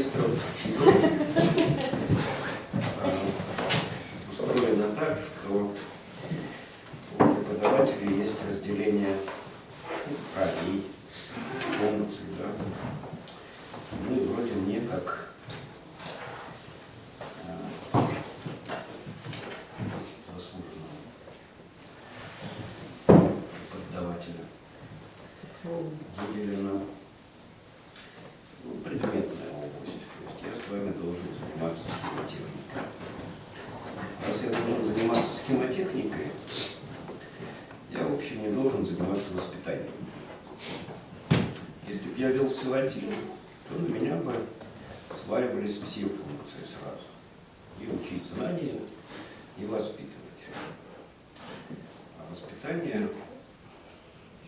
магистров устроено так, что у преподавателей есть разделение ролей, функций, да. Ну и вроде мне как заслуженного преподавателя выделена предметная область. То есть я с вами должен заниматься схемотехникой. Раз я должен заниматься схемотехникой, я, в общем, не должен заниматься воспитанием. Если бы я вел все один, то на меня бы сваливались все функции сразу. И учить знания, и воспитывать. А воспитание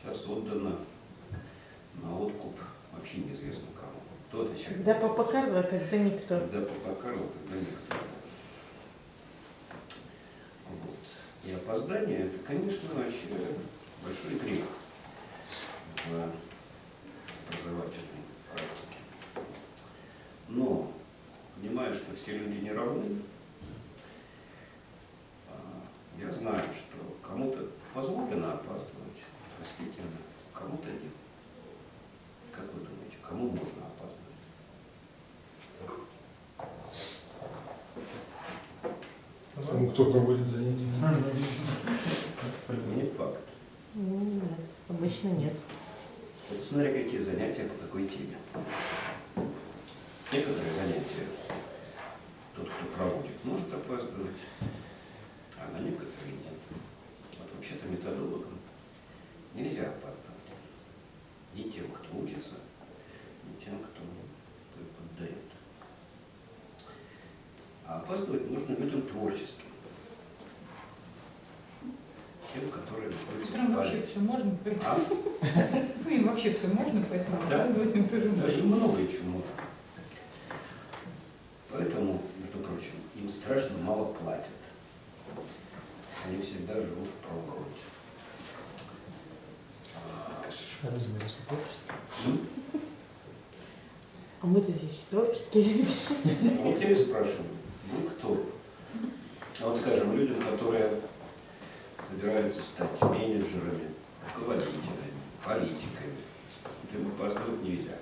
сейчас отдано на откуп вообще неизвестно кому. Кто отвечает? Когда папа Карло, когда никто. Когда папа Карло, когда никто. Вот. И опоздание — это, конечно, вообще большой грех в образовательной практике. Но, понимая, что все люди не равны, я знаю, что кому-то позволено опаздывать, простительно, кому-то нет. Как вы думаете, кому можно опаздывать? Тому, кто проводит занятия. Не факт. Нет, обычно нет. Вот смотря какие занятия по какой теме. Некоторые занятия тот, кто проводит, может опаздывать, а на некоторые нет. Вот вообще-то методологам нельзя опаздывать. Ни тем, кто учится, ни тем, кто преподает. А опаздывать нужно людям творческим. Тем, которые находятся Которым в вообще палите. все можно, поэтому. А? Ну, им вообще все можно, поэтому Да. опаздывать им тоже Даже можно. много чего можно. Поэтому, между прочим, им страшно мало платят. Они всегда живут в проголоде. Разумеется, творчество. А мы-то здесь творческие люди. Вот я и спрашиваю, вы кто? А вот, скажем, людям, которые собираются стать менеджерами, руководителями, политиками, им опаздывать нельзя.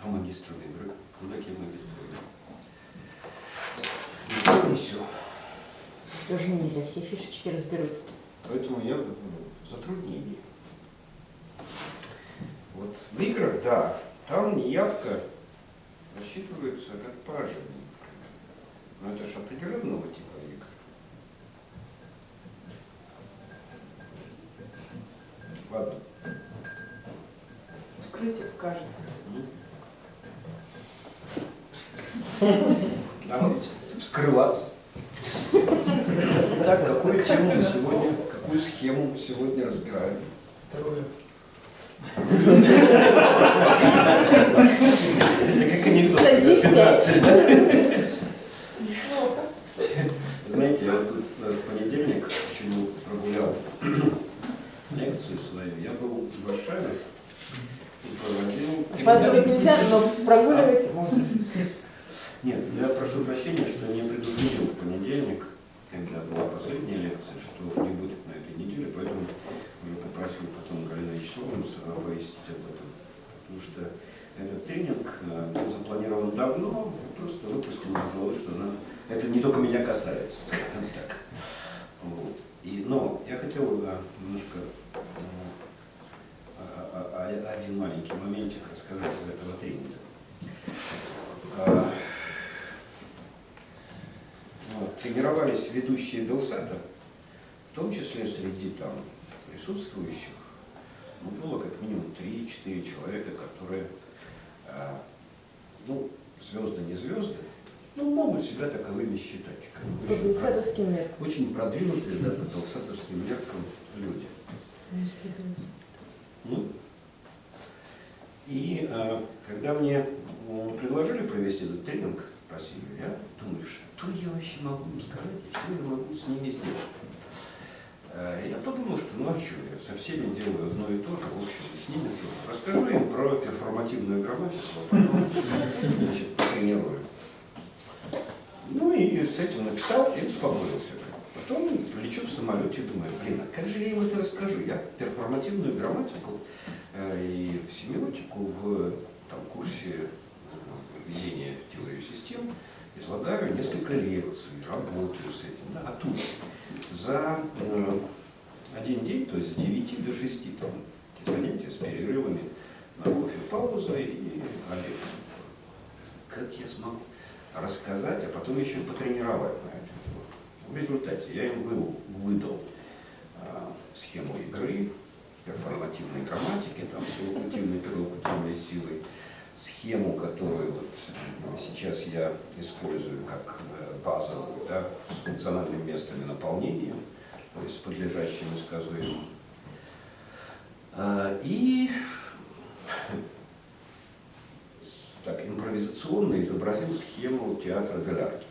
А магистры игры? Куда какие магистры игры? Никто не все. Тоже нельзя, все фишечки разберут. Поэтому я в затруднении. Вот в играх, да, там неявка рассчитывается как поражение. Но это же определенного типа игр. Ладно. Вскрытие покажет. Давайте вскрываться. Так, какую тему мы сегодня, какую схему сегодня разбираем? Второе. Это как анекдот. Садись, Знаете, я вот тут в понедельник почему прогулял лекцию свою. Я был в Варшаве и проводил... Опаздывать нельзя, но прогуливать можно. Нет, я прошу прощения, что не предупредил в понедельник, когда была последняя лекция, что не будет на этой неделе, поэтому уже попросил потом Галину Вячеславовну повестить об этом. Потому что этот тренинг был запланирован давно, просто выпустил на голову, что это не только меня касается, скажем так. Вот. Но я хотел немножко один маленький моментик рассказать из этого тренинга. Вот, тренировались ведущие Белсата, в том числе среди там присутствующих, было как минимум 3-4 человека, которые, звезды не звезды, могут себя таковыми считать. По белсатовским меркам. Очень продвинутые, да, по белсатовским меркам люди. И когда мне предложили провести этот тренинг, просили, я думаю, что я вообще могу им сказать, и что я могу с ними сделать. Я подумал, что ну а что, я со всеми делаю одно и то же, в общем, и с ними тоже. Расскажу им про перформативную грамматику, а потом, значит, потренирую. Ну и с этим написал и успокоился. Потом лечу в самолете и думаю, блин, а как же я им это расскажу? Я перформативную грамматику и семиотику в курсе введения в теорию систем излагаю несколько лекций, работаю с этим. Да? А тут за один день, то есть с 9 до 6, там, эти занятия с перерывами на кофе, пауза и обед. Как я смогу рассказать, а потом еще и потренировать на это? В результате я им выдал схему игры, перформативной грамматики, там совокупительной, первокупительной силой, схему, которую вот сейчас я использую как базовую, да, с функциональными местами наполнения, то есть с подлежащим и сказуемым. И так импровизационно изобразил схему театра Дель-Арте.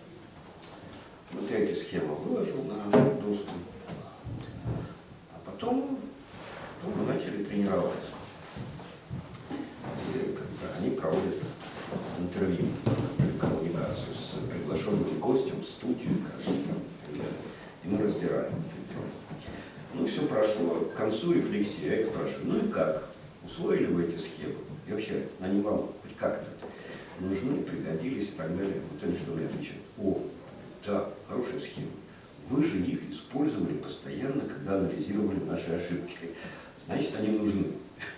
Вот я эти схемы выложил на доску, а потом мы начали тренироваться. И они проводят интервью, коммуникацию с приглашенным гостем в студию, и мы разбираем. Ну, все прошло, к концу рефлексии я их спрашиваю, ну и как? Усвоили вы эти схемы? И вообще, они вам хоть как-то нужны, пригодились и так далее? Вот они что мне отвечают? О, да, хорошая схема. Вы же их использовали постоянно, когда анализировали наши ошибки. Значит, они нужны.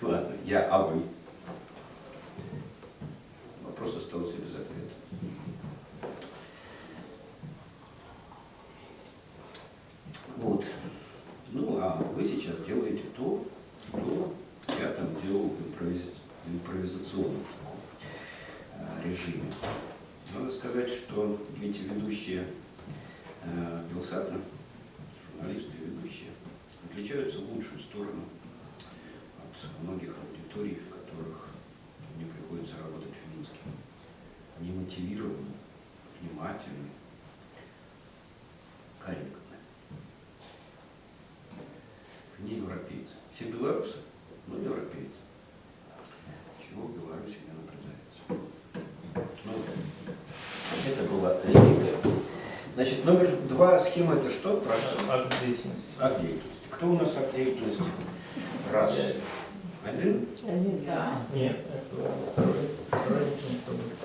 Ладно, а вы? Вопрос остался без ответа. Вот. Ну, а вы сейчас делаете то, что я там делал в импровизационном режиме. Надо сказать, что эти ведущие Белсата, журналисты и ведущие, отличаются в лучшую сторону от многих аудиторий, в которых мне приходится работать в Минске. Они мотивированы, внимательны, корректны. Не европейцы. Все белорусы, но европейцы. Чего в Беларуси не наблюдается. Ну, это была лирика. Значит, номер 2 схема это что? Про что? Акт деятельности. Акт деятельности. Кто у нас акт деятельности? Раз. Один? Один, да. Нет, это второй никто будет.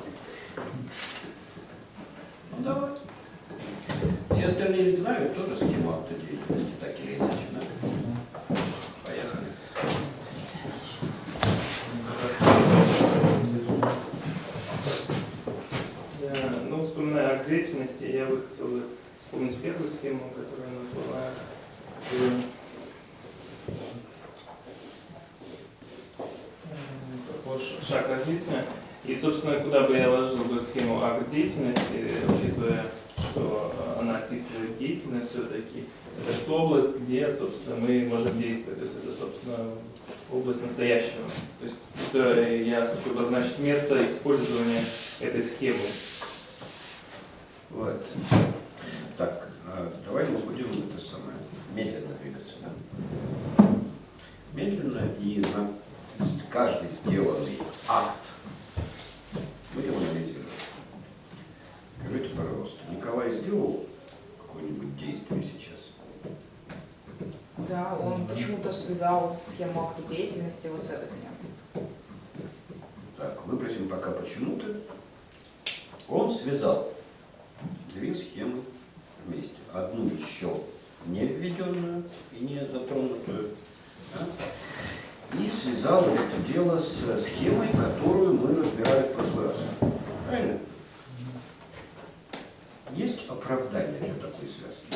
Ну давай. Все остальные ведь знают тоже схему акта деятельности, так или иначе, да? Поехали. Ну, вспоминая акт деятельности, я бы хотел бы вспомнить первую схему, которую назвала шаг развития. И, собственно, куда бы я ложил бы схему акт деятельности, учитывая, что она описывает деятельность все-таки, это область, где, собственно, мы можем действовать. То есть это, собственно, область настоящего. То есть это я хочу обозначить место использования этой схемы. Вот. Так, давай мы будем это самое медленно двигаться, да? Медленно и на каждый сделанный акт будем анализировать. Скажите, пожалуйста, Николай сделал какое-нибудь действие сейчас? Да, он почему-то связал схему акта деятельности вот с этой схемой. Так, выбросим пока почему-то. Он связал две схемы вместе. Одну еще не введенную и не затронутую. Да? И связал это дело с схемой, которую мы разбирали в прошлый раз. Правильно? Есть оправдание для такой связки?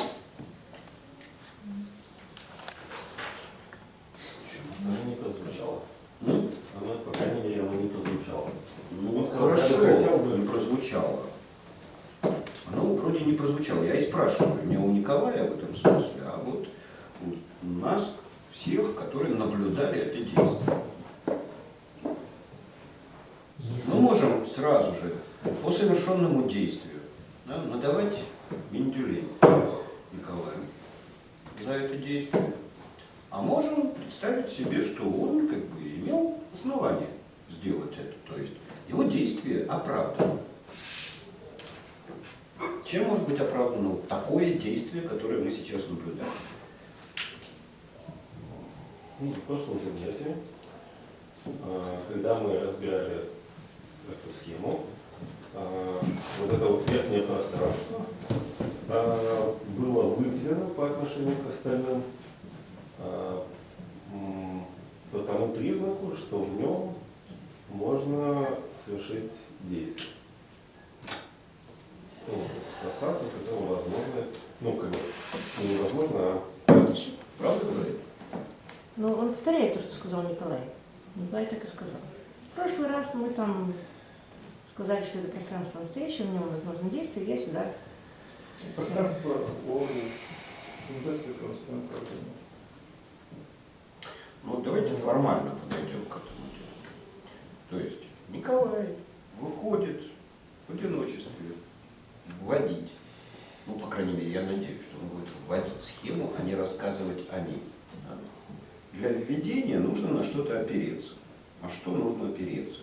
Оно не прозвучало. Ну? Оно, по крайней мере, оно не прозвучало. Ну, хорошо, не прозвучало. Оно вроде не прозвучало. Я и спрашиваю, не у Николая в этом смысле, а вот у нас всех, которые наблюдали это действие. Мы можем сразу же по совершенному действию, да, надавать Менделей Николаю. за это действие, а можем представить себе, что он как бы имел основание сделать это, то есть его действие оправдано. Чем может быть оправдано вот такое действие, которое мы сейчас наблюдаем? Ну, в прошлом занятии, когда мы разбирали эту схему, вот это вот верхнее пространство было выделено по отношению к остальным по тому признаку, что в нем можно совершить действие. Ну, пространство, в котором возможно, ну, как бы, невозможно, а Правда говорит? Ну, он повторяет то, что сказал Николай. Николай так и сказал. В прошлый раз мы там сказали, что это пространство настоящее, в нем возможно действие, я сюда. Пространство организации просто направления. Ну, давайте формально подойдем к этому делу. То есть Николай выходит в одиночестве вводить, ну, по крайней мере, я надеюсь, что он будет вводить схему, а не рассказывать о ней. Да? Для введения нужно на что-то опереться. А что нужно опереться?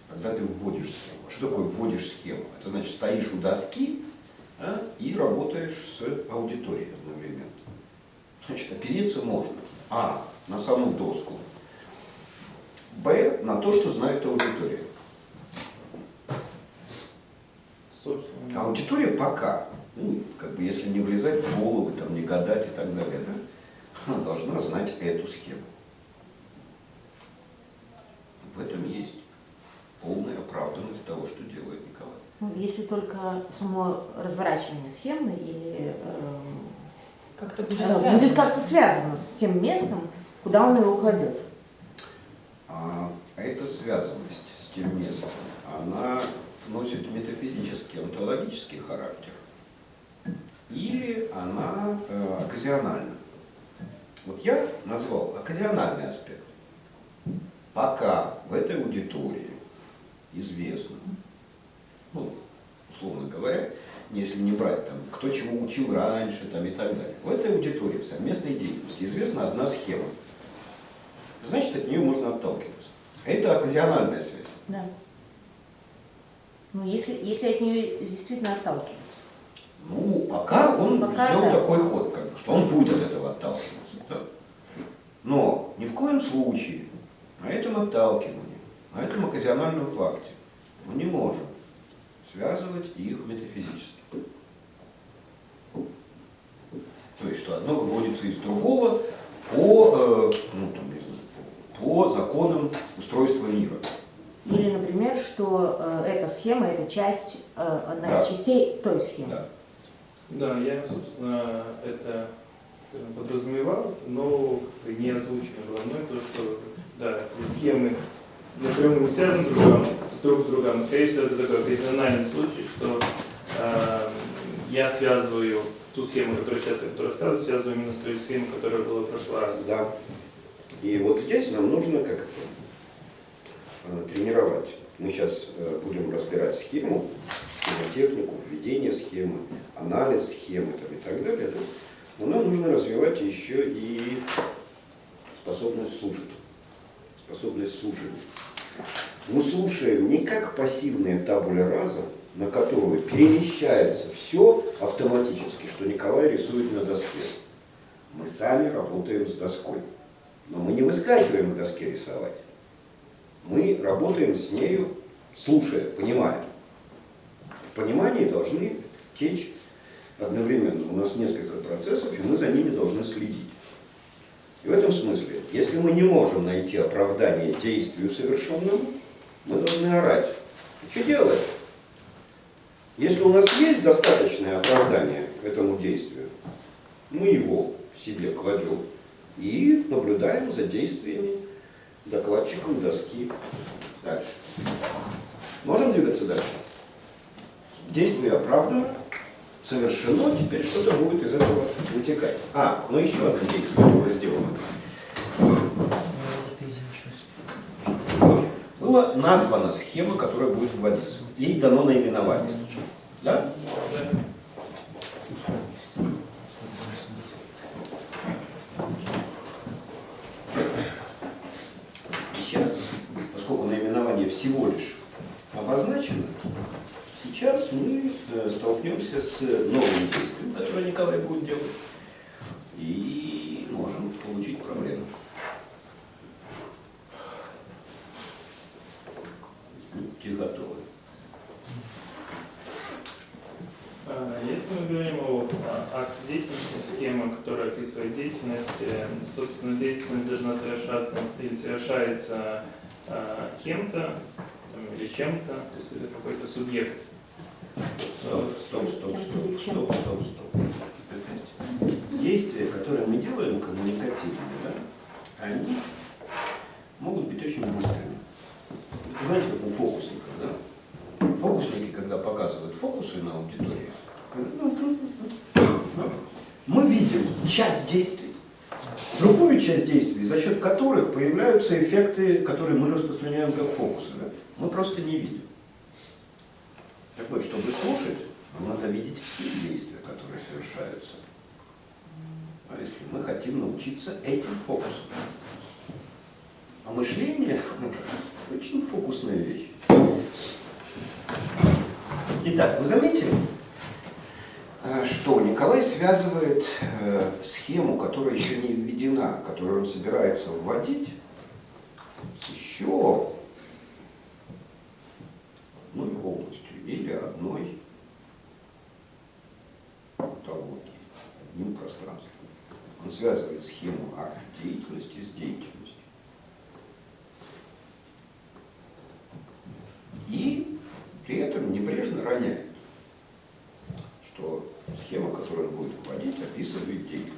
Когда ты вводишь схему. Что такое вводишь схему? Это значит, стоишь у доски, да, и работаешь с аудиторией одновременно. Значит, опереться можно. А, на саму доску. Б, на то, что знает аудитория. Собственно. Аудитория пока, ну, как бы если не влезать в головы, там, не гадать и так далее, да, она должна знать эту схему. В этом есть полная оправданность того, что делает Николай. Ну, если только само разворачивание схемы или Как-то будет как-то связано с тем местом, куда он его кладет. А эта связанность с тем местом, она носит метафизический, онтологический характер, или она оказиональна. Вот я назвал оказиональный аспект. Пока в этой аудитории известно, ну, условно говоря, если не брать там, кто чего учил раньше там, и так далее, в этой аудитории в совместной деятельности известна одна схема. Значит, от нее можно отталкиваться. Это оказиональная связь. Да. Ну, если от нее действительно отталкиваться. Ну, пока он Пока сделал да. такой ход, как бы, что он будет от этого отталкиваться. Да. Но ни в коем случае на этом отталкивании, на этом оказиональном факте мы не можем связывать их метафизически. То есть, что одно выводится из другого по, по законам устройства мира. Или, например, что эта схема, эта часть, одна Да. из частей той схемы. Да. Да, я, собственно, это подразумевал, но не озвучено было мной то, что да, схемы напрямую не связаны друг с другом. Скорее всего, это такой оказиональный случай, что я связываю ту схему, которую сейчас я рассказываю, связываю именно с той схемой, которая была в прошлый раз. Да. И вот здесь нам нужно как тренировать. Мы сейчас будем разбирать схему, технику, введение схемы, анализ схемы там, и так далее. Да? Но нам нужно развивать еще и способность слушать. Способность слушания. Мы слушаем не как пассивная табуля раза, на которую перемещается все автоматически, что Николай рисует на доске. Мы сами работаем с доской. Но мы не выскакиваем на доске рисовать. Мы работаем с нею, слушая, понимая. В понимании должны течь одновременно. У нас несколько процессов, и мы за ними должны следить. И в этом смысле, если мы не можем найти оправдание действию совершенному, мы должны орать. Что делать? Если у нас есть достаточное оправдание этому действию, мы его в себе кладем и наблюдаем за действиями докладчиком доски. Дальше. Можем двигаться дальше? Действие оправдано, совершено, теперь что-то будет из этого вытекать. Ну еще одно действие было сделано. Была названа схема, которая будет вводиться. Ей дано наименование. Да? всего лишь обозначено, сейчас мы столкнемся с новым действием, которое Николай будет делать, и можем получить проблему. Будьте готовы. Если мы говорим о акте деятельности, схема, которая описывает деятельность, собственно, деятельность должна совершаться или совершается кем-то там, или чем-то, то есть это какой-то субъект. Стоп. Опять. Действия, которые мы делаем коммуникативные, да, они могут быть очень быстрыми. Это знаете, как у фокусников, да? Фокусники, когда показывают фокусы на аудитории, мы видим часть действий, другую часть действий, за счет которых появляются эффекты, которые мы распространяем как фокусы. Да? Мы просто не видим. Так вот, чтобы слушать, нам надо видеть все действия, которые совершаются. А если мы хотим научиться этим фокусам. А мышление – очень фокусная вещь. Итак, вы заметили, что Николай связывает схему, которая еще не введена, которую он собирается вводить, с еще одной областью или одной тавтологией, одним пространством. Он связывает схему акта деятельности с деятельностью. И при этом небрежно роняет, что схема, которую он будет вводить, описывает деятельность.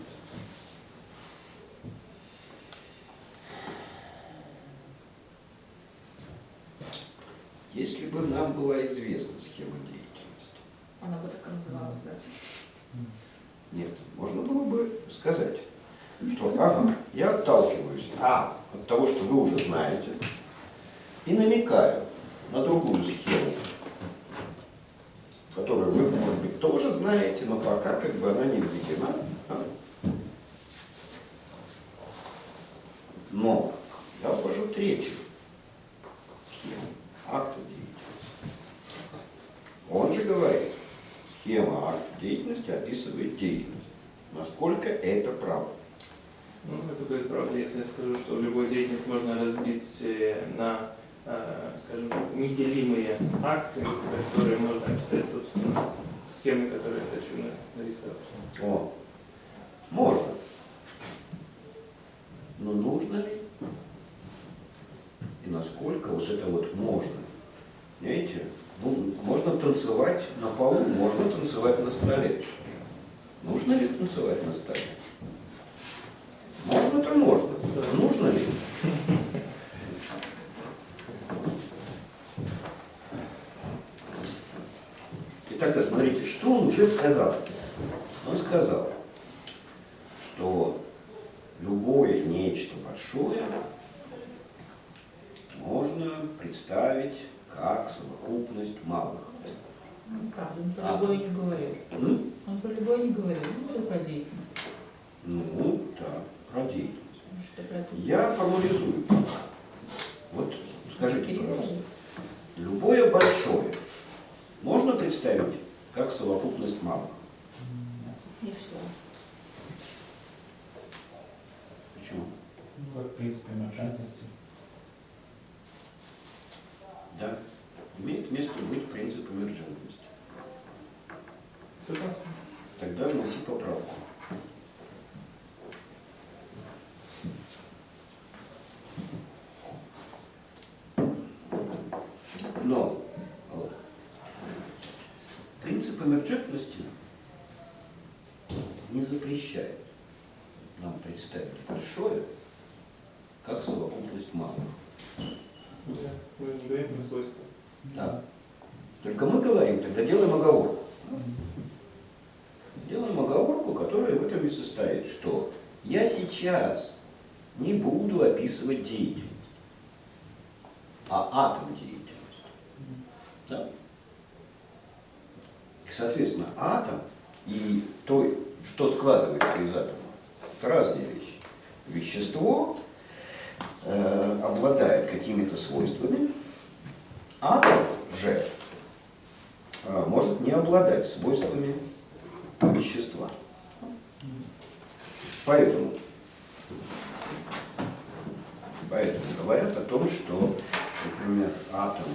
Если бы нам была известна схема деятельности, Она бы так и называлась, да? нет, можно было бы сказать, что ага, я отталкиваюсь от того, что вы уже знаете, и намекаю на другую схему, которую вы, может быть, тоже знаете, но пока как бы она не введена. Но я ввожу третью схему акта деятельности. Он же говорит, схема акта деятельности описывает деятельность. Насколько это правда? Ну, это будет правда, если я скажу, что любую деятельность можно разбить на, скажем, неделимые акты, которые можно описать, собственно, схемы, которые я хочу нарисовать. О, можно. Но нужно ли? И насколько вот это вот можно? Понимаете? Ну, можно танцевать на полу, можно танцевать на столе. Нужно ли танцевать на столе? Можно-то можно. Нужно ли? И тогда смотрите, что он уже сказал. Он сказал, что любое нечто большое можно представить как совокупность малых. Ну, правда, он про любое не говорил. Он про любое не говорил, он говорил про деятельность. Ну, да, про деятельность. Что про это? Я формализую. Вот скажите, пожалуйста, любое большое можно представить как совокупность малых? И все. Почему? Ну, как принцип эмерджентности. Да, имеет место быть принцип эмерджентности. Тогда вноси поправку. Но принцип эмерджентности не запрещает нам представить большое как совокупность малых. Да, мы не говорим про свойства. Да. Только мы говорим, тогда делаем оговорку. Делаем оговорку, которая в этом и состоит, что я сейчас не буду описывать деятельность, а атом деятельности. Да? Соответственно, атом и то, что складывается из атомов, это разные вещи. Вещество обладает какими-то свойствами, Атом же может не обладать свойствами вещества. Поэтому говорят о том, что, например, атом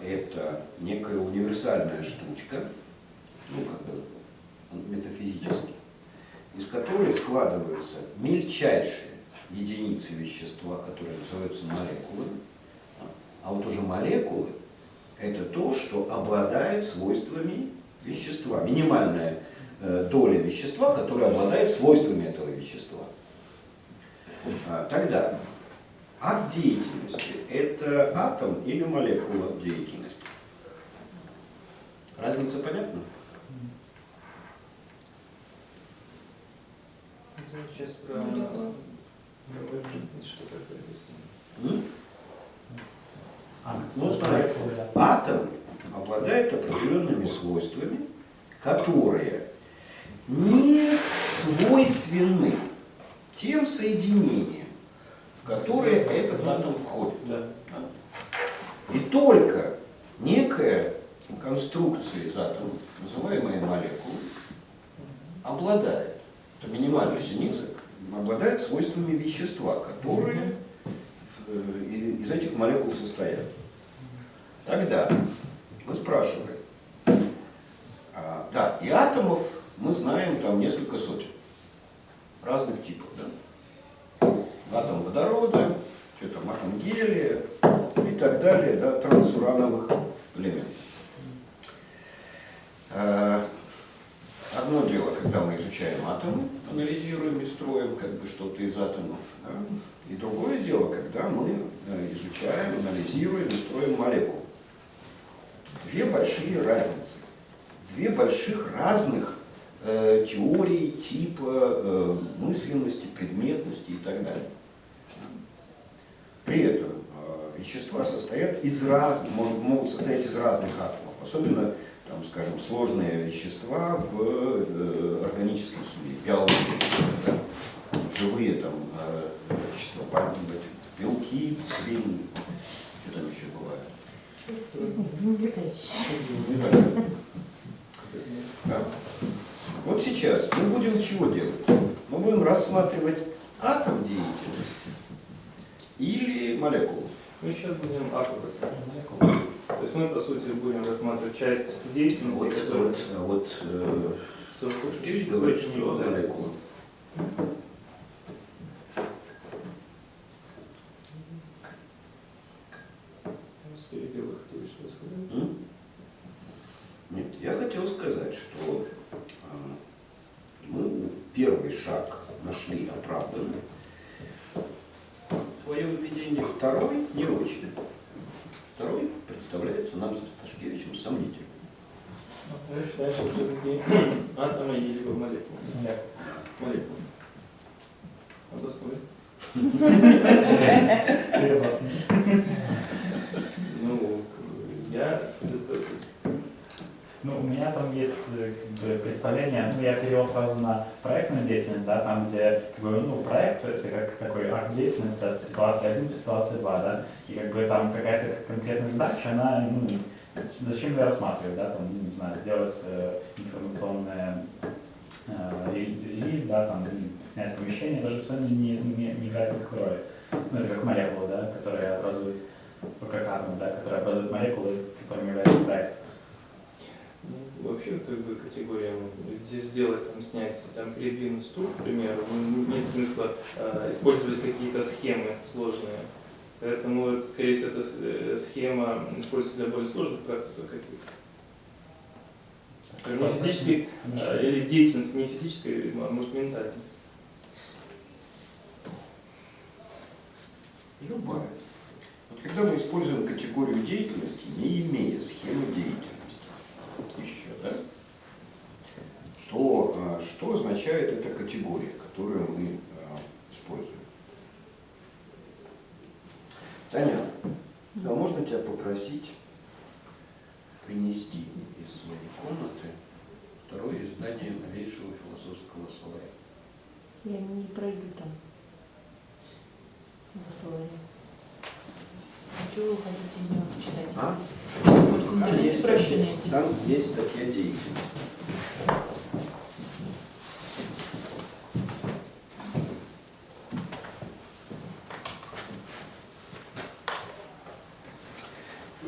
это некая универсальная штучка, ну, как бы метафизически, из которой складываются мельчайшие единицы вещества, которые называются молекулы. А вот уже молекулы – это то, что обладает свойствами вещества. Минимальная доля вещества, которая обладает свойствами этого вещества. Тогда акт деятельности – это атом или молекула деятельности? Разница понятна? Сейчас про что такое написано. Ну, смотри, атом обладает определенными свойствами, которые не свойственны тем соединениям, в которые этот атом входит. Да. И только некая конструкция из атомов, называемая молекулой, обладает, это минимальная единица, обладает свойствами вещества, которые из этих молекул состоят. Тогда мы спрашиваем, да, и атомов мы знаем там несколько сотен разных типов, да? Атом водорода, что там, атом гелия и так далее, да, трансурановых элементов. Одно дело, когда мы изучаем атомы, анализируем и строим как бы что-то из атомов, да? И другое дело, когда мы изучаем, анализируем и строим молекулы. Две большие разницы, две больших разных теории, типа мысленности, предметности и так далее. При этом вещества состоят могут состоять из разных атомов, особенно, там, скажем, сложные вещества в органической химии, биологии, да? Живые там вещества, белки, хрень, что там еще бывает. Не увлекайтесь. Да. Вот сейчас мы будем чего делать? Мы будем рассматривать атом деятельности или молекулу. Мы сейчас будем атом рассматривать. То есть мы, по сути, будем рассматривать часть деятельности, которая... Шушкевич говорит, что молекула. Нет, я хотел сказать, что мы первый шаг нашли оправданный. Твое введение, второй не очень. Второй представляется нам со Сташкевичем сомнительным. Я считаю, что все-таки атомы или молекулы. Молекулы. Обоснуй. Ну, я достаточно. Ну, у меня там есть как бы представление, я перевел сразу на проектную деятельность, да, там, где как бы, проект это как такой акт деятельности, это ситуация 1, ситуация 2, да, и как бы там какая-то конкретная задача, она, зачем ее рассматривать, да, там, не знаю, сделать информационное релиз, да, там, снять помещение, даже все не играет никакой роли. Ну, это как молекула, да, которая образует, как атом, да, которая образует молекулы, которым является проект. Вообще, как бы, категория, здесь сделать, там, снять, там, передвинуть стул, к примеру, нет смысла использовать какие-то схемы сложные. Поэтому, скорее всего, эта схема используется для более сложных процессов каких-то. Не физической, или деятельность не физической, а может ментальной. Любая. Вот когда мы используем категорию деятельности, не имея схемы деятельности, еще, да, то что означает эта категория, которую мы используем? Таня, а можно тебя попросить принести из своей комнаты второе издание новейшего философского словаря? Я не пройду там. В условии. Что вы хотите из него почитать? А? Может, в Там интернете есть проще статья- найти? Там есть статья деятельности.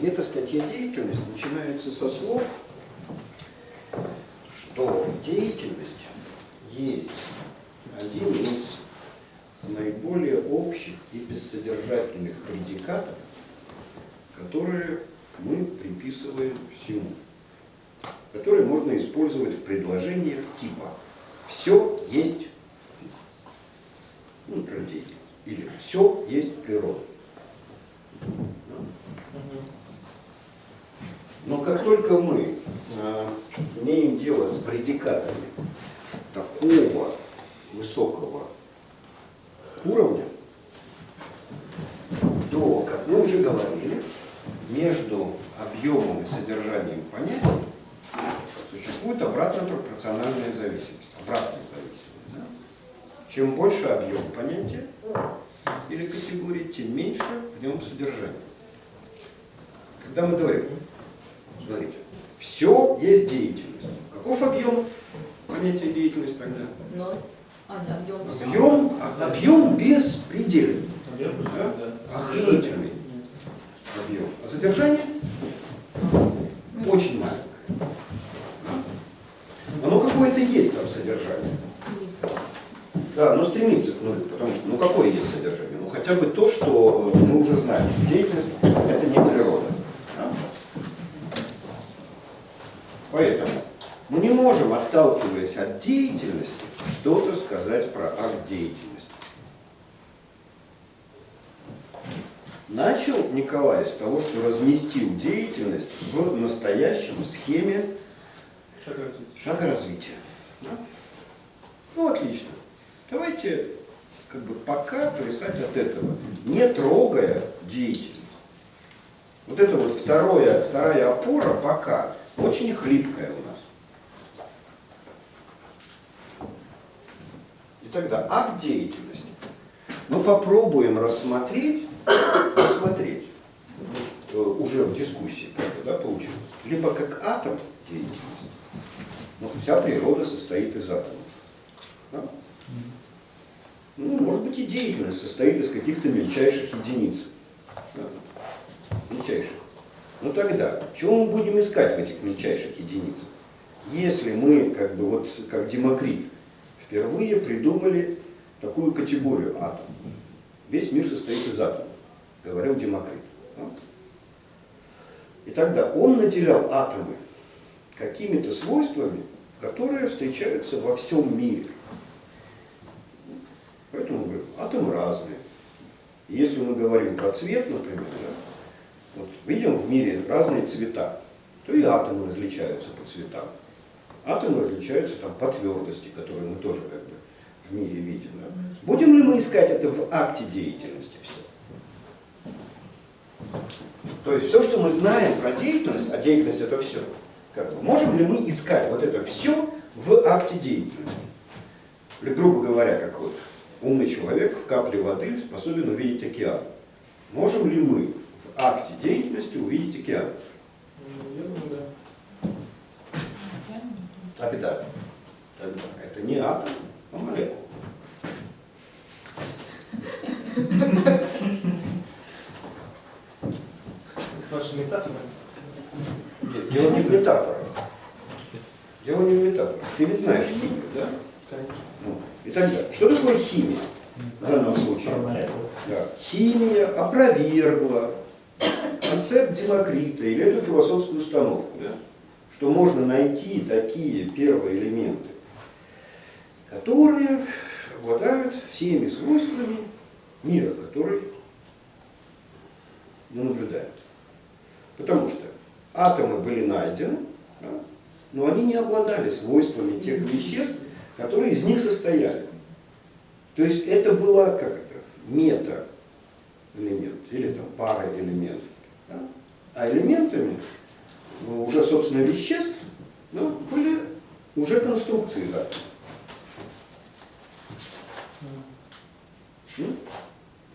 И эта статья деятельности начинается со слов, что деятельность есть один из наиболее общих и бессодержательных предикатов, которые мы приписываем всему, которые можно использовать в предложениях типа «все есть деятельность» или «все есть природа». Но как только мы имеем дело с предикатами такого высокого уровня, то, как мы уже говорили, между объемом и содержанием понятия существует обратная пропорциональная зависимость. Обратная зависимость. Да? Чем больше объем понятия или категории, тем меньше в нем содержание. Когда мы говорим, смотрите, все есть деятельность. Каков объем понятия деятельности тогда? Ноль. Объем. Объем беспредельный. Да? Охранительный объем. А содержание очень маленькое. Оно какое-то есть там содержание. Стремится. Да, но стремится к нулю, потому что, какое есть содержание? Хотя бы то, что мы уже знаем, что деятельность – это не природа. Да? Поэтому мы не можем, отталкиваясь от деятельности, что-то сказать про акт деятельности. Начал Николай с того, что разместил деятельность в настоящем схеме шага развития. Да? Отлично. Давайте пока плясать от этого, не трогая деятельность. Вот это вот вторая опора пока очень хлипкая у нас. И тогда акт деятельности мы попробуем рассмотреть уже в дискуссии, как получилось, либо как атом деятельности. Вся природа состоит из атомов. Да? Может быть, и деятельность состоит из каких-то мельчайших единиц. Да? Мельчайших. Но тогда, чего мы будем искать в этих мельчайших единицах? Если мы, как Демокрит, впервые придумали такую категорию атом. Весь мир состоит из атомов, говорил Демокрит. Да? И тогда он наделял атомы какими-то свойствами, которые встречаются во всем мире. Поэтому мы говорим, атомы разные. Если мы говорим про цвет, например, да, видим в мире разные цвета, то и атомы различаются по цветам. Атомы различаются по твердости, которые мы тоже в мире видим. Да? Будем ли мы искать это в акте деятельности все? То есть все, что мы знаем про деятельность, а деятельность это все, можем ли мы искать вот это все в акте деятельности? Или, грубо говоря, как умный человек в капле воды способен увидеть океан. Можем ли мы в акте деятельности увидеть океан? Я думаю, да. Тогда это не атом, а молекула. Ваша метафора? Нет, дело не в метафорах. Дело не в метафорах. Ты ведь знаешь химию, да? Конечно. И тогда, что такое химия в данном случае? Да. Химия опровергла концепт Демокрита или эту философскую установку, да? Что можно найти такие первые элементы, которые обладают всеми свойствами мира, который мы наблюдаем. Потому что атомы были найдены, да? Но они не обладали свойствами тех веществ, которые из них состояли. То есть это было мета-элемент или параэлемент. Да? А элементами уже, собственно, веществ были уже конструкции атомов.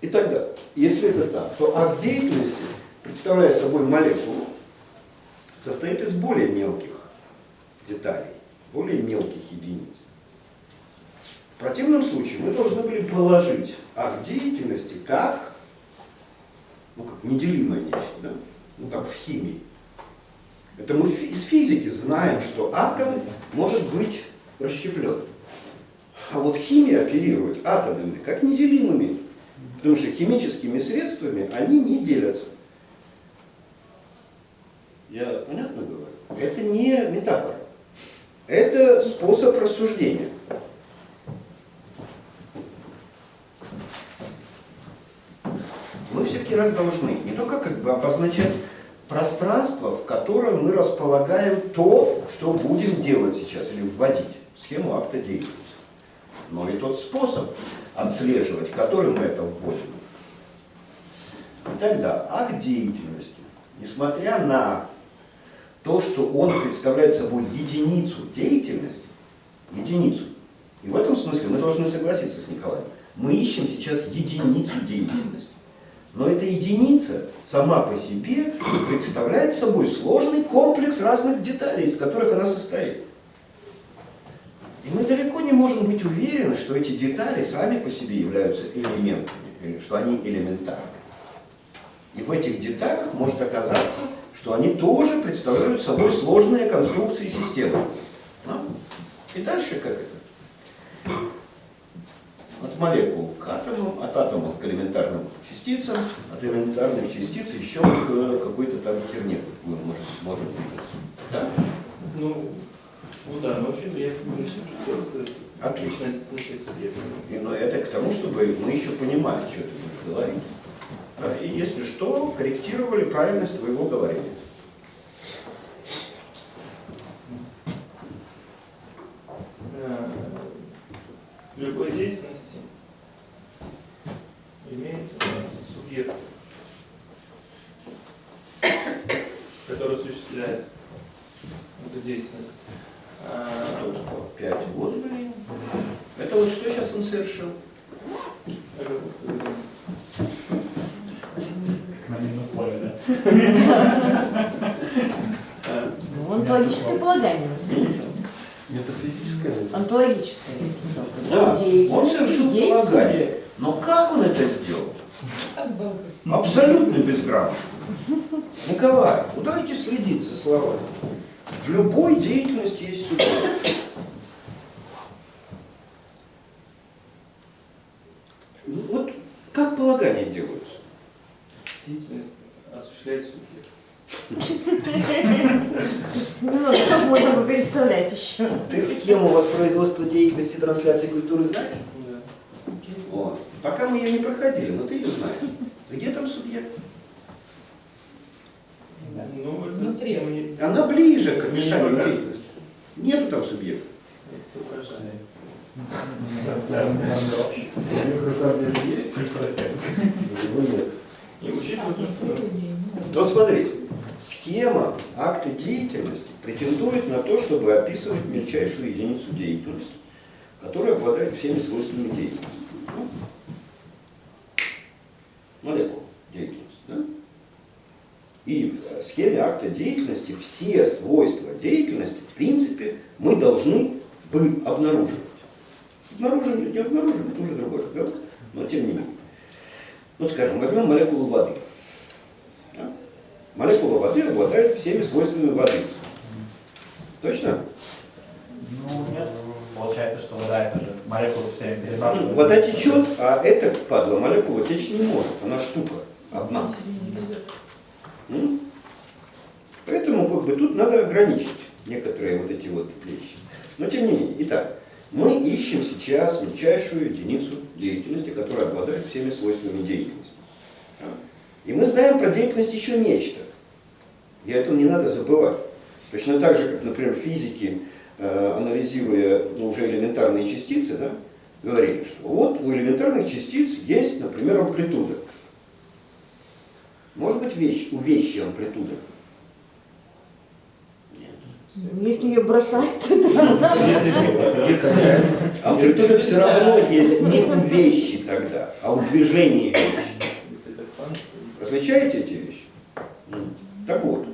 И тогда, если это так, то акт деятельности представляя собой молекулу, состоит из более мелких деталей, более мелких единиц. В противном случае мы должны были положить акт деятельности как, как неделимое нечто, да? Как в химии. Это мы из физики знаем, что атом может быть расщеплен. А вот химия оперирует атомами как неделимыми, потому что химическими средствами они не делятся. Я понятно говорю? Это не метафора. Это способ рассуждения. Мы все-таки раз должны не только обозначать пространство, в котором мы располагаем то, что будем делать сейчас или вводить, схему акта деятельности, но и тот способ отслеживать, которым мы это вводим. И тогда акт деятельности, несмотря на то, что он представляет собой единицу деятельности, единицу, и в этом смысле мы должны согласиться с Николаем, мы ищем сейчас единицу деятельности. Но эта единица сама по себе представляет собой сложный комплекс разных деталей, из которых она состоит. И мы далеко не можем быть уверены, что эти детали сами по себе являются элементами, или что они элементарны. И в этих деталях может оказаться, что они тоже представляют собой сложные конструкции системы. И дальше как это? От молекул к атомам, от атомов к элементарным частицам, от элементарных частиц еще к какой-то там херне, мы можем двигаться. Да? Да, но вообще я хотел сказать. Отлично. Начать субъектом. Но это к тому, чтобы мы еще понимали, что ты будешь говорить. И если что, корректировали правильность твоего говорения. В любой деятельности имеется субъект, который осуществляет эту деятельность. Что он сказал? 5. Вот, блин. Это вот что сейчас он совершил? На минуту поле, да? Онтологическое полагание. Метафизическое. Онтологическое. Да, он Деятельность совершил есть полагание. субъект. Но как он это сделал? Как был бы. Абсолютно безграмотно. Николай, удайте следить за словами. В любой деятельности есть субъект. Вот как полагания делаются? Деятельность осуществляет субъект. Немного собой надо представлять еще. Ты схему воспроизводства деятельности трансляции культуры знаешь? Да. Вот. Пока мы ее не проходили, но ты ее знаешь. Где там субъект? Ну, это Внутри. схема не- Она ближе к описанию Не, деятельности. Нету там субъекта. это угрожает. Субъект на самом деле есть, его нет. И учитывая то, что Вот смотрите, схема акта деятельности претендует на то, чтобы описывать мельчайшую единицу деятельности, которая обладает всеми свойствами деятельности. Молекула деятельности. Да? И в схеме акта деятельности все свойства деятельности, в принципе, мы должны бы обнаруживать. Обнаружим или не обнаружим, это уже другой разговор, но тем не менее. Вот скажем, возьмем молекулу воды. Да? Молекула воды обладает всеми свойствами воды. Точно? Ну, нет. Получается, что вода это же молекулы все перебрасывают. Вода течет, а эта падла молекула течь не может. Она штука одна. Поэтому тут надо ограничить некоторые вот эти вот вещи. Но тем не менее. Итак, мы ищем сейчас мельчайшую единицу деятельности, которая обладает всеми свойствами деятельности. И мы знаем про деятельность еще нечто. И это не надо забывать. Точно так же, как, например, физики, анализируя уже элементарные частицы, да, говорили, что вот у элементарных частиц есть, например, амплитуда. Может быть у вещи амплитуда? Нет. Если ее бросать, то да. Амплитуда все равно есть не у вещи тогда, а у движения вещи. если это квант, Различаете эти вещи? Так вот,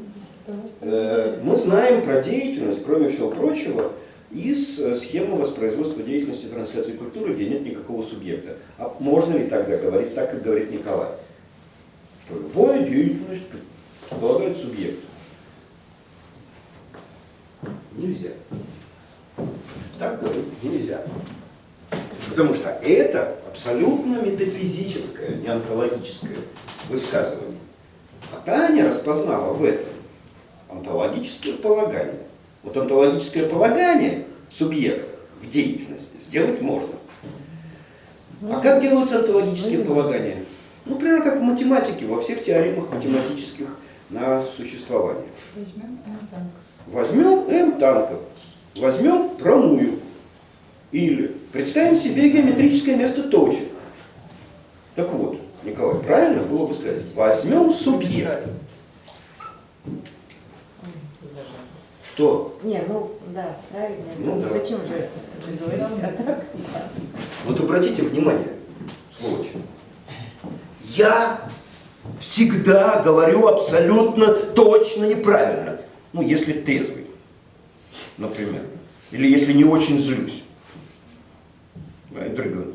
мы знаем про деятельность, кроме всего прочего, из схемы воспроизводства деятельности трансляции культуры, где нет никакого субъекта. А можно ли тогда говорить так, как говорит Николай? Что любая деятельность предполагает субъект. Нельзя. Так говорить нельзя. Потому что это абсолютно метафизическое, не онтологическое высказывание. А Таня распознала в этом онтологическое полагание. Вот онтологическое полагание субъекта в деятельности сделать можно. А как делаются онтологические полагания? Ну, примерно как в математике, во всех теоремах математических на существование. Возьмем М-танк. Возьмем М танков, возьмем прямую. Или представим себе геометрическое место точек. Так вот, Николай, правильно было бы сказать, возьмем субъект. Что? Не, ну да, правильно. Ну, да. Зачем же это говорить? А так, да. Вот обратите внимание, сволочи. Я всегда говорю абсолютно точно и правильно. Ну, если трезвый, например. Или если не очень злюсь.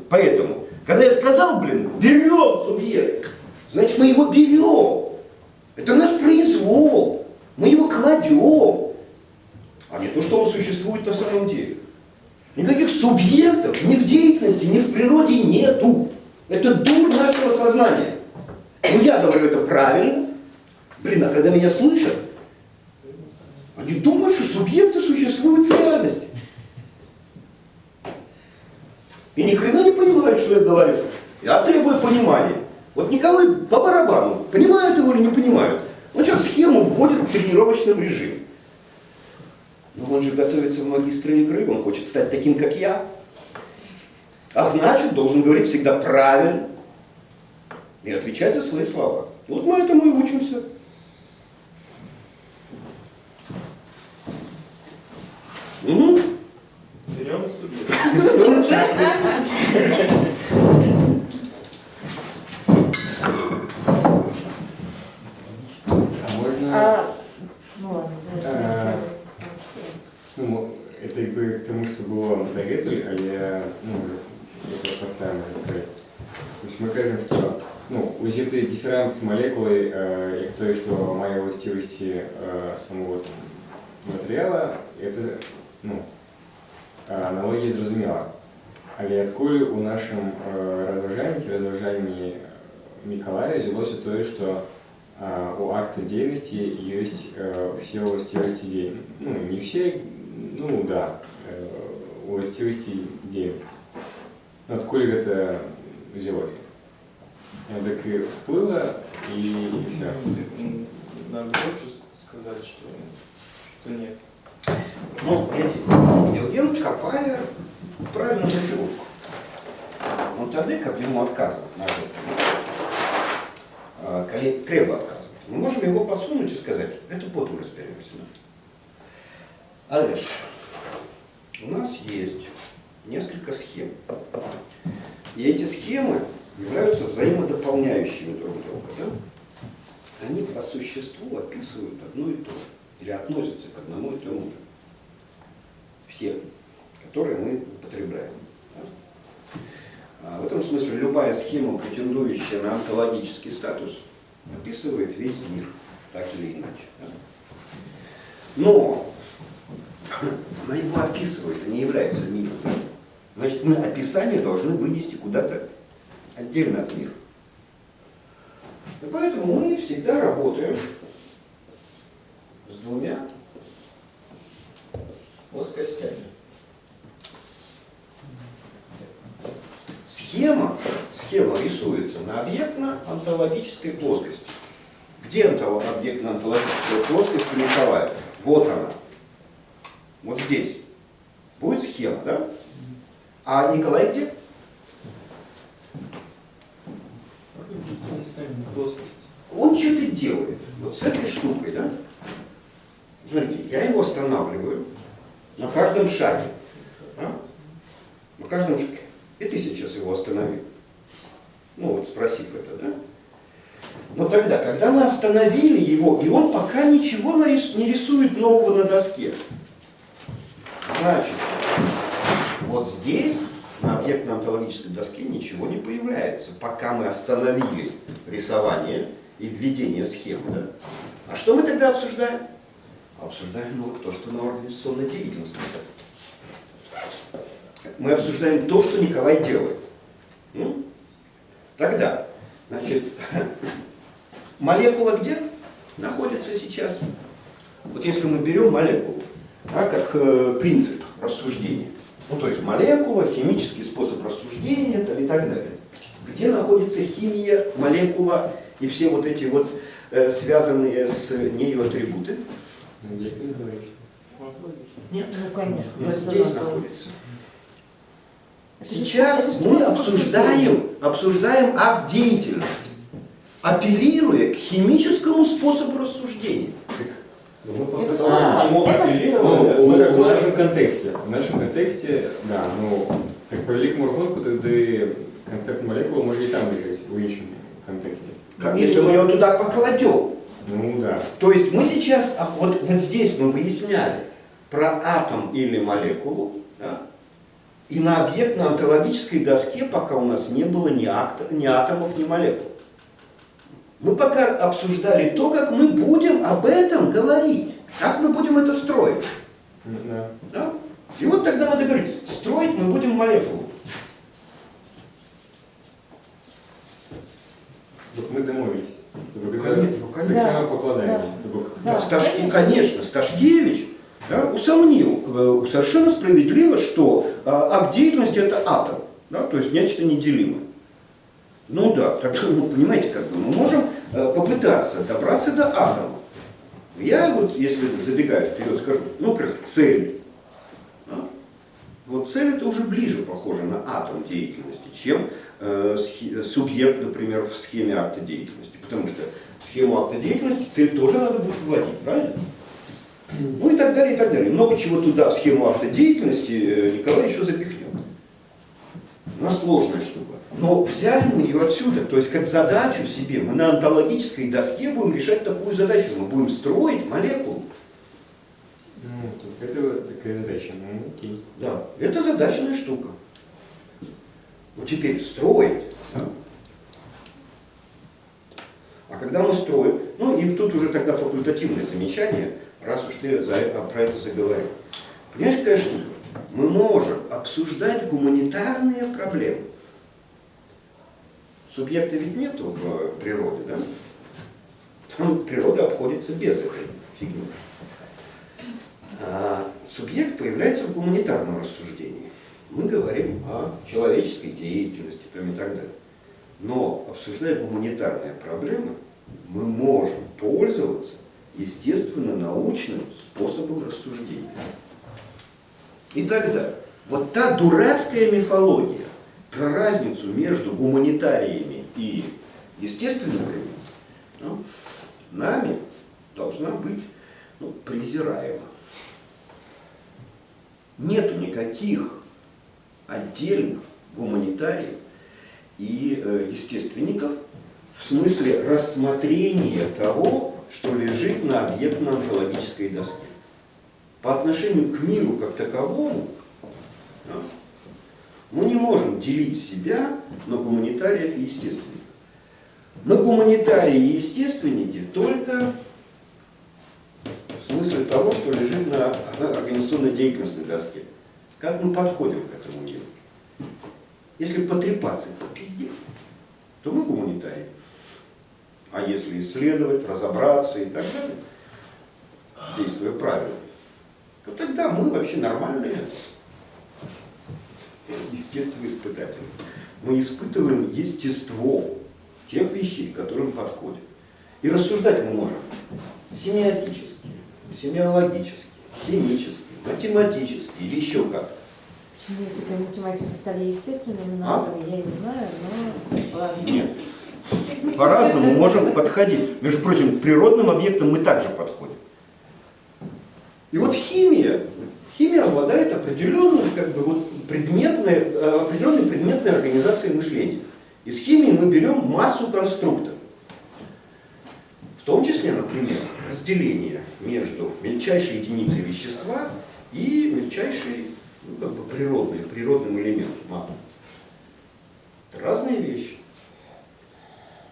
Поэтому, когда я сказал, берем субъект, значит, мы его берем. Это наш произвол. Мы его кладем. А не то, что он существует на самом деле. Никаких субъектов ни в деятельности, ни в природе нету. Это дурь нашего сознания. Ну, я говорю это правильно. А когда меня слышат, они думают, что субъекты существуют в реальности. И ни хрена не понимают, что я говорю. Я требую понимания. Вот Николай по барабану, понимают его или не понимают. Он сейчас схему вводит в тренировочном режиме. Но он же готовится в магистре игры, он хочет стать таким, как я. А значит, должен говорить всегда правильно и отвечать за свои слова. Вот мы этому и учимся. Угу. Берем субъект. А можно... Ну ладно, да. Ну, это якби тому, що було до этого, але это поставимо відкрити. Тобто ми кажемо, що узяти диферамс з молекулою, як той, що має властивості самого матеріалу, це аналогія зрозуміла. Але відколи у нашому розважанні Миколая взялося то, що у акта деятельности есть все властивости деятельности. Ну, не все, ну да, властивости деятельности. Но откуда это взялось? Так и всплыло, и все. Надо больше сказать, что нет. Ну, смотрите, Евген, копая правильную мотивировку. Он тогда, как ему отказывать на это. Коли треба отказывать. Мы можем его посунуть и сказать, это потом разберемся. Алеш, у нас есть несколько схем. И эти схемы являются взаимодополняющими друг друга. Да? Они по существу описывают одно и то же. Или относятся к одному и тому же. Все, которые мы употребляем. Да? В этом смысле любая схема, претендующая на онтологический статус, описывает весь мир, так или иначе. Да? Но она его описывает, а не является миром. Да? Значит, мы описание должны вынести куда-то отдельно от мира. И поэтому мы всегда работаем с двумя плоскостями. Схема рисуется на объектно-онтологической плоскости. Где объектно-онтологическая плоскость у Николая? Вот она. Вот здесь. Будет схема, да? А Николай где? Он что-то делает. Вот с этой штукой, да? Смотрите, я его останавливаю на каждом шаге. Да? На каждом шаге. И ты сейчас его остановил. Ну вот спросив это, да? Но тогда, когда мы остановили его, и он пока ничего не рисует нового на доске, значит, вот здесь на объектно-онтологической доске ничего не появляется, пока мы остановили рисование и введение схемы. Да? А что мы тогда обсуждаем? Обсуждаем вот то, что на организационной деятельности. Мы обсуждаем то, что Николай делает. Тогда, значит, молекула где находится сейчас? Вот если мы берем молекулу, да, как принцип рассуждения, ну то есть молекула, химический способ рассуждения и так далее. Где находится химия, молекула и все вот эти вот связанные с нею атрибуты? Нет, Ну, конечно. она здесь находится. Сейчас мы обсуждаем акт деятельности, апеллируя к химическому способу рассуждения. Ну, мы после Это того, как мы это- апеллировали, Ну, в нашем контексте, да, ну, так по великому рахунку, тогда концепт молекулы может и там лежать, в іншому контексте. Как если мы его туда покладем. Ну, да. То есть мы сейчас, вот здесь мы выясняли про атом или молекулу, да, и на объектно-онтологической доске пока у нас не было ни атомов, ни молекул. Мы пока обсуждали то, как мы будем об этом говорить, как мы будем это строить. Да. Да? И вот тогда мы договорились, строить мы будем молекулу. Вот мы домовились. Ну, конечно. Так само покладаем. Да, Конечно, Сташкевич, да, усомнил совершенно справедливо, что акт деятельности это атом, да, то есть нечто неделимое. Ну да, так, ну, понимаете, как бы мы можем попытаться добраться до атомов. Я вот, если забегаю вперед, скажу, ну, например, цель. Да? Вот цель это уже ближе похоже на атом деятельности, чем субъект, например, в схеме акта деятельности. Потому что в схему акта деятельности цель тоже надо будет вводить, правильно? Ну и так далее, и так далее. Много чего туда, в схему акта деятельности, Николай еще запихнет. Она сложная штука. Но взяли мы ее отсюда, то есть как задачу себе. Мы на онтологической доске будем решать такую задачу. Мы будем строить молекулу. Ну, это вот такая задача, ну, окей. Да, это задачная штука. Ну теперь строить. Да? А когда мы строим, ну и тут уже тогда факультативное замечание, раз уж ты про это заговорил. Понимаешь, какая штука? Мы можем обсуждать гуманитарные проблемы. Субъекта ведь нету в природе, да? Там природа обходится без этой фигни. А субъект появляется в гуманитарном рассуждении. Мы говорим о человеческой деятельности там, и так далее. Но, обсуждая гуманитарные проблемы, мы можем пользоваться естественно-научным способом рассуждения. И тогда вот та дурацкая мифология про разницу между гуманитариями и естественниками, ну, нами должна быть презираема. Нету никаких отдельных гуманитариев и естественников в смысле рассмотрения того, что лежит на объектно-онтологической доске. По отношению к миру как таковому, да, мы не можем делить себя на гуманитариев и естественников. Мы гуманитарии и естественники только в смысле того, что лежит на организационной деятельности доске. Как мы подходим к этому миру? Если потрепаться по пизде, то мы гуманитарии. А если исследовать, разобраться и так далее, действуя правильно, то тогда мы вообще нормальные естествоиспытатели. Мы испытываем естество тех вещей, к которым подходим. И рассуждать мы можем семиотически, семиологически, химически, математически или еще как. Семиотика и математика стали естественными науками, я не знаю, но ладно. Нет. По-разному можем подходить. Между прочим, к природным объектам мы также подходим. И вот химия обладает определенной предметной организацией мышления. Из химии мы берем массу конструктов. том числе, например, разделение между мельчайшей единицей вещества и мельчайшей, ну, как бы природным элементом атома. Это разные вещи.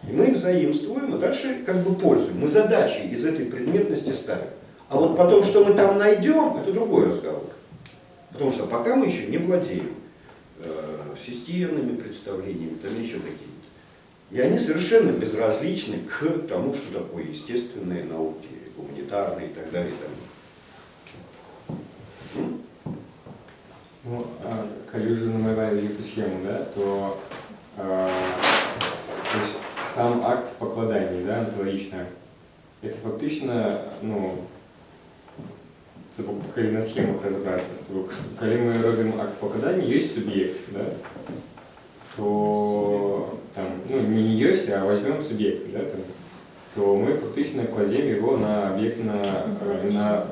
И мы их заимствуем, а дальше как бы пользуем. Мы задачи из этой предметности ставим. А вот потом, что мы там найдем, это другой разговор. Потому что пока мы еще не владеем системными представлениями, там еще какими-то. И они совершенно безразличны к тому, что такое естественные науки, гуманитарные и так далее. И так далее. Ну, коли уже намалевали эту схему, да, то есть сам акт покладання, да, антологічна, это фактично, ну, коли на схемах розібратися, то коли ми робимо акт покладання, є суб'єкт, да, то там, ну, не есть, а возьмем субъект, да, там, то мы фактично кладем его на объект на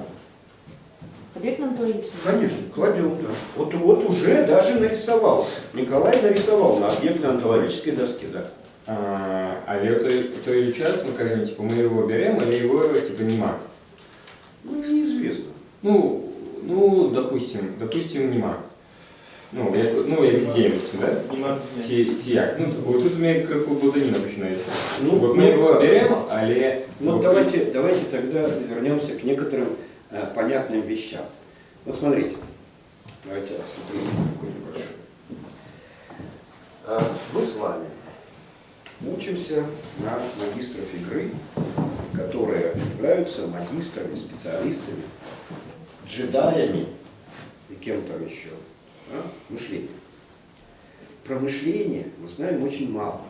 Объектно-онтологичный. Конечно, кладем, да. Вот уже даже нарисовал. Николай нарисовал на объектно-онтологической доске, да. Але то или час мы кажем, типа, мы его берем, или его типа нема. Ну, неизвестно. Ну, допустим, нема. Ну, я бездеятельность, да? Нема. Як. Ну, вот тут у меня как блуданина начинается. Ну, вот мы его берем, але... Ну, давайте тогда вернемся к некоторым понятным вещам. Вот смотрите, давайте осветлим такой небольшой. Мы с вами учимся на магистров игры, которые являются магистрами, специалистами, джедаями и кем там еще. Мышление. Про мышление мы знаем очень мало,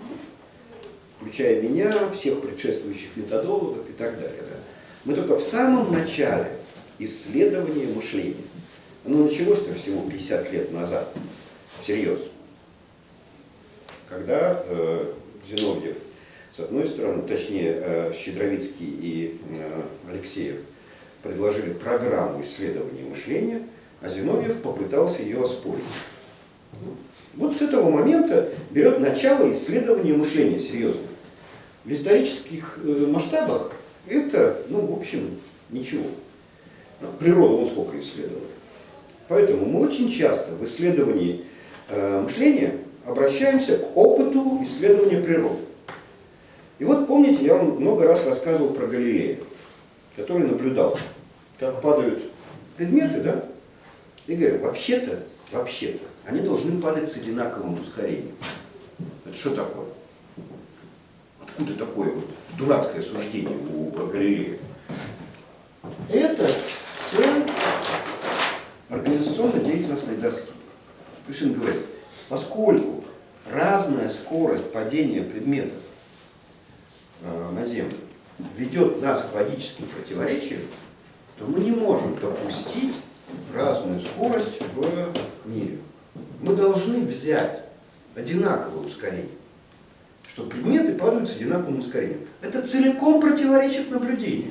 включая меня, всех предшествующих методологов и так далее. Да? Мы только в самом начале исследования мышления. Оно началось-то всего 50 лет назад, всерьез. Когда Зиновьев, с одной стороны, точнее Щедровицкий и Алексеев предложили программу исследования мышления, а Зиновьев попытался ее оспорить. Вот с этого момента берет начало исследования мышления, серьезно. В исторических масштабах это, ну, в общем, ничего. Природу он сколько исследовал. Поэтому мы очень часто в исследовании мышления обращаемся к опыту исследования природы. И вот помните, я вам много раз рассказывал про Галилея, который наблюдал, как падают предметы, да? И говорю, вообще-то, они должны падать с одинаковым ускорением. Это что такое? Откуда такое вот дурацкое суждение у Галилея? Это цель организационно-деятельностной доски. То есть он говорит, поскольку разная скорость падения предметов на Землю ведет нас к логическим противоречиям, то мы не можем допустить разную скорость в мире. Мы должны взять одинаковое ускорение, что предметы падают с одинаковым ускорением. Это целиком противоречит наблюдению.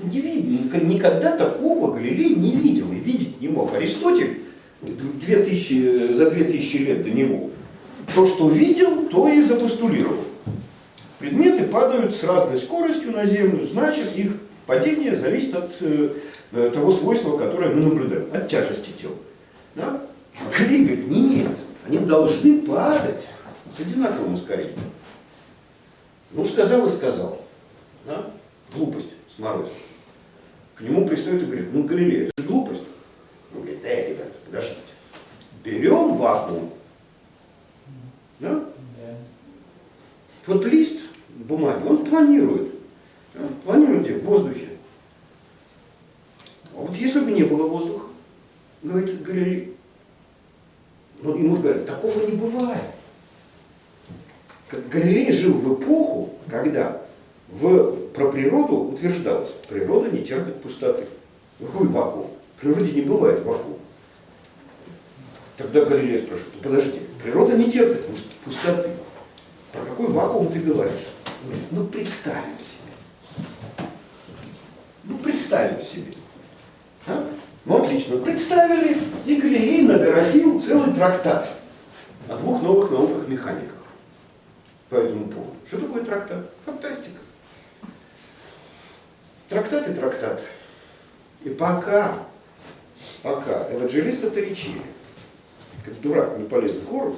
Не видно, никогда такого Галилей не видел и видеть не мог. Аристотель за 2000 лет до него то, что видел, то и запостулировал. Предметы падают с разной скоростью на Землю, значит, их падение зависит от того свойства, которое мы наблюдаем, от тяжести тела. Да? А Галилей говорит, нет, они должны падать с одинаковым ускорением. Ну, сказал и сказал. Да? Глупость сморозил. К нему пристает и говорит, ну, Галилей, это же глупость. Он говорит, ребята, подождите. Берем вакуум. Да? Вот лист бумаги, он планирует. Да? Планирует где? В воздухе. А вот если бы не было воздуха, говорит Галилей, ну, ему же говорят, такого не бывает. Галилей жил в эпоху, когда про природу утверждалось, природа не терпит пустоты. Какой вакуум? В природе не бывает вакуума. Тогда Галилей спрашивает, подожди, природа не терпит пустоты. Про какой вакуум ты говоришь? Он говорит, ну представим себе. Ну представим себе. А? Ну отлично, представили, и Галилей нагородил целый трактат о двух новых науках механиков. по этому поводу. Что такое трактат? Фантастика. Трактат и трактат. И пока евангелисты речили, как дурак не полез в гору,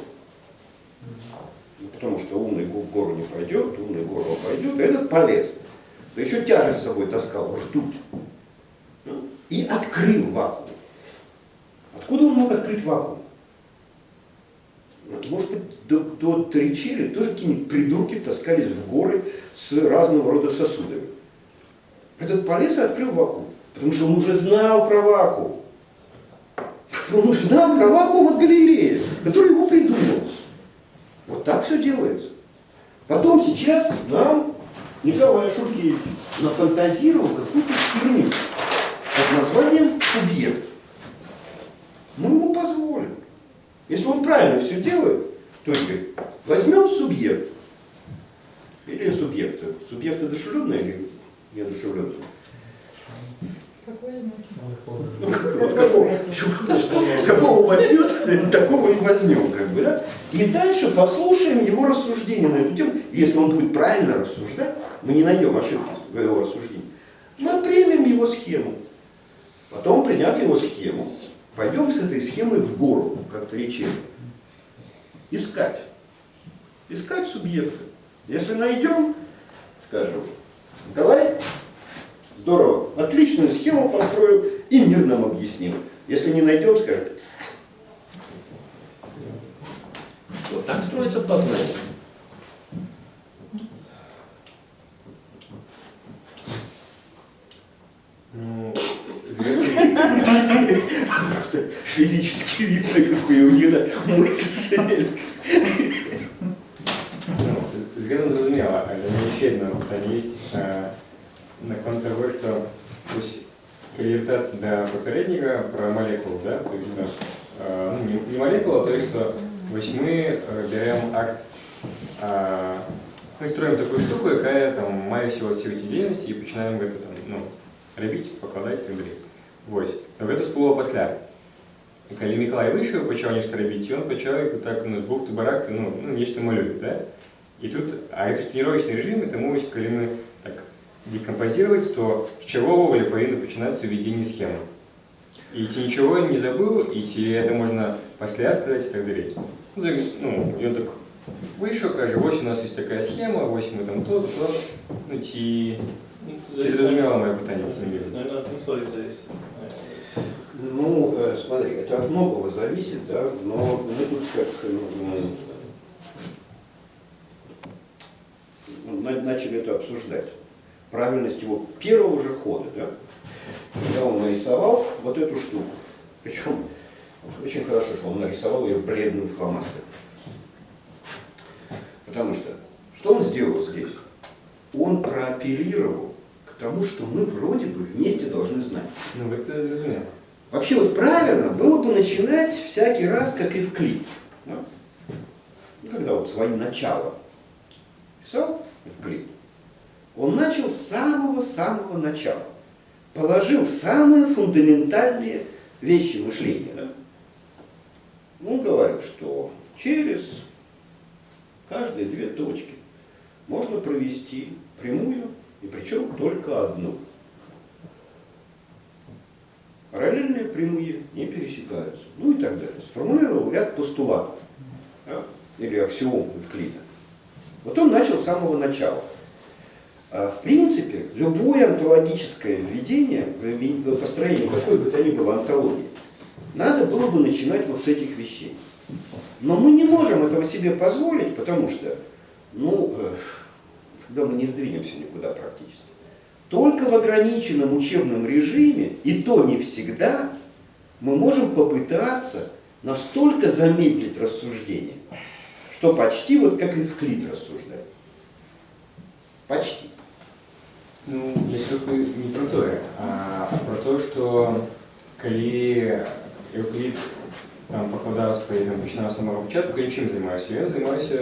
потому что умный в гору не пойдет, умный в гору обойдет, а этот полез. Да еще тяжесть с собой таскал, ртуть. И открыл вакуум. Откуда он мог открыть вакуум? Может быть, до Торричелли тоже какие-нибудь придурки таскались в горы с разного рода сосудами. Этот полез и открыл вакуум, потому что он уже знал про вакуум. Он уже знал про вакуум от Галилея, который его придумал. Вот так все делается. Потом сейчас нам Николай Шуркевич нафантазировал какую-то херню под названием субъект. Мы ему позволим. Если он правильно все делает, то есть возьмем субъект. Или субъекты. Субъекты одушевленные или неодушевленные? Какой Какого возьмет, такого и возьмем. Как бы, да? И дальше послушаем его рассуждения на эту тему. Если он будет правильно рассуждать, мы не найдем ошибки в его рассуждении. Мы примем его схему. Потом, приняв его схему, пойдем с этой схемой в гору, как Торричелли. Искать. Искать субъекты. Если найдем, скажем, Николай, здорово, отличную схему построил и мир нам объяснил. Если не найдем, скажем, вот так строится познание. Ну, Просто физически видно, какой у Гена мысль шевелится. Згодом зрозуміло, але ще одне питання є на конт того, що ось коли вертаться до попередника про молекулу, да, то есть, ну, не молекула, то есть, что мы берем акт, мы строим такую штуку, яка там має всього життєдіяльності, і починаємо это там, ну, робити, покладати і так далі. Ось. Но це було після. І коли Миколай вийшов, почав нечто робити, і він почав так, ну, з бухти-барахти, ну, нечто малювати, да? И тут, а это же тренировочный режим, и тому, когда мы так декомпозировать, то с чего вы повинны начинаться введение схемы. И ты ничего не забыл, и тебе это можно после сказать и так далее. Ну, и он так вышел, каже, вот у нас есть такая схема, вот мы там то, ну, ти зрозумела мое питание. Наверное, от условий зависит. Ну, смотри, это от многого зависит, да, но мы тут как начали это обсуждать. Правильность его первого же хода, да? Когда он нарисовал вот эту штуку. Причем очень хорошо, что он нарисовал ее бледным фломастером. Потому что он сделал здесь? Он проапеллировал к тому, что мы вроде бы вместе должны знать. Ну, это вообще вот правильно было бы начинать всякий раз, как Евклид. Да? Когда вот свои начала писал Евклид, он начал с самого-самого начала. Положил самые фундаментальные вещи мышления. Да? Он говорил, что через каждые две точки можно провести прямую, и причем только одну. Параллельные прямые не пересекаются. Ну и так далее. Сформулировал ряд постулатов, да? Или аксиом Евклида. Вот он начал с самого начала. В принципе, любое онтологическое введение, построение какой бы то ни было онтологии, надо было бы начинать вот с этих вещей. Но мы не можем этого себе позволить, потому что, ну, когда мы не сдвинемся никуда практически. Только в ограниченном учебном режиме, и то не всегда, мы можем попытаться настолько замедлить рассуждение, что почти вот как Евклид рассуждает. Почти. Ну, я трохи не про то, а про то, що коли Евклид там покладав свої, там, починав з самого початку, і чим займався? Він займався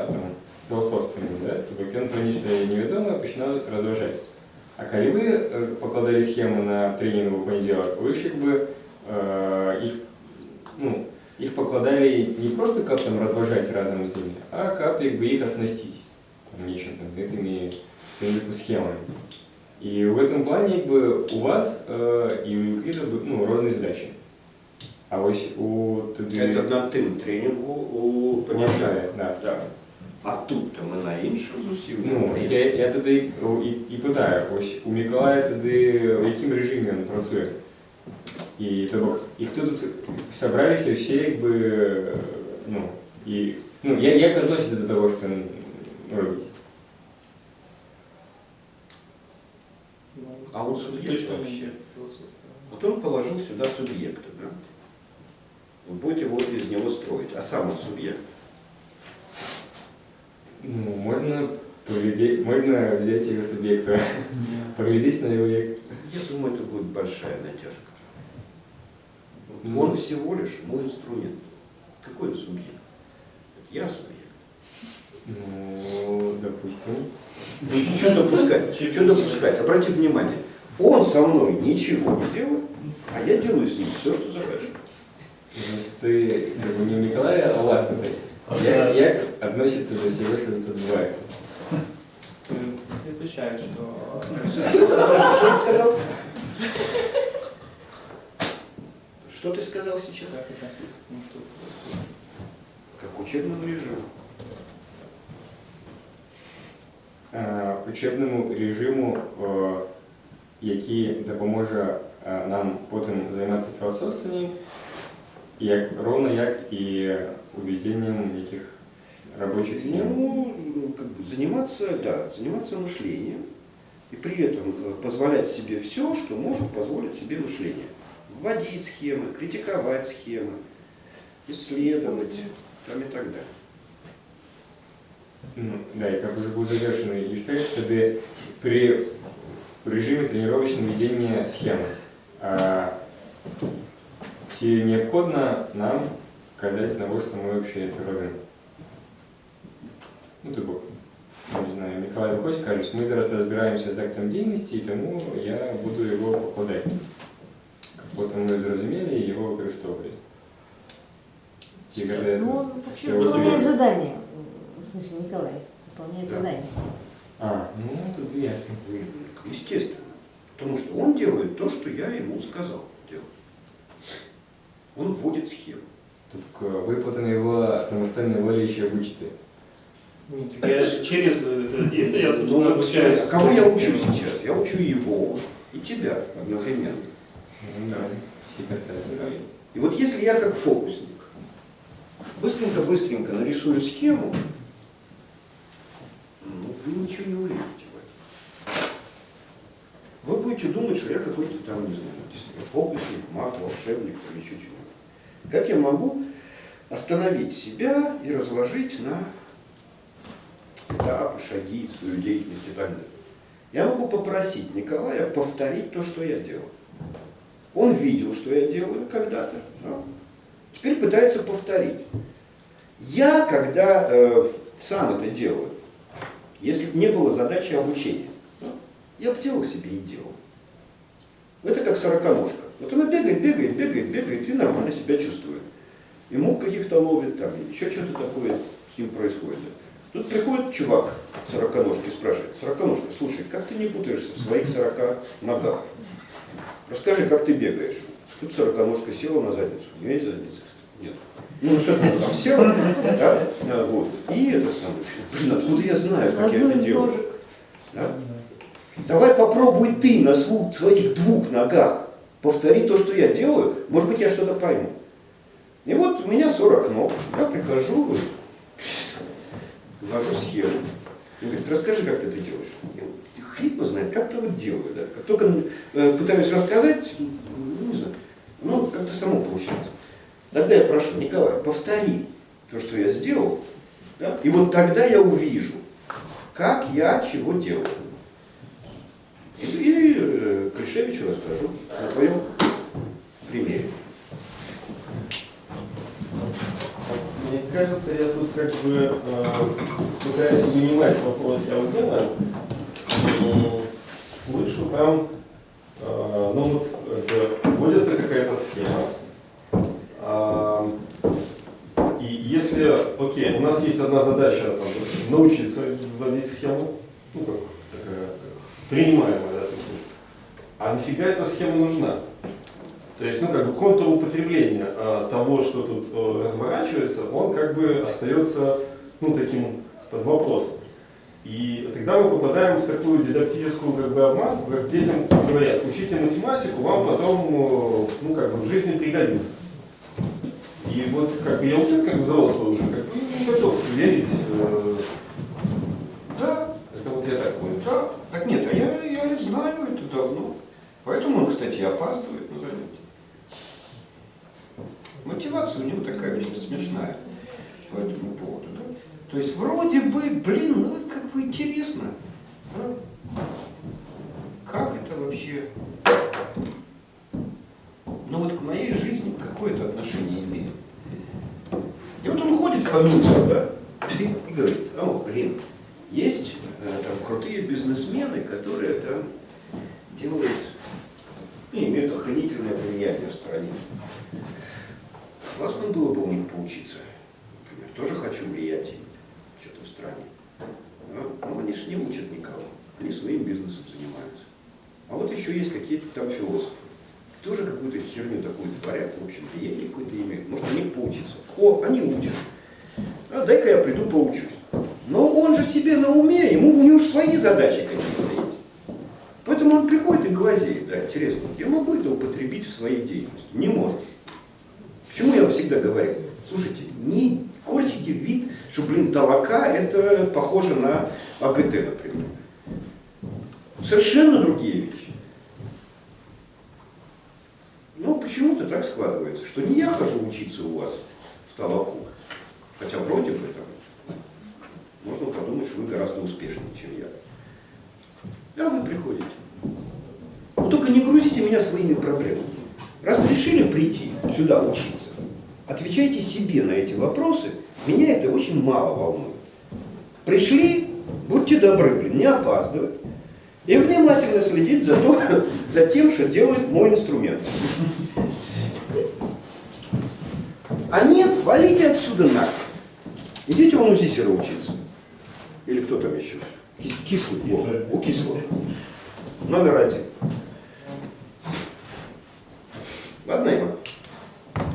там, філософством, да? Тобто він про нечто невідоме починав розважатися. А коли ви покладали схему на тренінговий понеділок, ви ж якби їх, ну, их покладали не просто как там разважать разом у землі, а как бы их оснастить там, нечем там, этими схемами. И в этом плане как бы у вас и у Евклида ну, разные задачи. А ось у тобі... Это на тим тренінгу у Понятає, да. Да. А тут-то ми на іншу зовсім. Ну, я тоді і питаю, ось у Миколая тоді в якому режимі він працює? І хто тут зібралися всі, якби, ну, і, ну, як відноситься до того, що він робить? А он субъект Точно вообще. вообще философия. Вот он положил сюда субъекта, да? Вы будете его из него строить, а сам он субъект. Ну, можно взять его субъекта, поглядеть на его век. Я думаю, это будет большая натяжка. Ну. Он всего лишь мой инструмент. Какой он субъект? Я субъект. Ну, допустим. Ну, что допускать? Что допускать? Обратите внимание, он со мной ничего не делает, а я делаю с ним все, что захочу. Значит, ты как бы не у Николая, а у вас пытаешься. Як относится до всего, что тут отбывается? И отвечает, что... Что ты сказал? Что ты сказал сейчас? Как относиться к тому, что происходит? Как учебному режиму. Учебному режиму, який допоможе нам потім займатися філософством, ровно як і уведением яких рабочих схем. Ну, как бы заниматься мышлением и при этом позволять себе все, что может позволить себе мышление. Вводить схемы, критиковать схемы, исследовать там и так далее. Ну, да, и как уже был завершенный историк, когда при режиме тренировочного ведения схемы все необходимо нам казать на что мы вообще это робим. Ну, ты бог. Не знаю, Миколай выходит, скажет, мы зараз разбираемся с актом деятельности, и тому я буду его покладать. Потом мы зрозумели и его використовували. Ну, вообще выполняет задание. В смысле, Николай выполняет задание. Ну, тут ясно. Естественно. Потому что он делает то, что я ему сказал делать. Он вводит схему. Так вы потом его самостоятельной волей еще обучите. Нет, я же через это действие, я, собственно, обучаюсь. А кого я учу сейчас? Я учу его и тебя одновременно. Ну да, всех остальных. И вот если я как фокусник быстренько нарисую схему, ну, вы ничего не увидите в этом. Вы будете думать, что я какой-то там, не знаю, фокусник, маг, волшебник или еще что-нибудь. Как я могу остановить себя и разложить на этапы, шаги, свою деятельность и так далее? Я могу попросить Николая повторить то, что я делал. Он видел, что я делаю когда-то, да? Теперь пытается повторить. Я, когда сам это делаю, если бы не было задачи обучения, да, я бы делал себе и делал. Это как сороконожка. Вот она бегает и нормально себя чувствует. И мух каких-то ловит, там, еще что-то такое с ним происходит. Тут приходит чувак сороконожки и спрашивает: сороконожка, слушай, как ты не путаешься в своих 40 ногах? Расскажи, как ты бегаешь. Тут сороконожка села на задницу. У нее есть задница? Нет. Ну, что-то там села, да? Вот. И это самое. Блин, откуда я знаю, как я это делаю? Да? Давай попробуй ты на своих 2 ногах повтори то, что я делаю. Может быть, я что-то пойму. И вот у меня 40 ног. Я прихожу, ввожу схему. Он говорит: расскажи, как ты это делаешь. Я хрен его знает, как-то вот делаю. Да? Как только пытаюсь рассказать, ну, не знаю, ну, как-то само получается. Тогда я прошу: Николай, повтори то, что я сделал, да? И вот тогда я увижу, как я чего делаю. И Клишевичу расскажу на твоем примере. Мне кажется, я тут как бы пытаюсь понимать вопрос Евгена. Слышу там, ну вот вводится какая-то схема. окей, у нас есть одна задача там, научиться вводить схему, ну как такая принимаемая, да, такая. А нафига эта схема нужна? То есть, ну как бы контур употребления того, что тут разворачивается, он как бы остается, ну таким под вопросом. И тогда мы попадаем в такую дидактическую как бы обманку, как детям говорят, учите математику, вам потом, ну как бы в жизни пригодится. И вот как бы я вот как взрослый уже, как бы не готов верить. Да, это вот я так понял. Да, так нет, а я знаю это давно. Поэтому он, кстати, опаздывает на занятия. Мотивация у него такая очень смешная по этому поводу. Да? То есть вроде бы, блин, ну как бы интересно. Да? Как это вообще? Ну вот к моей жизни какое-то отношение имеет. И вот он ходит по Минску, да, и говорит, блин, есть там крутые бизнесмены, которые там делают, ну, имеют охранительное влияние в стране. Классно было бы у них поучиться. Например, тоже хочу влиять что-то в стране. Но они же не учат никого. Они своим бизнесом занимаются. А вот еще есть какие-то там философы. Тоже какую-то херню такую творят, в общем, влияние какое-то имеют. Может, у них поучиться. Они учат. А дай-ка я приду поучусь. Но он же себе на уме, у него же свои задачи какие-то есть. Поэтому он приходит и глазеет, да, интересно, я могу это употребить в своей деятельности? Не можешь. Почему я всегда говорю, слушайте, не корчите вид, что, блин, толока это похоже на АГТ, например. Совершенно другие вещи. Но почему-то так складывается, что не я хожу учиться у вас в толоку, хотя вроде бы там можно подумать, что вы гораздо успешнее, чем я. А вы приходите. Но только не грузите меня своими проблемами. Раз решили прийти сюда учиться, отвечайте себе на эти вопросы. Меня это очень мало волнует. Пришли, будьте добры, блин, не опаздывать. И внимательно следить за тем, что делает мой инструмент. А нет, валите отсюда нахер. Идите вон у Зисера учиться. Или кто там еще? Кислый. У Кислого. Номер 1. Ладно, Иван?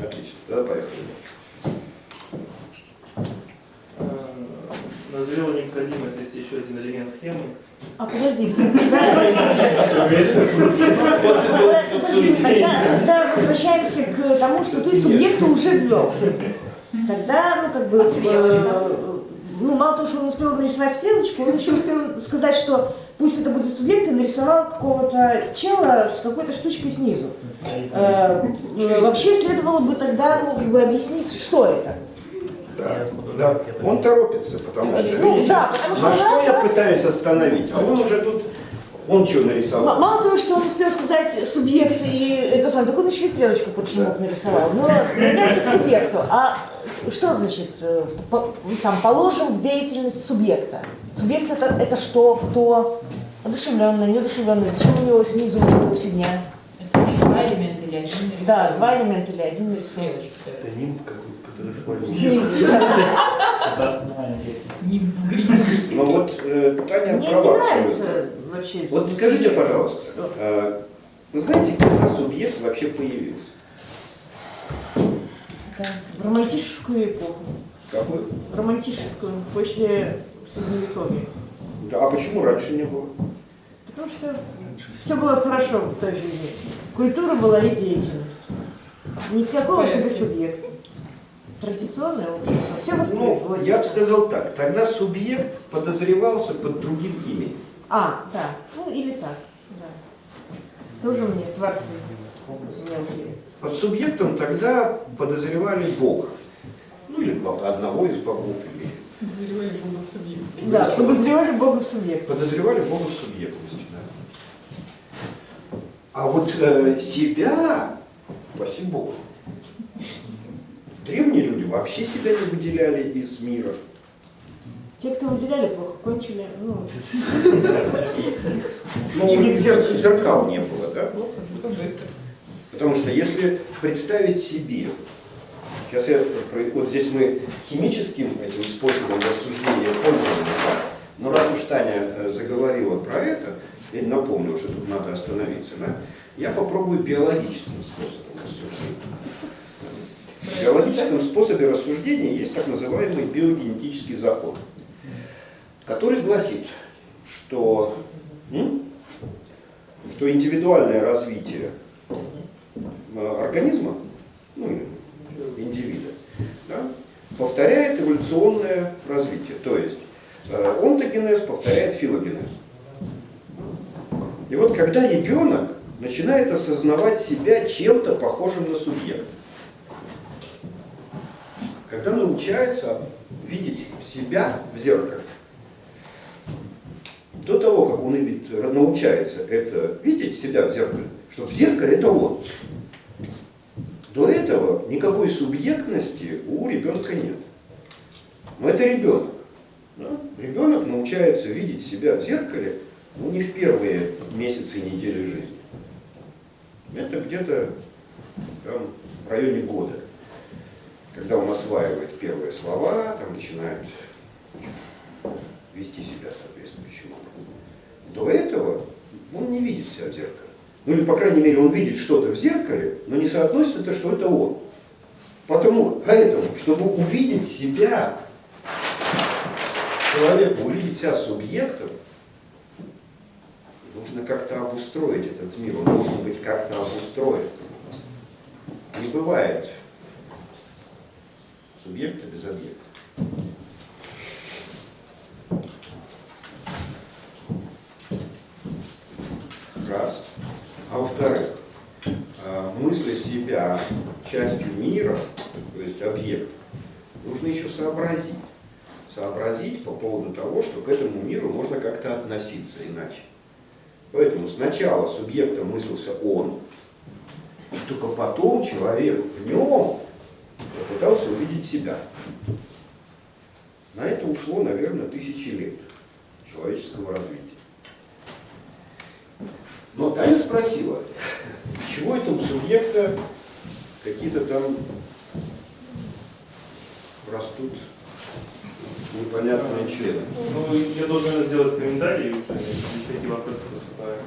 Отлично, тогда поехали. Назрела необходимость ввести еще один элемент схемы. А подождите. Тогда возвращаемся к тому, что ты субъекта уже ввел. Тогда, ну как бы, ну мало того, что он успел нарисовать стрелочку, он еще успел сказать, что пусть это будет субъект, и нарисовал какого-то чела с какой-то штучкой снизу. Вообще следовало бы тогда, ну, как бы объяснить, что это. Да, он торопится, потому что, видите, на что я пытаюсь остановить, а он уже тут, он что нарисовал? Мало того, что он успел сказать субъект и это сам, так он еще и стрелочку почему-то нарисовал. Но вернемся к субъекту. А что значит, там, положим в деятельность субъекта? Субъект это что, кто? Одушевленный, неодушевленный, зачем у него снизу вот фигня? Это вообще 2 элемента или один нарисован? Да, 2 элемента или один нарисован. Это нимб какой-то, который слоен. Снизу. Это основание деятельности. Но вот Таня Мне не права. нравится вообще. Вот скажите, пожалуйста, вы знаете, когда субъект вообще появился? Да, в романтическую эпоху. Какой? В романтическую, после Средневековья. Да, а почему раньше не было? Потому что все было хорошо в той жизни. Культура была и деятельность. Никакого тебе субъекта. Традиционное общество. Все Ну, воспроизводится. я бы сказал так, тогда субъект подозревался под другим именем. А, да. Ну, или так. Да. Тоже мне творцы мелкие. Под субъектом тогда подозревали Бога. Ну, или одного из богов, или... Да, подозревали Бога в субъекте. Подозревали Бога в субъектности, да. А вот себя, спаси Бога, древние люди вообще себя не выделяли из мира. Те, кто выделяли, плохо кончили. Ну, Ну, у них зеркал не было, да? Быстро. Потому что если представить себе Сейчас вот здесь мы химическим этим способом рассуждения пользуемся, но раз уж Таня заговорила про это, я напомню, что тут надо остановиться, да? Я попробую биологическим способом рассуждения. В биологическом способе рассуждения есть так называемый биогенетический закон, который гласит, что индивидуальное развитие организма, ну, индивида, да, повторяет эволюционное развитие. То есть онтогенез повторяет филогенез. И вот когда ребенок начинает осознавать себя чем-то похожим на субъекта, когда научается видеть себя в зеркале, до того, как он научается это видеть себя в зеркале, что в зеркале это он, до этого никакой субъектности у ребенка нет. Но это ребенок. Да? Ребенок научается видеть себя в зеркале, ну, не в первые месяцы и недели жизни. Это где-то там, в районе года, когда он осваивает первые слова, там начинает вести себя соответствующим образом. До этого он не видит себя в зеркале. Ну или, по крайней мере, он видит что-то в зеркале, но не соотносит это, что это он. Поэтому, чтобы увидеть себя человека, увидеть себя субъектом, нужно как-то обустроить этот мир, он должен быть как-то обустроен. Не бывает субъекта без объекта. Раз. А во-вторых, мысли себя частью мира, то есть объект, нужно еще сообразить. Сообразить по поводу того, что к этому миру можно как-то относиться иначе. Поэтому сначала субъектом мыслился он, и только потом человек в нем попытался увидеть себя. На это ушло, наверное, тысячи лет человеческого развития. Но Таня спросила, чего это у субъекта какие-то там растут непонятные члены. Ну, я должен сделать комментарий, если эти вопросы поступают.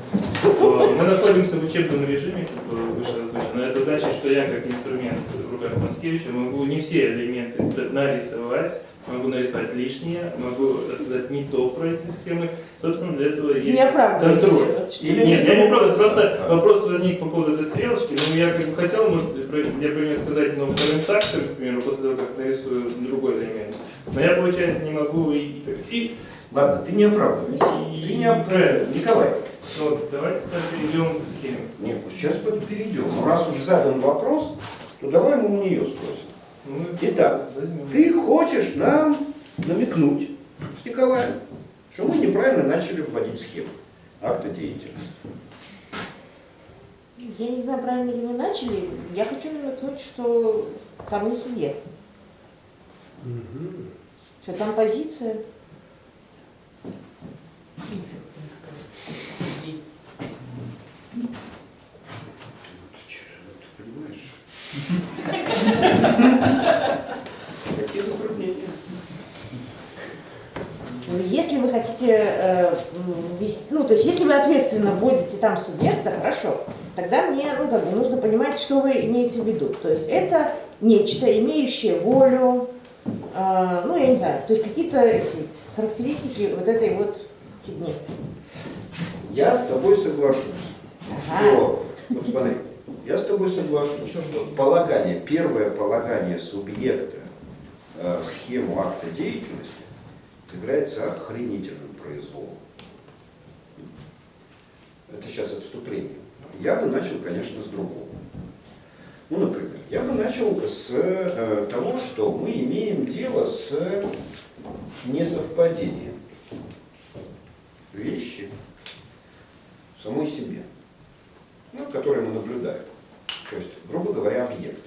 Мы находимся в учебном режиме, как было выше озвучено, но это значит, что я как инструмент в руках Панскевича могу не все элементы нарисовать, могу нарисовать лишнее, могу рассказать не то про эти схемы. Собственно, для этого есть контроль. Нет, я не правда, просто вопрос возник по поводу этой стрелочки, но я как бы хотел, может, я про нее сказать, но вторым тактом, к примеру, после того, как нарисую другой элемент. Но я, получается, не могу и... Ладно, ты не оправдывайся. Ты не оправдывайся. Николай. Вот, давайте перейдем к схеме. Нет, сейчас перейдем. Но раз уж задан вопрос, то давай мы у нее спросим. Итак, ты хочешь нам намекнуть с Николаем, что мы неправильно начали вводить схему акта деятельности. Я не знаю, правильно ли мы начали. Я хочу намекнуть, что там не субъект. Что там позиция. Ты понимаешь? Какие затруднения? Если вы хотите ввести, ну, то есть если вы ответственно вводите там субъекта, хорошо, тогда мне нужно понимать, что вы имеете в виду. То есть это нечто, имеющее волю, ну, я не знаю, то есть какие-то эти характеристики вот этой вот фигни. Я с тобой соглашусь. Что, вот смотри, я с тобой соглашусь, что полагание, первое полагание субъекта в схему акта деятельности является охренительным произволом. Это сейчас отступление. Я бы начал, конечно, с другого. Ну, например, я бы начал с того, что мы имеем дело с несовпадением вещи в самой себе, ну, которые мы наблюдаем. То есть, грубо говоря, объект.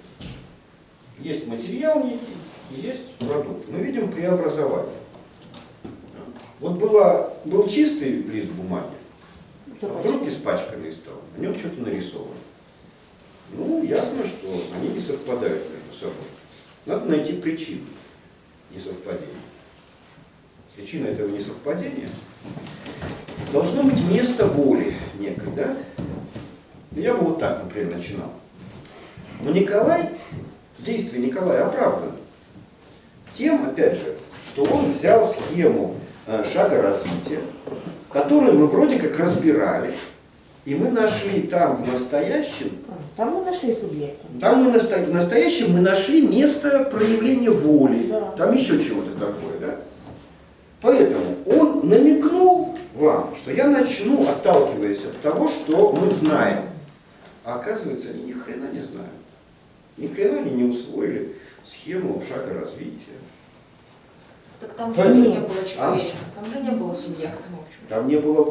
Есть материал некий, и есть продукт. Мы видим преобразование. Вот был чистый лист бумаги, а вдруг испачканный стал, на нем что-то нарисовано. Ну, ясно, что они не совпадают между собой. Надо найти причину несовпадения. Причина этого несовпадения должно быть место воли некой, да? Я бы вот так, например, начинал. Но действие Николая оправдано тем, опять же, что он взял схему шага развития, которую мы вроде как разбирали, и мы нашли там в настоящем, Там мы нашли субъекта. там мы в настоящем мы нашли место проявления воли, Да. там еще чего-то такое, да? Поэтому он намекнул вам, что я начну, отталкиваясь от того, что мы знаем. А оказывается, они ни хрена не знают. Ни хрена они не усвоили схему шага развития. Так там же Понятно. не было человечка, там же не было субъекта, в общем. Там не было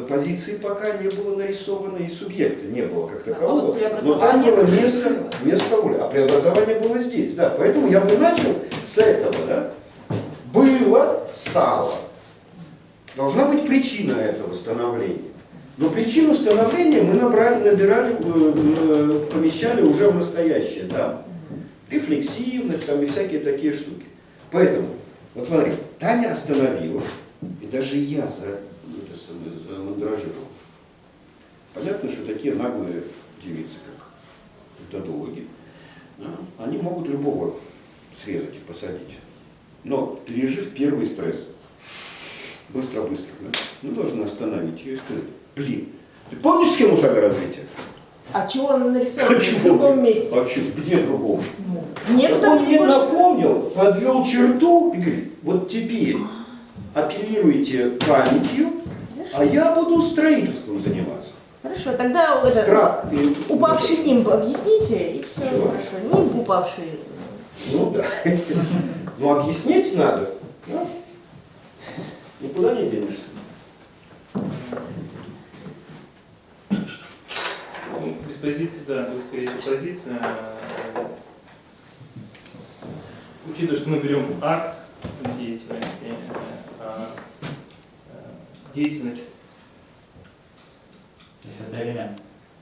позиции, пока не было нарисовано, и субъекта не было как такового. вот Но там преобразование было происходило. место воли. А преобразование было здесь. Да. Поэтому я бы начал с этого. Да? Было, стало. Должна быть причина этого становления. Но причину становления мы набирали, помещали уже в настоящее. Да? Рефлексивность там, и всякие такие штуки. Поэтому, вот смотри, Таня остановилась, и даже я замандражировал. Понятно, что такие наглые девицы, как методологи, да, они могут любого срезать и посадить. Но пережив первый стресс, быстро-быстро, да, мы должны остановить ее и сказать: блин, ты помнишь схему шага развития? А чего он нарисован в другом месте? А что, где другого? Нет, Так там он мне больше- напомнил, подвел черту и говорит: вот теперь апеллируйте памятью, а я буду строительством заниматься. Хорошо, тогда это, Страх. упавший нимб объясните, и все Чего? хорошо. Нимб упавший. Ну да. Но объяснить надо. Да? Никуда не денешься. Ну, диспозиция, да, то есть, скорее всего, позиция. Учитывая, что мы берем акт деятельности, деятельность, То есть это элемент.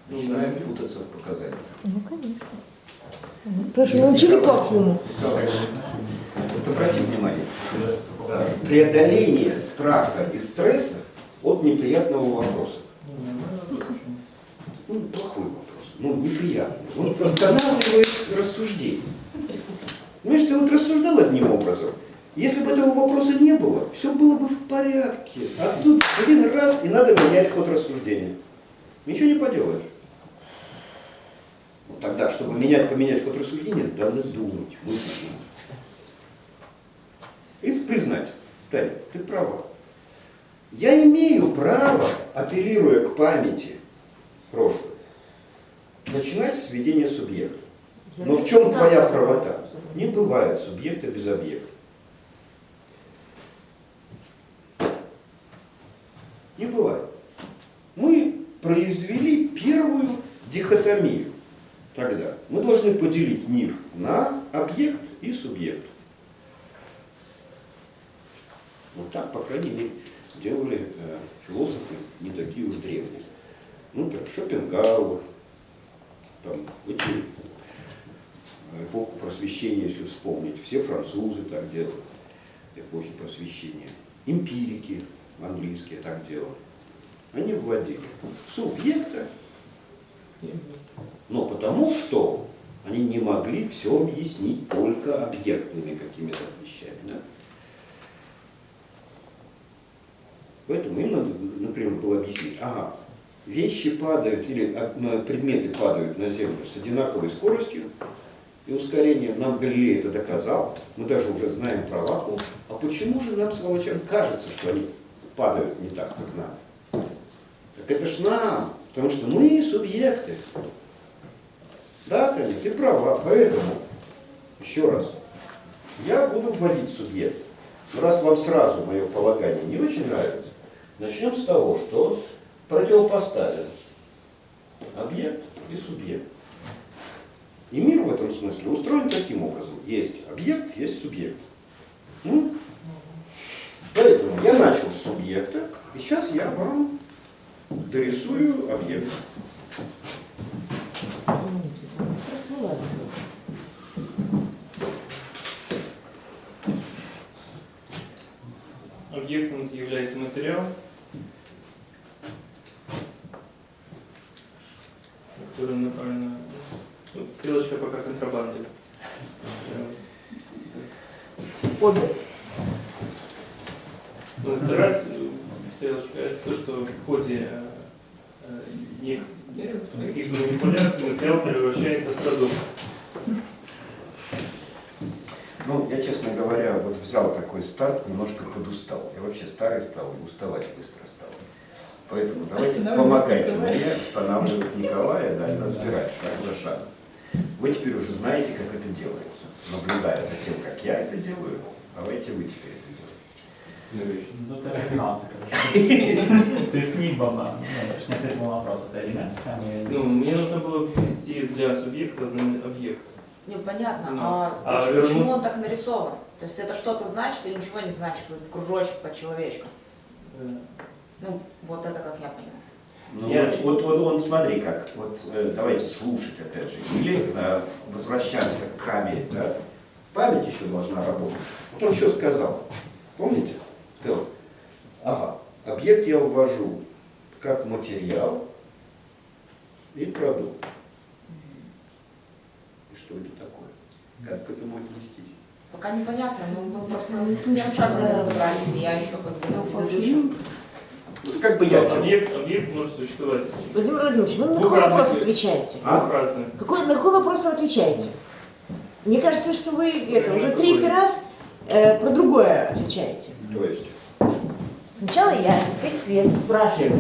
Начинаем путаться в показаниях. Ну, конечно. Потому что научили плохому. Вот обрати внимание. Преодоление страха и стресса от неприятного вопроса. Ну, плохой вопрос, ну, неприятный. Он останавливает рассуждение. Понимаешь, ты вот рассуждал одним образом. Если бы этого вопроса не было, все было бы в порядке. А тут один раз, и надо менять ход рассуждения. Ничего не поделаешь. Ну, тогда, чтобы поменять ход рассуждения, надо думать, мыслить. И признать: Таня, ты права. Я имею право, апеллируя к памяти прошлое, начинать с введения субъекта. Но в чем твоя правота? Не бывает субъекта без объекта. Не бывает. Мы произвели первую дихотомию. Тогда мы должны поделить мир на объект и субъект. Вот так, по крайней мере, делали философы не такие уж древние. Ну, так, Шопенгауэр, там, эти, эпоху просвещения, если вспомнить, все французы так делали, эпохи просвещения. Эмпирики английские так делали. Они вводили субъекта, но потому что они не могли все объяснить только объектными какими-то вещами. Да? Поэтому им надо, например, было объяснить: ага, вещи падают или предметы падают на Землю с одинаковой скоростью и ускорением. Нам Галилей это доказал, мы даже уже знаем про вакуум. А почему же нам, сволочам, кажется, что они падают не так, как надо? Так это ж нам, потому что мы субъекты. Да, Таня, ты права, поэтому, еще раз, я буду вводить субъект. Но раз вам сразу мое полагание не очень нравится, начнем с того, что противопоставим объект и субъект. И мир в этом смысле устроен таким образом. Есть объект, есть субъект. Поэтому я начал с субъекта, и сейчас я вам дорисую объект. каким является материал, который направлен, ну, стрелочка пока контрабанды. Обе. Ну, вторая стрелочка — это то, что в ходе каких-то манипуляций материал превращается в продукт. Ну, я, честно говоря, вот взял такой старт, немножко подустал. Я вообще старый стал и уставать быстро стал. Поэтому давайте помогайте мне устанавливать Николая, да, и разбирать шаг за шагом. Вы теперь уже знаете, как это делается. Наблюдая за тем, как я это делаю, давайте вы теперь это делаете. Ну, ты разогнался, короче. Ты с нимбом, ну, не ответил на вопрос, это элемент схемы? Ну, мне нужно было ввести для субъекта один объект. Непонятно, Ну, а а почему он так нарисован? То есть это что-то значит или ничего не значит? Вот этот кружочек по человечку. Ну, вот это как я поняла. Ну, вот смотри как, вот давайте слушать опять же, или возвращаться к камере, да? Память еще должна работать. Вот он еще сказал, помните? Сказал, ага, объект я ввожу как материал и продукт. И что это такое? Как к этому отнестись? Пока непонятно, мы просто с тем шагом не разобрались, и я еще как бы на предыдущем. Как бы я Объект может существовать Владимир Владимирович, вы на Двух какой вопрос разных- отвечаете? двух разных. На какой вопрос вы отвечаете? Мне кажется, что вы это уже какой? третий раз про другое отвечаете. То есть? Сначала я, теперь Свет спрашивает.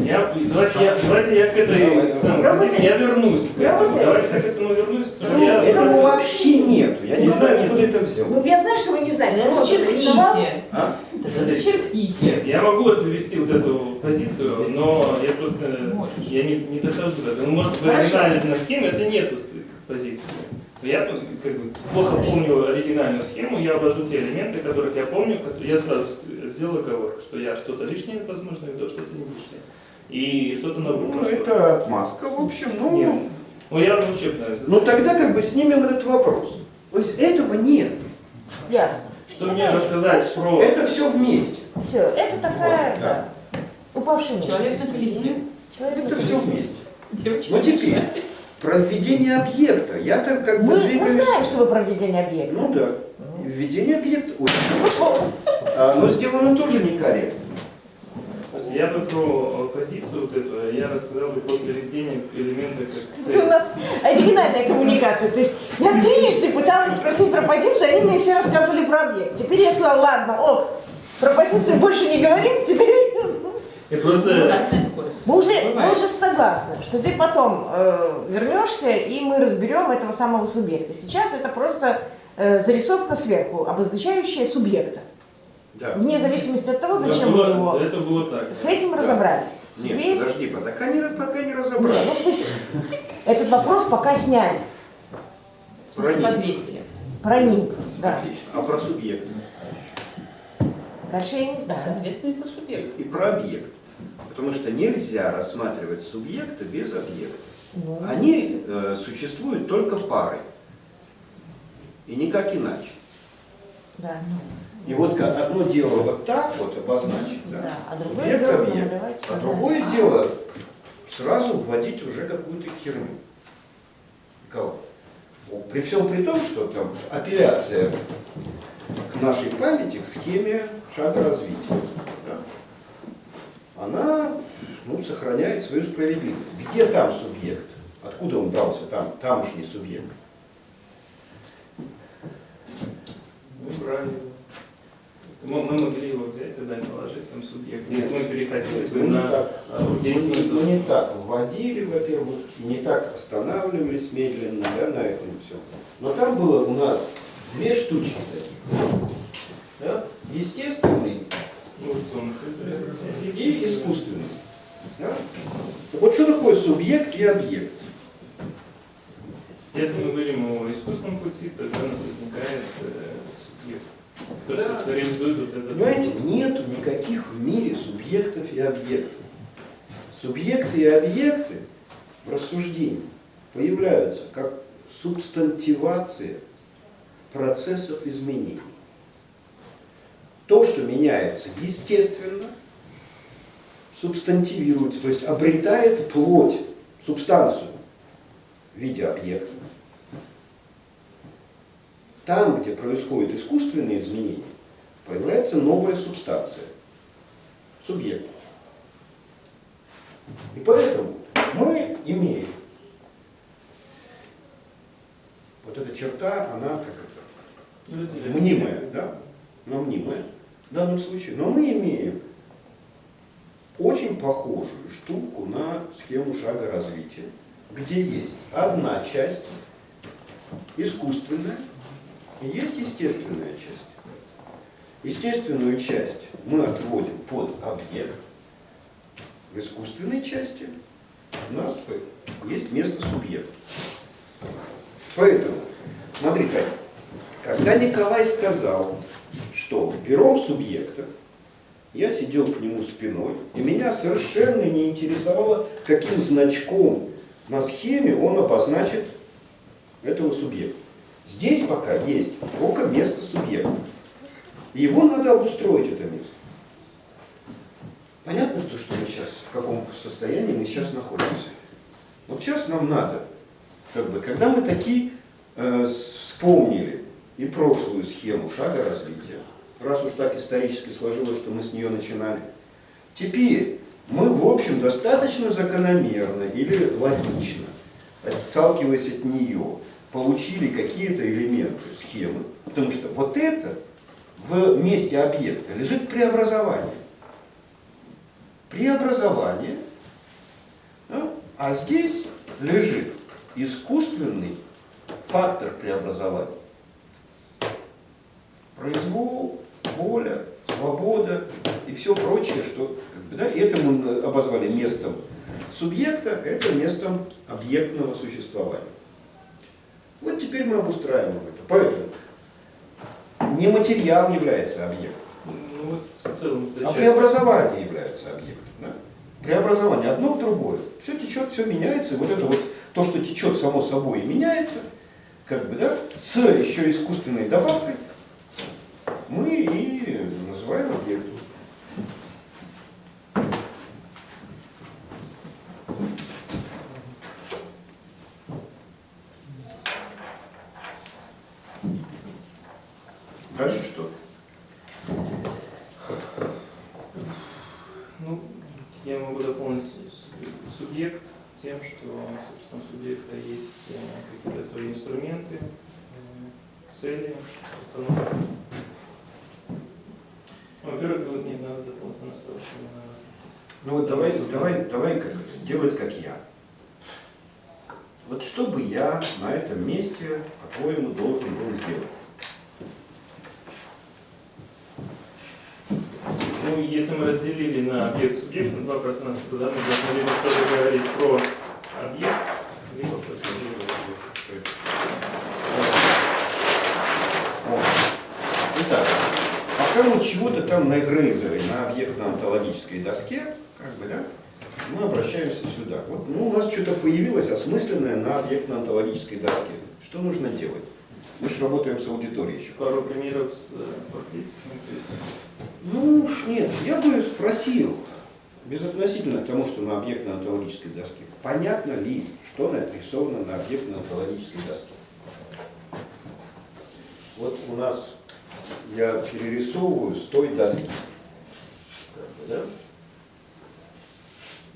Давайте я к этой самой Пробуйте. позиции, я вернусь к этому. Пробуйте. Давайте я к этому вернусь, потому что я... Этого вообще нету. Я не знаю, откуда это взял. Ну, я знаю, что вы не знаете. Я зачеркнул. А? Зачеркните. Я могу ввести вот эту позицию, но я просто я не дохожу до этого. Ну, может, в оригинальной схеме это нету позиции. Я как бы плохо помню оригинальную схему, я ввожу те элементы, которых я помню, я сразу сделал оговорку, что я что-то лишнее, возможно, и то, что-то не лишнее. И что-то новое. Ну, это отмазка, в общем, Нет. ну... Ну, я вообще, наверное, Ну, тогда как бы снимем этот вопрос. То есть этого нет. Ясно. что мне рассказать про... Это все вместе. Все, это такая, Вот, да, упавшая мечта. Человек на колесе. Человек на Это колесе. все вместе. Девочка. Ну, теперь, про введение объекта. Я так как бы Мы двигаюсь... знаем, что вы про введение объекта. Ну да. Введение объекта. Ой. Но сделано тоже некорректно. Я бы про позицию вот эту, я рассказал бы после введения элемента как Это у цель. нас оригинальная коммуникация. То есть я трижды пыталась спросить про позицию, они мне все рассказывали про объект. Теперь я сказала, ладно, ок, про позицию больше не говорим, теперь... Я просто... Разная скорость. Мы уже Бывает. согласны, что ты потом вернешься, и мы разберем этого самого субъекта. Сейчас это просто зарисовка сверху, обозначающая субъекта. Да. Вне зависимости от того, зачем мы его... Это было так. С этим разобрались. Нет, Теперь... подожди, пока не Нет, разобрались. ну, в смысле, этот вопрос пока сняли. Про нимб. Подвесили. Про нимб, да. Отлично. А про субъект? Дальше я не знаю. Соответственно, и про субъект. И про объект. Потому что нельзя рассматривать субъекта без объекта. Ну, Они существуют только парой. И никак иначе. да. И вот как одно дело вот так вот обозначить, да, Да, а другое субъект, дело объект, намалевать, а сказать. другое дело сразу вводить уже какую-то херню. Николай, при всем при том, что там апелляция к нашей памяти, к схеме шага развития, да, она сохраняет свою справедливость. Где там субъект? Откуда он брался, тамошний субъект? Ну, правильно. Мы могли его взять, туда положить, там субъект. Если мы переходили бы на действие. Мы не так вводили, во-первых, и не так останавливались медленно, да, на этом все. Но там было у нас две штучки таких. Да? Естественный и искусственный. Да? Так вот, что такое субъект и объект? Если мы говорим о искусственном пути, тогда у нас возникает субъект. То есть это реализует вот это. Понимаете, нету никаких в мире субъектов и объектов. Субъекты и объекты в рассуждении появляются как субстантивация процессов изменений. То, что меняется естественно, субстантивируется, то есть обретает плоть, субстанцию в виде объекта. Там, где происходят искусственные изменения, появляется новая субстанция, субъект. И поэтому мы имеем вот эта черта, она как это, мнимая, да? Она мнимая в данном случае. Но мы имеем очень похожую штуку на схему шага развития, где есть одна часть искусственная и есть естественная часть. Естественную часть мы отводим под объект. В искусственной части у нас есть место субъекта. Поэтому, смотри, Катя, когда Николай сказал, что пером субъекта, я сидел к нему спиной, и меня совершенно не интересовало, каким значком на схеме он обозначит этого субъекта. Здесь пока есть только место субъекта. И его надо обустроить, это место. Понятно, что мы сейчас, в каком состоянии мы сейчас находимся. Вот сейчас нам надо, когда мы такие вспомнили и прошлую схему шага развития, раз уж так исторически сложилось, что мы с нее начинали, теперь мы, в общем, достаточно закономерно или логично, отталкиваясь от нее, получили какие-то элементы схемы, потому что вот это в месте объекта лежит преобразование. Преобразование, да? А здесь лежит искусственный фактор преобразования. Произвол, воля, свобода и все прочее, что да, это мы обозвали местом субъекта, это местом объектного существования. Вот теперь мы обустраиваем это. Поэтому не материал является объектом, Ну, вот в целом, а преобразование является объектом. Да? Преобразование одно в другое. Все течет, все меняется. И вот это вот то, что течет само собой и меняется, да, с еще искусственной добавкой, мы и называем объектом. Дальше что? Ну, я могу дополнить субъект тем, что, собственно, у субъекта есть какие-то свои инструменты, цели, установки. Во-первых, не надо дополнить на то, что Ну вот давай делать как я. Вот что бы я на этом месте, по-твоему, должен был сделать? Ну, если мы разделили на объект субъект на два пространства, то да, мы должны либо что-то говорить про объект, либо про субъект. Итак, пока мы чего-то там нагрызали на объектно-онтологической доске, да, мы обращаемся сюда. Вот, у нас что-то появилось осмысленное на объектно-онтологической доске. Что нужно делать? Мы же работаем с аудиторией еще. Пару примеров с практическими. Ну, нет, я бы спросил, безотносительно к тому, что на объектно-онтологической доске, понятно ли, что нарисовано на объектно-онтологической доске? Вот у нас я перерисовываю с той доски. Да?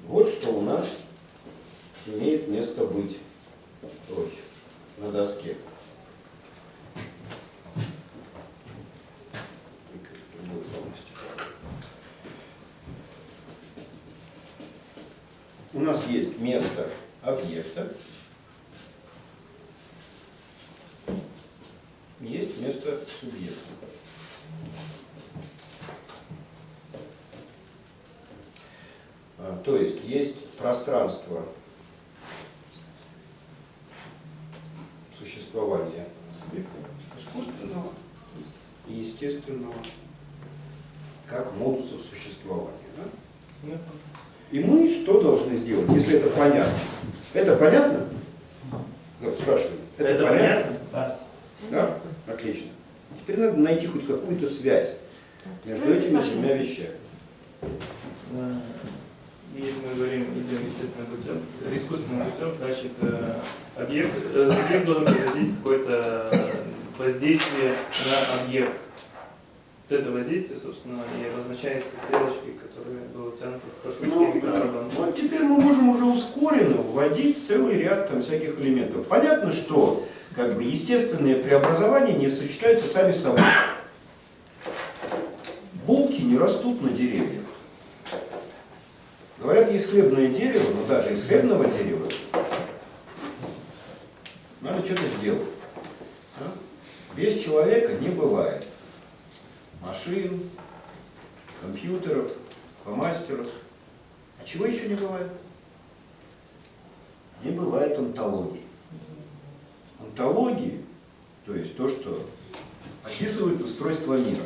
Вот что у нас имеет место быть на доске. У нас есть место объекта, есть место субъекта. То есть пространство существования субъекта искусственного и естественного как модусов существования. Да? И мы что должны сделать, если это понятно? Это понятно? Да, спрашиваю. Это понятно? Да. Да? Отлично. Теперь надо найти хоть какую-то связь между этими двумя вещами. Если мы говорим, идем естественным путем, искусственным путем, значит, субъект должен производить какое-то воздействие на объект. Вот это воздействие, собственно, и обозначается стрелочкой, которая была втянута в прошлой схеме контрабанды. Вот теперь мы можем уже ускоренно вводить целый ряд там всяких элементов. Понятно, что как бы естественные преобразования не осуществляются сами собой. Булки не растут на деревьях. Говорят, есть хлебное дерево, но даже из хлебного дерева надо что-то сделать. Без человека не бывает машин, компьютеров, фломастеров. А чего еще не бывает? Не бывает онтологии. Онтологии, то есть то, что описывает устройство мира,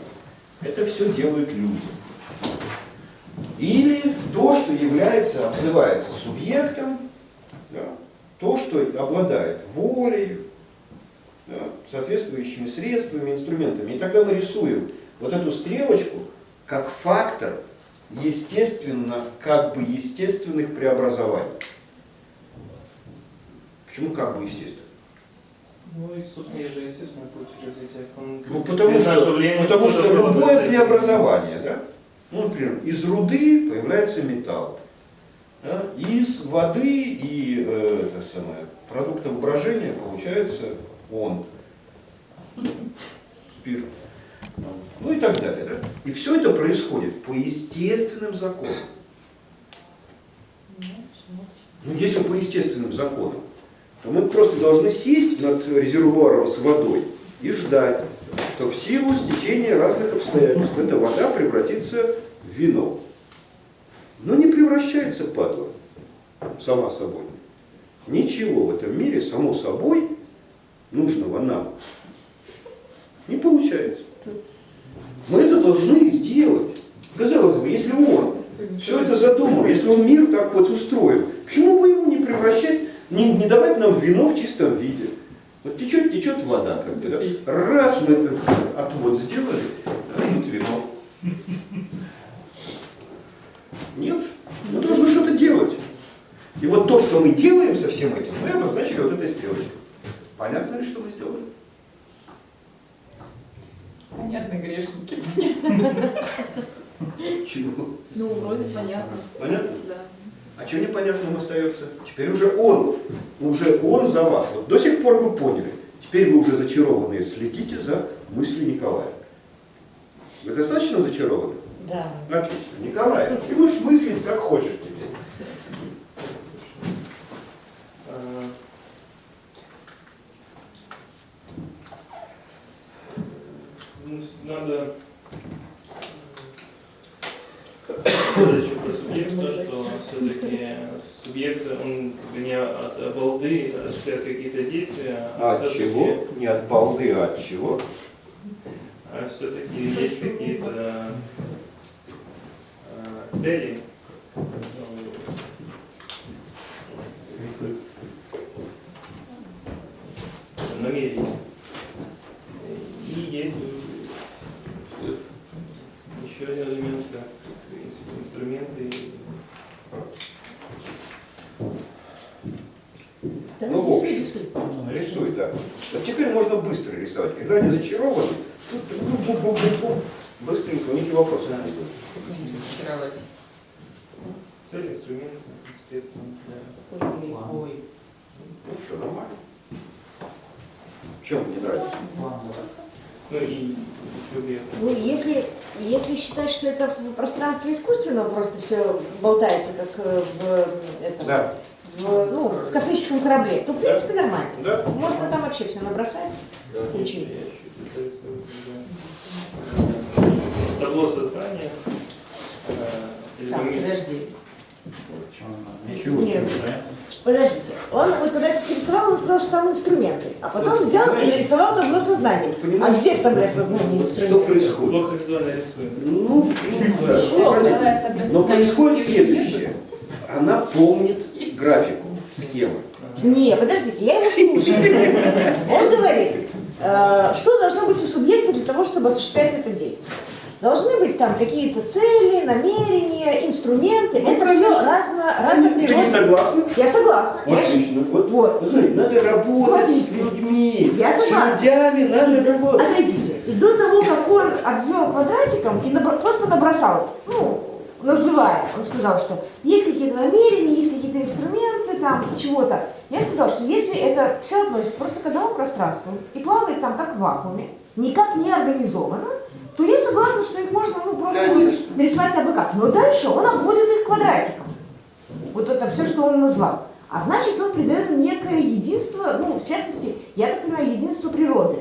это все делают люди. Или то, что является, обзывается субъектом, да, то, что обладает волей, да, соответствующими средствами, инструментами. И тогда мы рисуем вот эту стрелочку как фактор как бы естественных преобразований. Почему как бы естественно? Ну и, собственно, есть же естественный путь развития. Потому что любое преобразование, да? Ну, например, из руды появляется металл, да? Из воды и продуктов брожения получается он, спирт, ну и так далее. Да? И все это происходит по естественным законам. Ну, если по естественным законам, то мы просто должны сесть над резервуаром с водой и ждать, что в силу стечения разных обстоятельств эта вода превратится в вино. Но не превращается, падла, сама собой. Ничего в этом мире само собой нужного нам не получается. Мы это должны сделать. Казалось бы, если он все это задумал, если он мир так вот устроил, почему бы его не превращать, не давать нам вино в чистом виде? Вот течет вода, как бы, да? Раз мы этот отвод сделали, да, и вот вино. Нет, мы должны что-то делать. И вот то, что мы делаем со всем этим, мы обозначили вот этой стрелочкой. Понятно ли, что мы сделали? Понятно, грешники. Чего? Ну, вроде понятно. Понятно? Да. А что непонятным остается? Теперь уже он за вас. Вот до сих пор вы поняли. Теперь вы уже зачарованные, следите за мыслью Николая. Вы достаточно зачарованы? Да. Отлично. Николай, ты можешь мыслить как хочешь теперь. Надо сказать еще про субъекта, что все-таки субъект, он не от балды осуществляет какие-то действия. От чего? Не от балды, а от чего? А все-таки есть какие-то цели, намерения. И есть еще один элемент, как инструменты. Ну, в общем, рисуй, да. Вот теперь можно быстро рисовать. Когда они зачарованы, тут быстренько, у них и вопросы не будет. Цели, инструменты, средства для... Ой. Ну что, нормально. В чем не нравится? Ну и еще где? Ну, если считать, что это в пространстве искусственного просто все болтается, как Да. в космическом корабле, то в принципе нормально. Да. Можно там вообще все набросать. Ничего. Табло создания. Так, подожди. Ничего, Нет. чего. Подождите. Он вот когда это все рисовал, он сказал, что там инструменты. А потом взял и нарисовал табло сознания. А где в табле сознания Что инструменты? происходит? Плохо визуально рисуем. Ну, чуть. Но происходит следующее. Она помнит графику, схему. Не, подождите, я его слушаю. Он говорит, что должно быть у субъекта для того, чтобы осуществлять это действие. должны быть там какие-то цели, намерения, инструменты. Ну, это конечно. все Ты не разноприродно. согласна? Я согласна. Я Отлично. Вот. Вот. Смотри, надо работать с Смотрите. людьми. Я С согласна. людьми надо работать. Отойдите. И до того, как он обвел квадратиком и просто набросал, называя, он сказал, что есть какие-то намерения, есть какие-то инструменты там и чего-то. Я сказала, что если это все относится просто к одному пространству и плавает там как в вакууме, никак не организовано, то я согласна, что их можно просто Конечно. нарисовать абы как. Но дальше он обводит их квадратиком. Вот это все, что он назвал. А значит, он придает им некое единство, в частности, я так понимаю, единство природы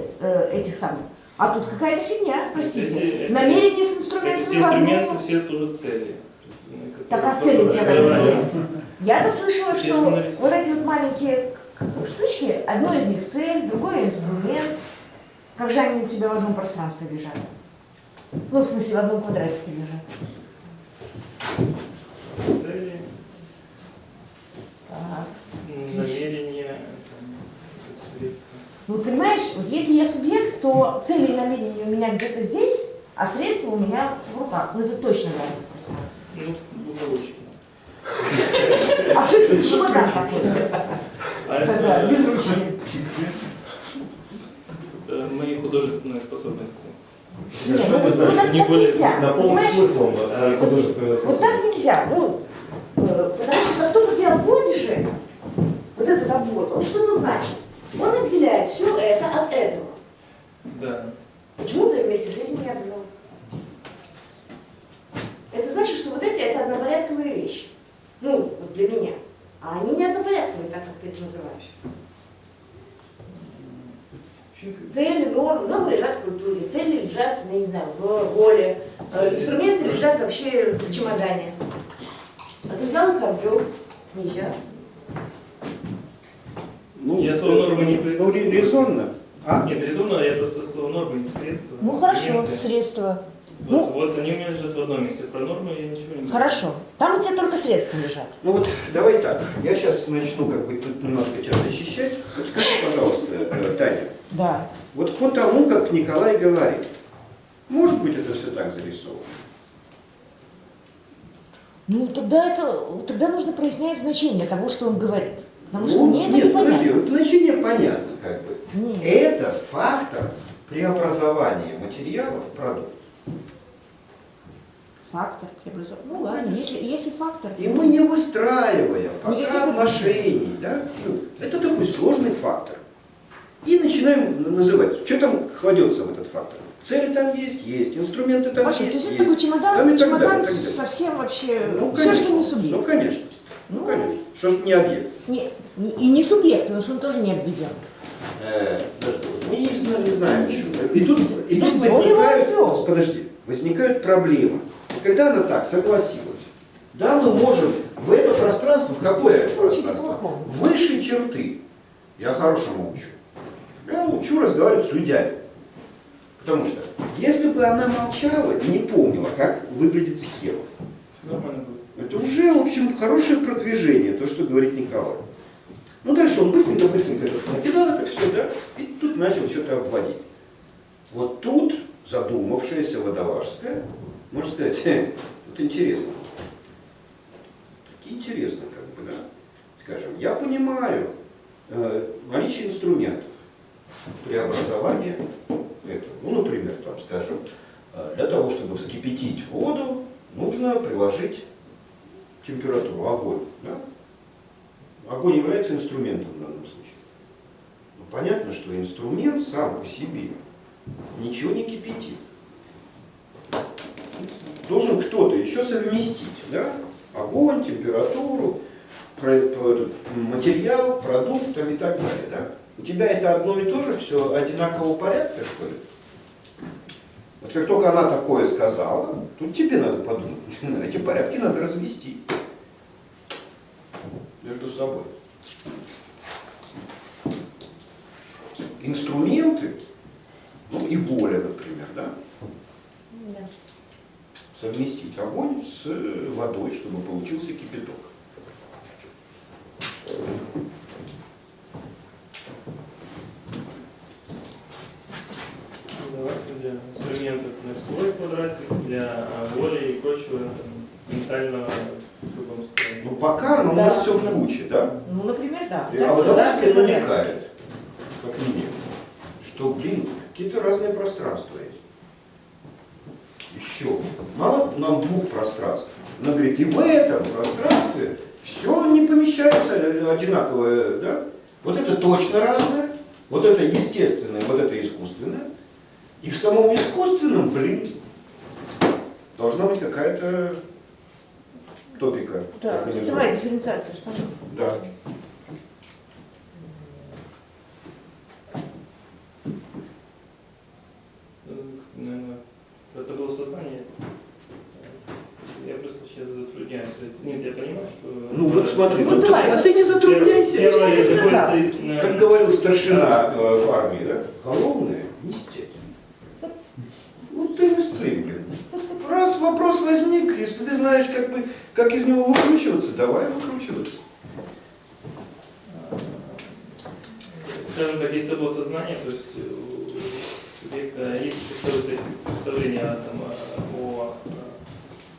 этих самых. А тут какая-то фигня, простите. Намерение с инструментами. Эти инструменты все служат цели. Так, а цель у тебя какая? Я-то слышала, Честно что нарисовано. вот эти вот маленькие штучки, одно из них цель, другое инструмент. Как же они у тебя в одном пространстве лежат? Ну, в смысле, в одном квадратике лежат. Цели, Так. намерения, средства. Ну, вот понимаешь, вот если я субъект, то цели и намерения у меня где-то здесь, а средства у меня в руках. Ну, это точно разные пространства. В уголочке. Ошибся чемодан какой-то. А Тогда, это без ручки. мои художественные способности. Нет, Что ну, это значит? так Не более нельзя. На полном Понимаешь? смысле у нас художественная Вот так способность. нельзя. Потому что как только ты обводишь это, вот этот обвод, он что-то значит. Он отделяет все это от этого. Да. Почему ты вместе с этим не обвел? Это значит, что вот эти это однопорядковые вещи. Вот для меня. А они не однопорядковые, так как ты это называешь. Цели, нормы лежат в культуре, цели лежат, я не знаю, в воле, инструменты лежат вообще в чемодане. А ты взял их обвел? Нельзя. Я слово нормы не Ну, резонно. А? Нет, резонно, я просто слово нормы не средства. Ну хорошо, инструменты. средства. Вот они у меня лежат в одном месте. Про нормы я ничего не говорю. Хорошо. Там у тебя только средства лежат. Ну вот, давай так. Я сейчас начну тут немножко тебя защищать. Вот скажи, пожалуйста, Таня, Да. вот по тому, как Николай говорит, может быть, это все так зарисовано? Тогда нужно прояснять значение того, что он говорит. Потому что Ну, мне это нет, непонятно. подожди, вот значение понятно как бы. Нет. Это фактор преобразования материала в продукт. Фактор преобразования. Ну ладно, если фактор. И мы не выстраивая Никаких пока отношений, да? Это такой сложный фактор. И начинаем называть, что там кладется в этот фактор. Цели там есть, инструменты там Паша, то есть. есть это такой Там и чемодан, так чемодан далее, и так далее. совсем вообще, Ну, все, конечно. что не субъект. Ну, конечно. Ну, конечно. Что ж не объект. И не субъект, потому что он тоже не обведен. Мы не знаем еще. И тут Подожди, он его обвел. возникают проблемы. И когда она так согласилась, да, мы можем в это пространство, в какое это Учите пространство? плохому. Выше черты. Я хорошему учу. Я учу разговаривать с людьми. Потому что, если бы она молчала и не помнила, как выглядит схема, Нормально будет. это уже, в общем, хорошее продвижение, то, что говорит Николай. Ну, дальше он быстренько это накидал, это все, да, и тут начал что-то обводить. Вот тут задумавшаяся Водолажская, можно сказать, вот интересно. Таки интересно, как бы, да. Скажем, я понимаю наличие инструментов преобразования этого. Ну, например, там, скажем, для того, чтобы вскипятить воду, нужно приложить температуру, огонь. Да? Огонь является инструментом в данном случае. Но понятно, что инструмент сам по себе ничего не кипятит. Должен кто-то еще совместить, да? Огонь, температуру, материал, продукт там, и так далее. Да? У тебя это одно и то же, все одинакового порядка, что ли? Вот как только она такое сказала, тут тебе надо подумать, эти порядки надо развести между собой. Инструменты, ну и воля, например, да? Да. Совместить огонь с водой, чтобы получился кипяток. Давайте для инструментов на свой квадратик. ментального в другом стороне. Ну пока оно у Да. нас все в куче, да? Ну, например, да. А Водолазский Да, намекает, как минимум, что, блин, какие-то разные пространства есть. Еще. Мало нам двух пространств. Она говорит, и в этом пространстве все не помещается одинаковое, да? Вот это точно разное, вот это естественное, вот это искусственное. И в самом искусственном, блин, должна быть какая-то топика. Да, организована. давай дифференциация, что? Да. Наверное, это было сознание. Я просто сейчас затрудняюсь. Нет, я понимаю, что... Ну вот смотри, Ну, давай, а ты не затрудняйся. Первое, ты сказал. Как говорил старшина в армии, да? Головное не стять. Ну ты не сцы, блин. Раз вопрос возник, если ты знаешь, как из него выкручиваться, давай выкручиваться. Скажем так, если это было сознание, то есть у субъекта есть представление о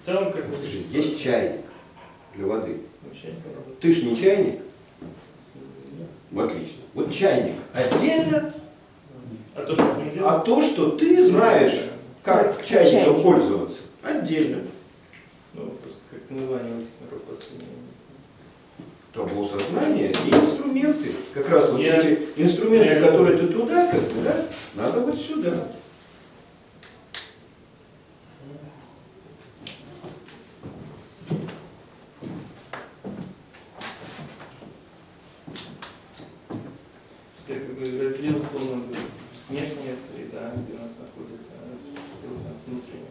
в целом, как бы... Есть чайник для воды. Вообще, Ты ж не чайник? Отлично. Вот чайник отдельно, а то, что с ним а делать? то, что ты знаешь, как Как чайником чайник. пользоваться, отдельно. Ну, просто как название вопрос. Табло сознания и инструменты. Как раз вот Я- эти инструменты, я- которые ты туда, как бы, да, надо вот сюда. Я как бы разделил условно внешняя среда, где у нас находится внутренняя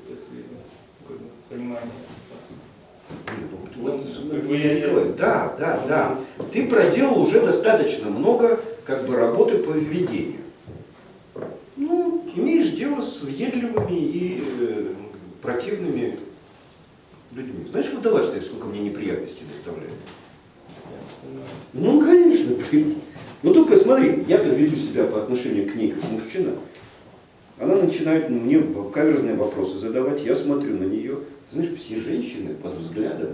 среда, как бы понимание ситуации. Вот, как бы я- Николай, да. Ты проделал уже достаточно много как бы работы по введению. Ну, имеешь дело с въедливыми и противными людьми. Знаешь, водолазцы, сколько мне неприятностей доставляет? Я вспоминаю. Ну, конечно, блин. Ну только смотри, я-то веду себя по отношению к ней как мужчина. Она начинает мне каверзные вопросы задавать, я смотрю на нее. Знаешь, все женщины под взглядом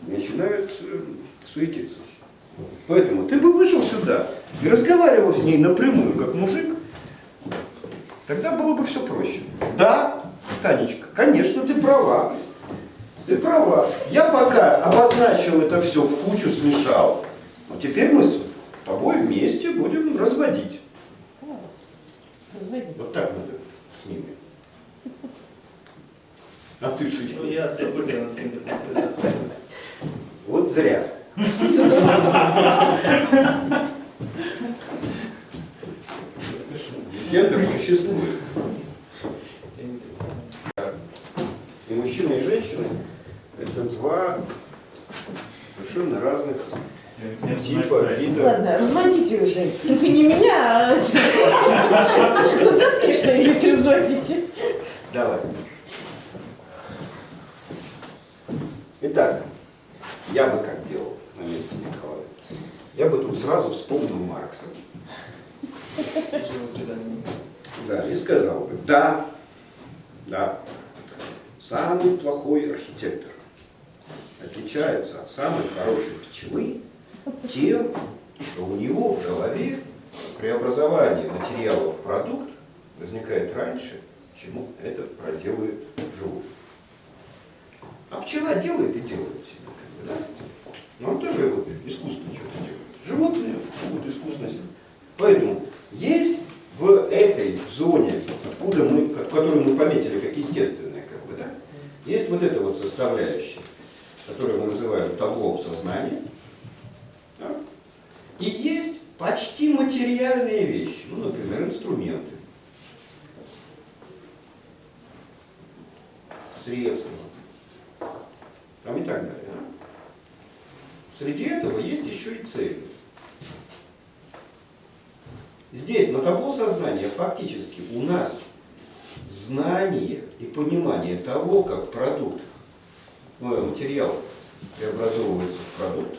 начинают суетиться. Поэтому ты бы вышел сюда и разговаривал с ней напрямую, как мужик, тогда было бы все проще. Да, Танечка, конечно, ты права. Ты права. Я пока обозначил это все, в кучу смешал, но теперь мы с тобой вместе будем разводить. Разводить. Вот так надо с ними. А ты что Ну, делаешь? я события на интерпретацию. Вот зря. Гендер существует. И мужчина, и женщина – это два совершенно разных типа, вида. Ладно, разводите уже. Только не меня, а на доске что-нибудь разводите. Давай. Итак, я бы как делал на месте Николая? Я бы тут сразу вспомнил Маркса. Да, и сказал бы, да, самый плохой архитектор отличается от самой хорошей пчелы тем, что у него в голове преобразование материалов в продукт возникает раньше, чем это проделает животное. А пчела делает и делает себе, да? Но он тоже вот искусственно что-то делает. Животные могут искусственно себе. Поэтому есть в этой зоне, которую мы пометили как естественная, как бы, да, есть вот эта вот составляющая, которую мы называем табло сознания. Да? И есть почти материальные вещи, ну, например, инструменты, средства, там и так далее. Да? Среди этого есть еще и цели. Здесь, на табло сознания, фактически у нас знание и понимание того, как продукт, материал преобразовывается в продукт,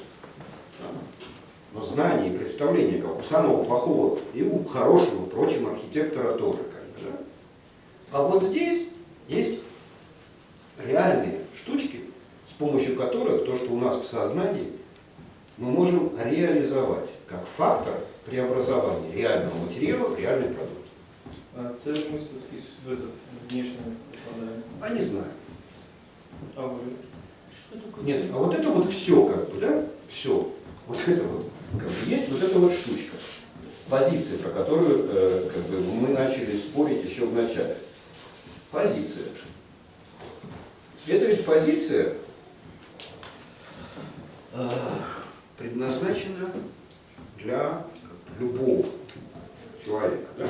но знание и представление как у самого плохого и у хорошего, впрочем, архитектора тоже. Как бы, да? А вот здесь есть реальные штучки, помощью которых то, что у нас в сознании, мы можем реализовать как фактор преобразования реального материала в реальный продукт. А цель мы все-таки в этот внешний попадаем. А не знаю. А вы? Что такое Нет, цель? а вот это вот все, как бы, да, все, вот это вот, как бы, есть вот эта вот штучка, позиция, про которую как бы, мы начали спорить еще в начале. Позиция. Это ведь позиция предназначена для любого человека. Да?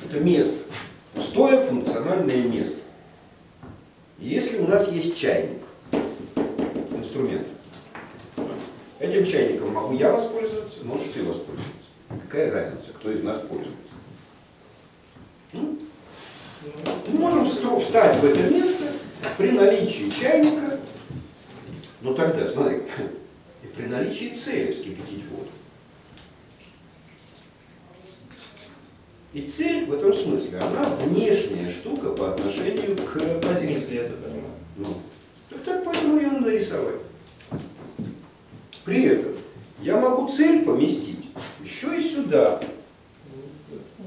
Это место, пустое функциональное место. И если у нас есть чайник, инструмент, этим чайником могу я воспользоваться, можешь ты воспользоваться. Какая разница, кто из нас пользуется? Мы можем встать в это место при наличии чайника, но тогда, смотри, и при наличии цели вскипятить воду. И цель в этом смысле, она внешняя штука по отношению к позиции. Если я это понимаю. Ну, так поэтому ее надо рисовать. При этом я могу цель поместить еще и сюда.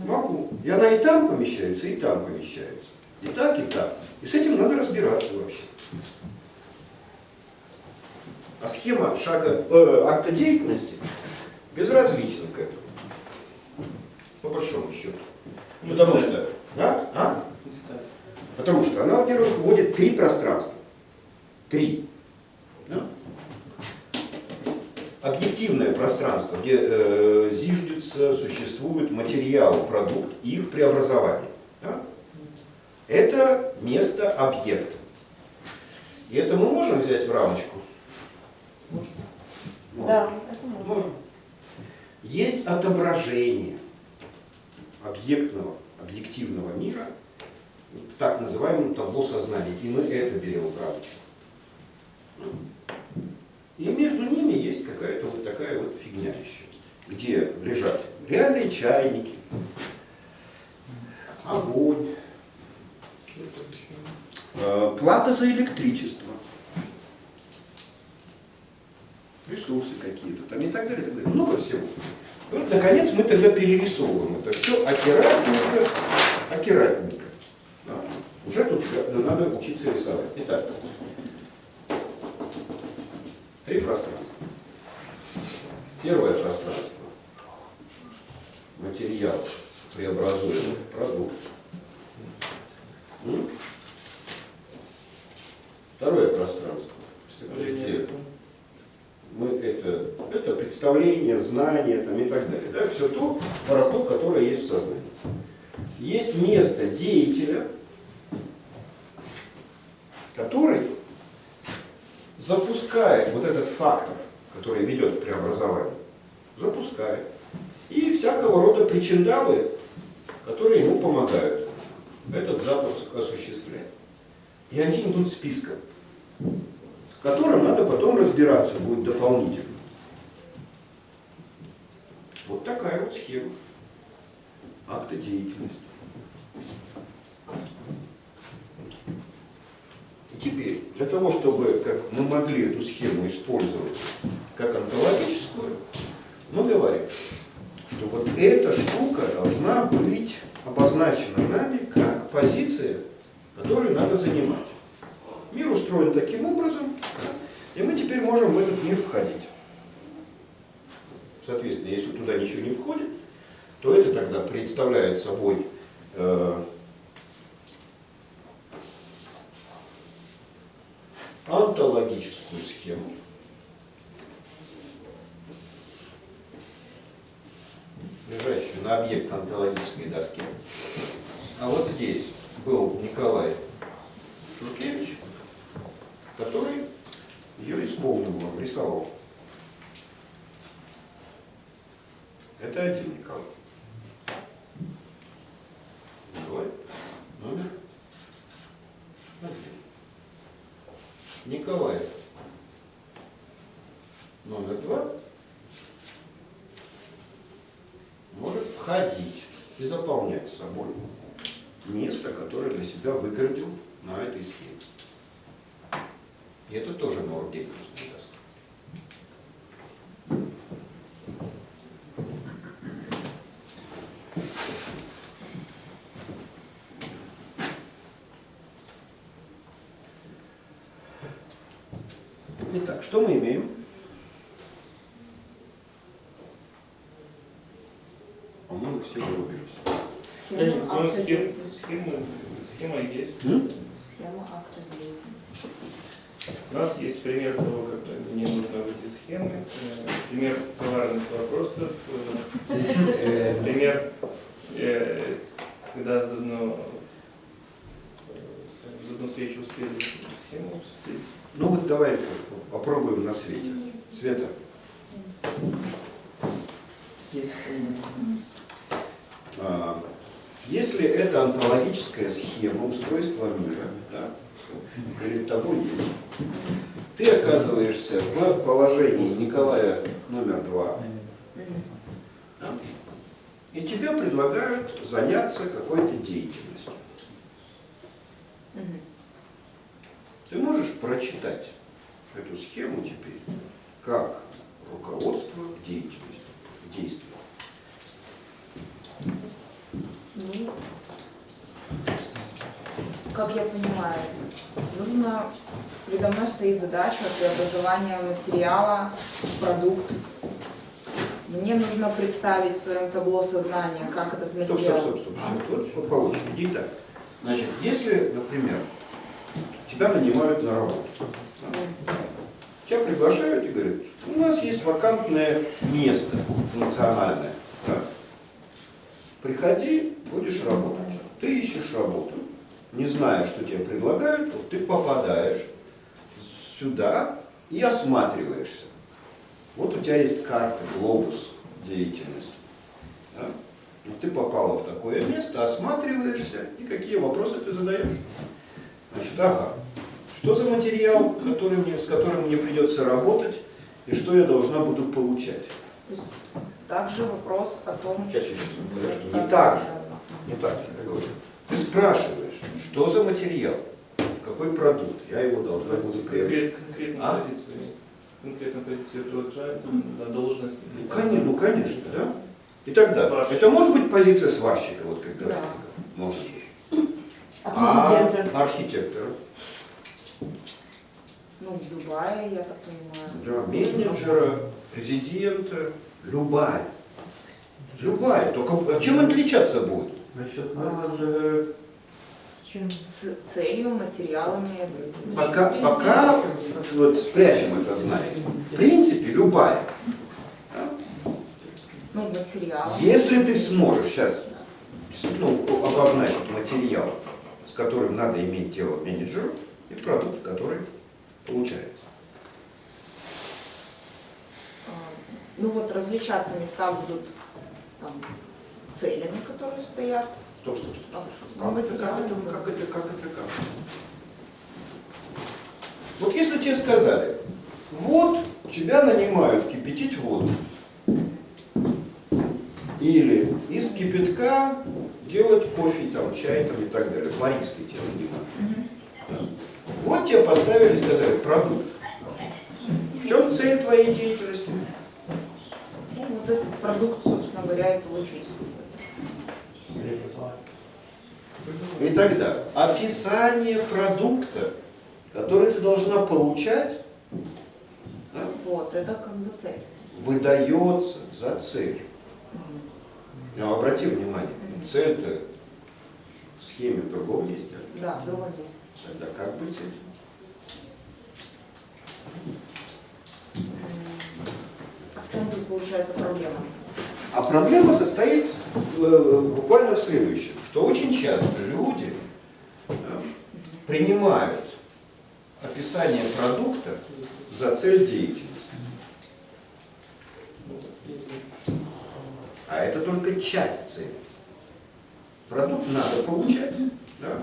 Могу. И она и там помещается, и там помещается. И так, и так. И с этим надо разбираться вообще. А схема акта деятельности безразлична к этому. По большому счету. Потому что, да? Потому что она, во-первых, вводит 3 пространства. 3. Да? Объективное пространство, где зиждется, существует материал, продукт и их преобразование. Да? Это место объекта. И это мы можем взять в рамочку? Можно. Да, это можно. Можно. Есть отображение объективного мира в так называемом табло сознания. И мы это берем в рамочку. И между ними есть какая-то вот такая вот фигня еще, где лежат реальные чайники, огонь, плата за электричество, ресурсы какие-то там и так далее, много всего. И вот, наконец, мы тогда перерисовываем это все аккуратненько. Да. Уже тут надо учиться рисовать. Итак, 3 пространства. Первое пространство. Материал преобразуемый в продукт. Второе пространство. Где это представление, знание там, и так далее. Да? Все то барахло, которое есть в сознании. Есть место деятеля, который запускает вот этот фактор, который ведет к преобразованию, запускает. И всякого рода причиндалы, которые ему помогают этот запуск осуществлять. И они идут списком, с которым надо потом разбираться будет дополнительно. Вот такая вот схема акта деятельности. И теперь, для того, чтобы мы могли эту схему использовать как онтологическую, мы говорим, что вот эта штука должна быть обозначена нами как позиция, которую надо занимать. Мир устроен таким образом, и мы теперь можем в этот мир входить. Соответственно, если туда ничего не входит, то это тогда представляет собой онтологическую схему, лежащую на объект онтологической доске. А вот здесь был Николай Шуркевич, который ее исполнил, рисовал. Это один Николай. Николай, номер 1. Николай, номер 2, может входить и заполнять собой место, которое для себя выгородил на этой схеме. И это тоже норм деятельности не даст. Итак, что мы имеем? По-моему, все вырубились. Схема акта Схема есть. Схема акта деятельности. У нас есть пример того, как не нужно выйти схемы, пример товарных вопросов, пример, когда за одну встречу успели схему обсудить. Ну вот давай попробуем на свете. Света. Если это онтологическая схема устройства мира, да, перед тобой есть, ты оказываешься в положении Николая номер 2, да, и тебе предлагают заняться какой-то деятельностью. Ты можешь прочитать эту схему теперь как руководство к деятельности, к действию. Ну, как я понимаю, нужно, передо мной стоит задача преобразования материала в продукт. Мне нужно представить в своем табло сознания, как этот материал. Стоп. Вот по очереди. Итак, значит, если, например, тебя нанимают на работу, да, тебя приглашают и говорят, у нас есть вакантное место функциональное, да, приходи, будешь работать. Ты ищешь работу, не зная, что тебе предлагают, вот ты попадаешь сюда и осматриваешься. Вот у тебя есть карта, глобус деятельности. Да? Вот ты попала в такое место, осматриваешься, и какие вопросы ты задаешь? Значит, ага, что за материал, с которым мне придется работать, и что я должна буду получать? То есть также вопрос о том, Сейчас, подожди, не так же. Не так же, я говорю. Ты спрашиваешь, что за материал, какой продукт, я его должна буду приобрести. Конкретную позицию продолжают на должность. Ну, конечно, да. И так далее. Это может быть позиция сварщика, вот как Да. может быть. А президента? Архитектора. ну, любая, я так понимаю. Да, менеджера, президента, любая. Любая. Только чем отличаться будет? Насчет менеджера. Чем целью, материалами. Пока вот спрячем это знание. В принципе, любая. Да? Ну, материалами. Если ты сможешь сейчас обозначить материал, с которым надо иметь дело менеджеру, и продукт, который получается. Ну вот различаться места будут там, целями, которые стоят. Стоп. Ну, Как это? Вот если тебе сказали, вот тебя нанимают кипятить воду, или из кипятка делать кофе, там, чай там, и так далее, марийский тебя нанимают. Да. Вот тебя поставили и сказали, продукт. В чем цель твоей деятельности? Ну, вот этот продукт, собственно говоря, и получить. И тогда описание продукта, который ты должна получать, да, Вот, это как бы цель. выдается за цель. Но обрати внимание, цель-то в схеме в другом месте. Да, в другом месте. Тогда как быть этим? А в чем тут получается проблема? А проблема состоит буквально в следующем, что очень часто люди принимают описание продукта за цель деятельности. А это только часть цели. Продукт надо получать. Да?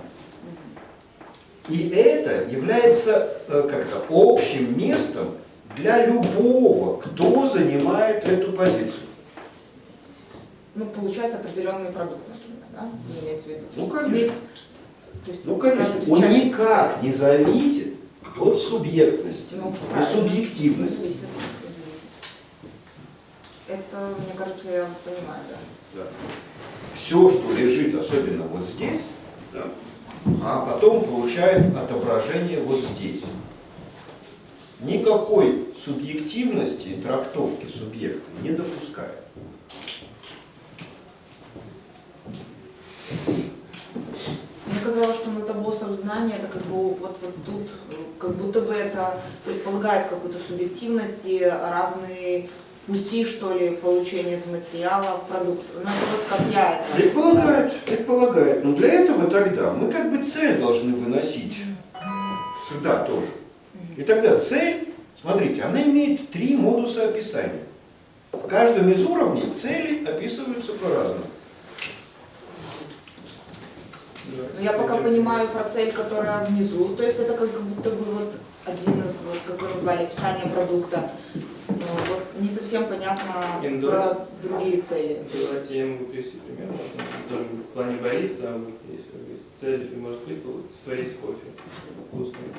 И это является как-то общим местом для любого, кто занимает эту позицию. Ну, получать определенный продукт, например, да? Имеется в виду. Ну, конечно. То есть, Ну, конечно. каждую Он часть никак не зависит от субъектности Ну, и правильно. субъективности. Зависит. Это, мне кажется, я понимаю, да. Да. Все, что лежит, особенно вот здесь, да, а потом получает отображение вот здесь. Никакой субъективности и трактовки субъекта не допускает. Мне казалось, что на табло сознания это как бы вот тут, как будто бы это предполагает какую-то субъективность и разные пути, что ли, получения из материала в продукт. Ну, это вот как я это Предполагает. Но для этого тогда мы как бы цель должны выносить сюда тоже. И тогда цель, смотрите, она имеет 3 модуса описания. В каждом из уровней цели описываются по-разному. Но я пока понимаю про цель, которая внизу, то есть это как будто бы вот один из, вот, как вы назвали, описание продукта. Вот не совсем понятно про другие цели. Давайте я могу привести пример. Тоже в плане бариста, вот, если есть цель, может быть, сварить кофе вкусный.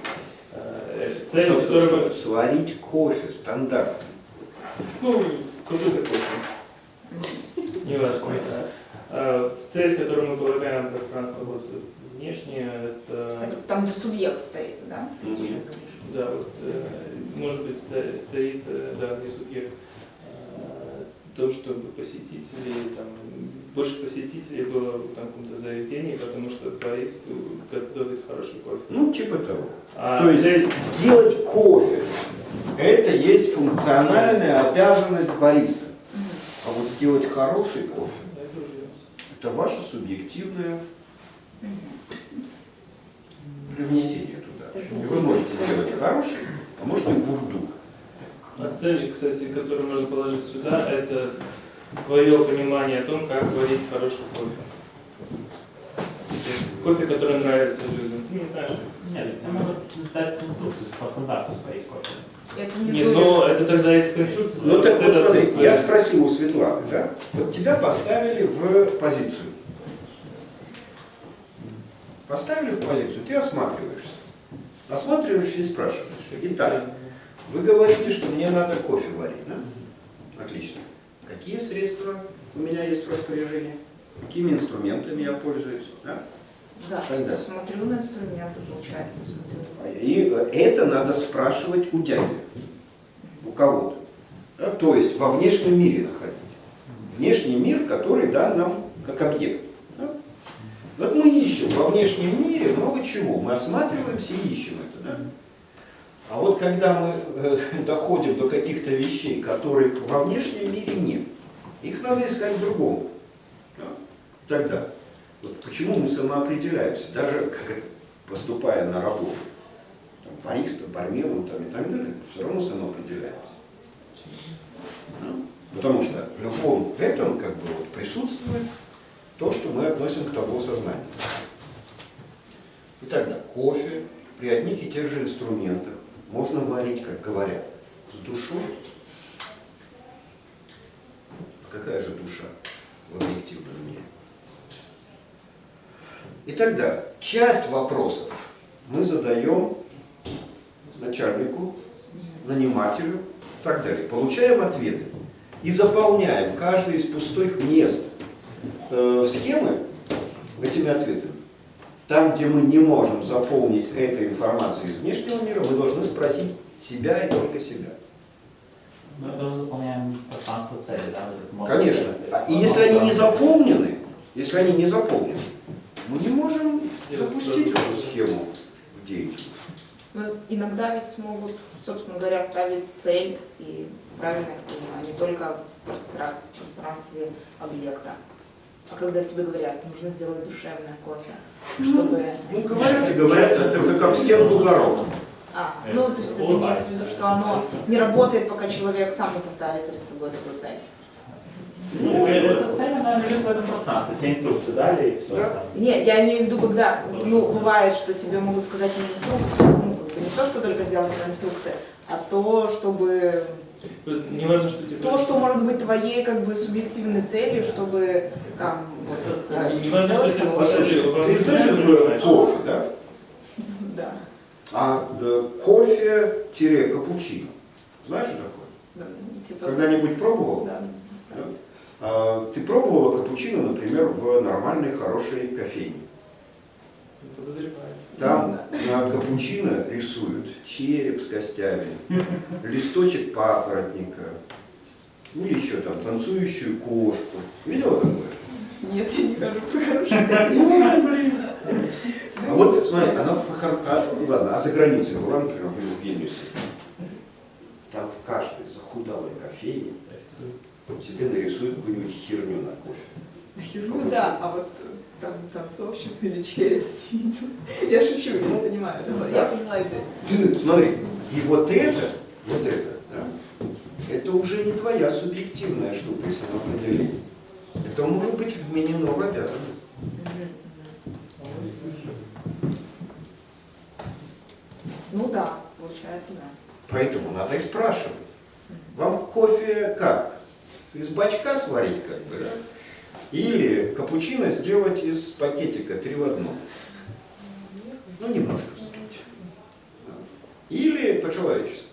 Цель, которую мы... Сварить кофе стандартно. Ну, какой-то кофе. Неважно. В цель, которую мы полагаем в пространство внешнее, это... Это там, где субъект стоит, да? Да, вот, может быть, стоит, да, где субъект, то, чтобы посетителей, там, больше посетителей было в каком-то заведении, потому что баристу готовит хороший кофе. Ну, типа того. А То есть цель... сделать кофе – это есть функциональная обязанность бариста. А вот сделать хороший кофе – это ваше субъективное привнесение туда. Вы можете сделать хороший, а можете бурду. А цель, кстати, которую можно положить сюда, это твое понимание о том, как варить хороший кофе. Кофе, который нравится людям. Ты не знаешь, Нет, тебе могут дать инструкцию по стандарту сварить кофе. Это не нет, но это тогда есть конструкция. Ну так вот это смотри, отсутствует. я спросил у Светланы, да? Вот тебя поставили в позицию. Поставили в позицию, ты осматриваешься. Осматриваешься и спрашиваешь. Итак, вы говорите, что мне надо кофе варить, да? Отлично. Какие средства у меня есть в распоряжении? Какими инструментами я пользуюсь? Да? Да, Тогда. смотрю на инструменты, получается, смотрю. И это надо спрашивать у дяди, у кого-то. Да? То есть во внешнем мире находить. Внешний мир, который дан нам как объект. Да? Вот мы ищем во внешнем мире много чего. Мы осматриваемся и ищем это. Да? А вот когда мы доходим до каких-то вещей, которых во внешнем мире нет, их надо искать в другом. Да? Тогда. Вот почему мы самоопределяемся, даже как это, поступая на работу, там, бариста, барменом там, и так далее, все равно самоопределяемся. Ну, потому что в любом этом как бы, вот, присутствует то, что мы относим к табло сознания. И тогда кофе при одних и тех же инструментах можно варить, как говорят, с душой. Какая же душа в объективном мире? И тогда часть вопросов мы задаем начальнику, нанимателю и так далее. Получаем ответы и заполняем каждый из пустых мест схемы этими ответами. Там, где мы не можем заполнить этой информацией из внешнего мира, мы должны спросить себя и только себя. Мы тоже заполняем пространство цели, да? Вот этот модуль Конечно. цели, то есть И если они не заполнены, мы не можем запустить эту схему в деятельность. Ну, иногда ведь могут, собственно говоря, ставить цель, и правильно я понимаю, не только в пространстве объекта. А когда тебе говорят, нужно сделать душевное кофе, чтобы... Ну, говорят, это как стенку горох. Ну, то есть это имеется в виду, что оно не работает, пока человек сам не поставит перед собой такую цель. Эта цель, она лежит в этом пространстве. Те инструкции дали и все. Да. Нет, я имею в виду, когда, бывает, что тебе могут сказать не инструкцию, не то, что только делать по инструкции, а то, чтобы... Не важно, что тебе... То, что может быть твоей как бы субъективной целью, чтобы там... Не важно, что тебе сказали. Ты знаешь, что такое кофе, да? Да. кофе-капучино. Знаешь, что такое? Да, типа, Когда-нибудь пробовал? да. Ты пробовала капучино, например, в нормальной, хорошей кофейне? Подозреваю. Там на капучино рисуют череп с костями, листочек папоротника, или еще там танцующую кошку. Видела такое? Нет, я не хожу по хорошей кофейне. Ну, блин. А вот, смотри, она ладно, за границей была, например, в Вильнюсе. Там в каждой захудалой кофейне себе нарисуют какую-нибудь херню на кофе. Херню, да, а вот там танцовщица или череп не видела. Я шучу, я не понимаю. Я поняла идею. Смотри, и вот это, да, это уже не твоя субъективная штука и самоопределение. Это может быть вменено в обязанность. Ну да, получается, да. Поэтому надо и спрашивать. Вам кофе как? Из бачка сварить как бы, да? Или капучино сделать из пакетика 3 в 1? Ну, немножко взбить. Или по-человечески.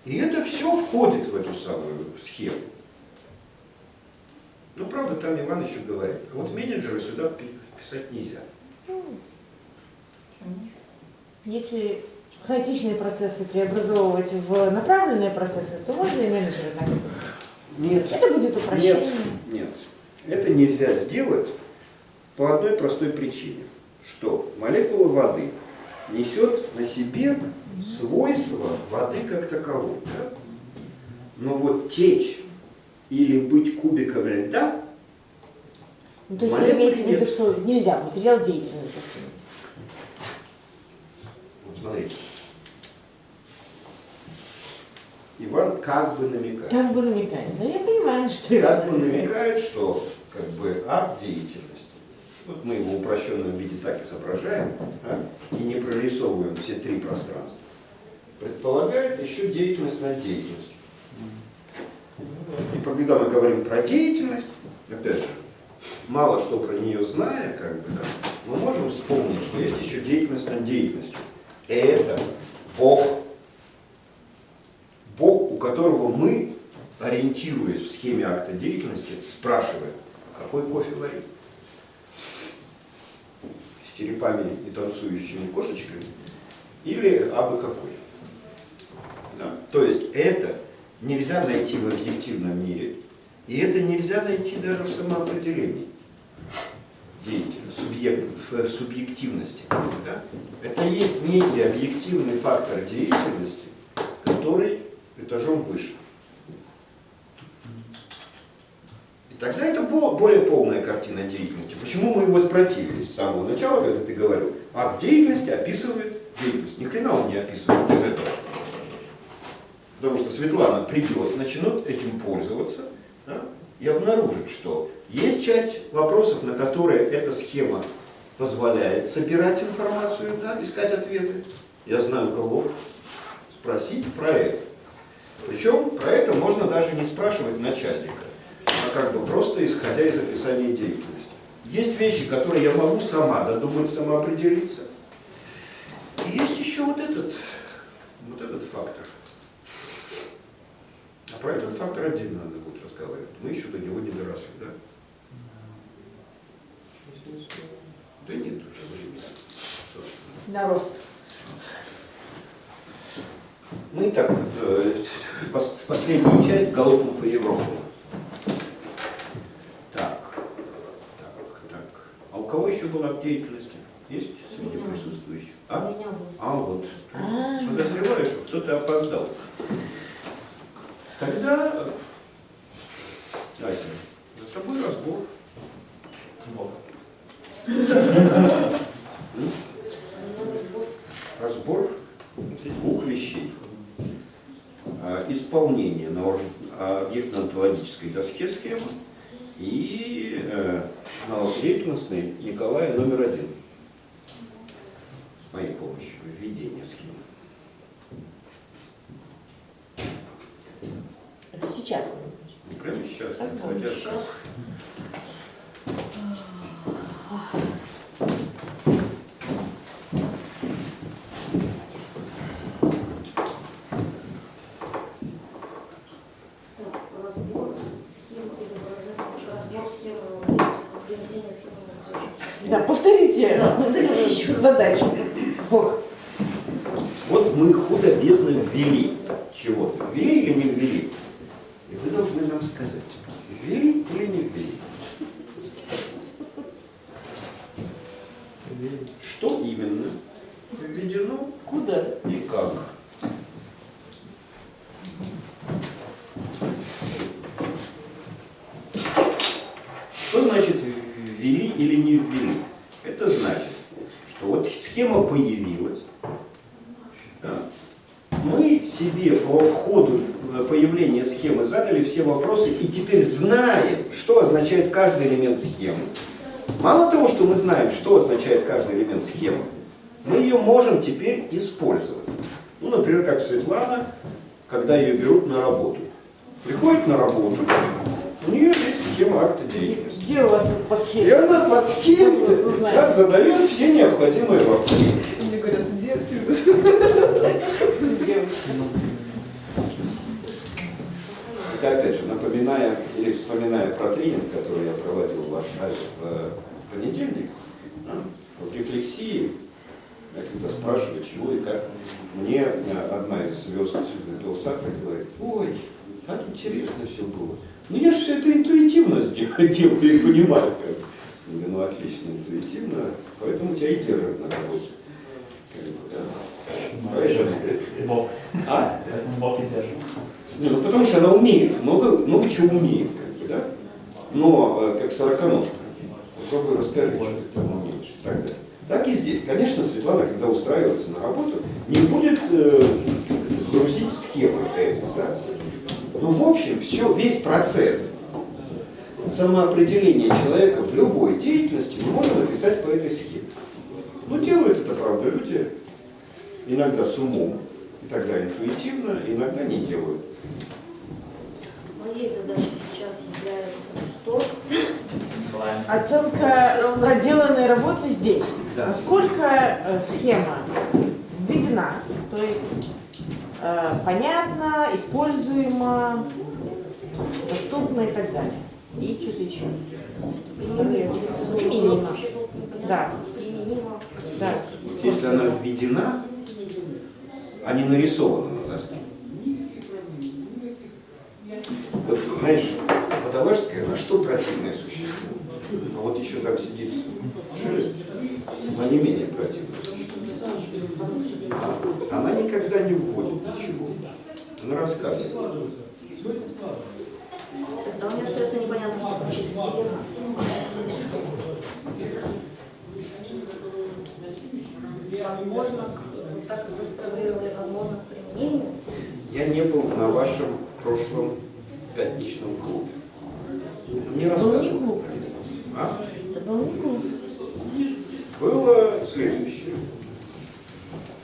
И это все входит в эту самую схему. Ну, правда, там Иван еще говорит, вот менеджера сюда вписать нельзя. Если хаотичные процессы преобразовывать в направленные процессы, то можно и менеджера так написать. Нет. Это будет упрощение. Нет. Это нельзя сделать по одной простой причине, что молекула воды несет на себе свойства воды как таковой. Да? Но вот течь или быть кубиком льда, Ну, то есть вы имеете в виду, что нельзя материал деятельности засунуть? вот смотрите, Иван как бы намекает. Как бы намекает. Да я понимаю, что Как Иван бы намекает, что как бы акт деятельности, вот мы его в упрощенном виде так изображаем, да, и не прорисовываем все 3 пространства, предполагает еще деятельность над деятельностью. И когда мы говорим про деятельность, опять же, мало что про нее зная, как бы, да, мы можем вспомнить, что есть еще деятельность над деятельностью. Это Бог. Бог, у которого мы, ориентируясь в схеме акта деятельности, спрашиваем, какой кофе варить? С черепами и танцующими кошечками? Или абы какой? Да. То есть это нельзя найти в объективном мире. И это нельзя найти даже в самоопределении деятельности, в субъективности. Да? Это есть некий объективный фактор деятельности, который этажом выше. И тогда это более полная картина деятельности. Почему мы его воспротивились с самого начала, когда ты говорил, акт деятельности описывает деятельность. Ни хрена он не описывает без этого. Потому что Светлана придет, начнет этим пользоваться, да, и обнаружит, что есть часть вопросов, на которые эта схема позволяет собирать информацию, да, искать ответы. Я знаю, кого спросить про это. Причем про это можно даже не спрашивать начальника, а как бы просто исходя из описания деятельности. Есть вещи, которые я могу сама додумать, самоопределиться. И есть еще вот этот фактор. А про этот фактор отдельно надо будет разговаривать. Мы еще до него не доросли, да? Да нет уже времени. На рост. Мы так последнюю часть галопом по Европе. Так. А у кого еще была деятельность? Есть среди присутствующих? А? Вот. Подозреваю, что кто-то опоздал. Тогда, Ася, за тобой разбор. Разбор 2 вещей. Исполнение на объектно-онтологической доске схемы и навык деятельностный Николая номер 1. С моей помощью введение схемы. Это сейчас. Прямо сейчас. Сейчас. Внесение схемы. Да, повторите, Да, повторите еще. задачу. Бог. Вот мы худо-бедно ввели чего-то. Ввели или не ввели? И вы должны нам сказать, ввели или не ввели. Что именно введено Куда? и как. Что значит ввели или не ввели? Это значит, что вот схема появилась. Да. Мы себе по ходу появления схемы задали все вопросы и теперь знаем, что означает каждый элемент схемы. Мало того, что мы знаем, что означает каждый элемент схемы, мы ее можем теперь использовать. Ну, например, как Светлана, когда ее берут на работу. Приходит на работу, у нее есть схема акта деятельности. Где у вас тут по И схеме? она по схеме да, задает все необходимые вопросы. Мне говорят, иди отсюда. Это опять же, напоминая или вспоминая про тренинг, который я проводил в Варшаве в понедельник, да, вот рефлексии, я когда спрашиваю, чего и как, мне одна из звезд Белсата говорит, ой, так интересно все было. Ну я же все это интуитивно делаю и понимаю. Как. Я говорю, ну отлично, интуитивно, поэтому тебя и держат на работе. Бог. А? Поэтому Бог и держит. Ну, потому что она умеет, много чего умеет, как бы, да? Но как сороконожка. Попробуй расскажи, что ты там умеешь. И так далее. Так и здесь. Конечно, Светлана, когда устраивается на работу, не будет грузить схемы эти, да? Но в общем, весь процесс самоопределения человека в любой деятельности мы можем написать по этой схеме. Но делают это, правда, люди иногда с умом, и тогда интуитивно, иногда не делают. Моей задачей сейчас является что? Оценка проделанной работы здесь. Да. Насколько схема введена, то есть понятно, используемо, доступно и так далее. И что-то еще. Применимо. Да. Применимо. Да. Вот если она введена, а не нарисована на доске. Вот, знаешь, Водолажская, на что противное существо? А вот еще там сидит Шелест, она не менее противное существо. Она никогда не вводит ничего. Она рассказывает. Тогда у меня остается непонятно, что значит введена. Возможно, вот так как вы сформулировали, возможно, к применению. Я не был на вашем прошлом пятничном клубе. Не Это был не рассказывал. клуб. А? Это был не клуб. Было следующее.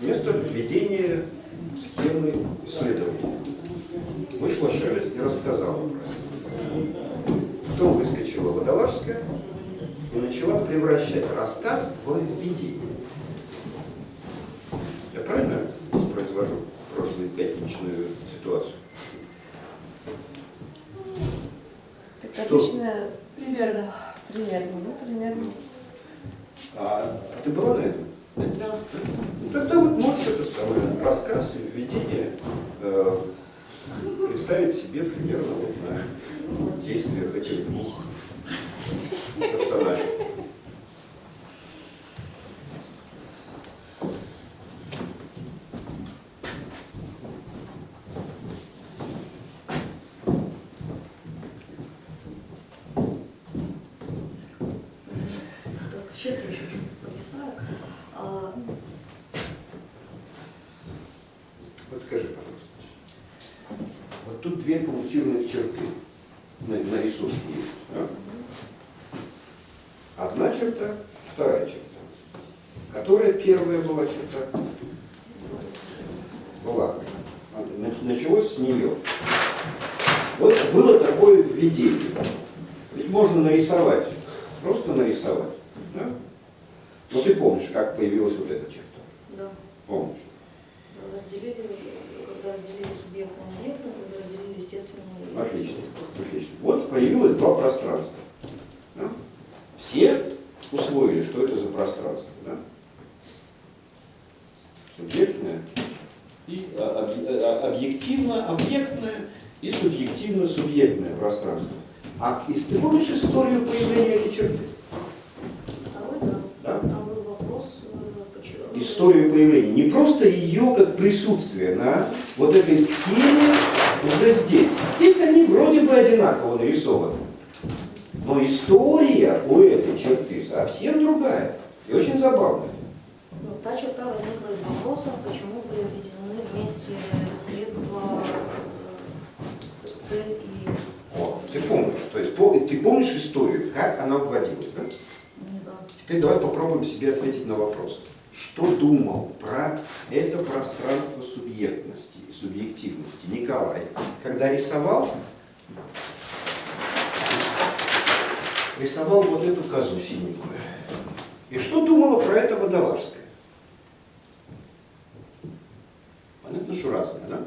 Место введения схемы исследования. Вышла Шелест и рассказала про это. Потом выскочила Водолажская и начала превращать рассказ в введение. Я правильно воспроизвожу прошлую пятничную ситуацию? Так Что? обычно Примерно. примерно. А ты была на этом? Да. Ну, тогда вот можешь это самое рассказ и введение представить себе примерно вот на действиях этих двух персонажей. Так, сейчас я еще чуть повисаю. Вот скажи, пожалуйста. Вот тут две пунктирных черты на рисунке есть. Да? Одна черта, вторая черта. Которая первая была черта? Была. Началось с нее. Вот было такое введение. Ведь можно нарисовать, просто нарисовать. Да? Но ты помнишь, как появилась вот эта черта? Да. Помнишь? Разделили, когда разделили субъектное и объектное, когда разделили естественное и Отлично. искусственное. Отлично. Вот появилось два пространства. Да? В все усвоили, что это за пространство. Да? Субъектное и объективно-объектное и субъективно-субъектное пространство. Ты помнишь историю появления этой черты? Второй, Да? там был вопрос, почему... Историю появления. Не просто ее как присутствие на вот этой схеме уже здесь. Здесь они вроде бы одинаково нарисованы. Но история у этой черты совсем другая. И очень забавная. Ну, та черта возникла из вопроса, почему были объединены вместе средства, цель и... О, ты помнишь. То есть ты помнишь историю, как она вводилась, да? Да. Теперь давай попробуем себе ответить на вопрос. Что думал про это пространство субъектности и субъективности Николай, когда рисовал вот эту козу синенькую? И что думала про это Водолажская? Понятно, что разное, да?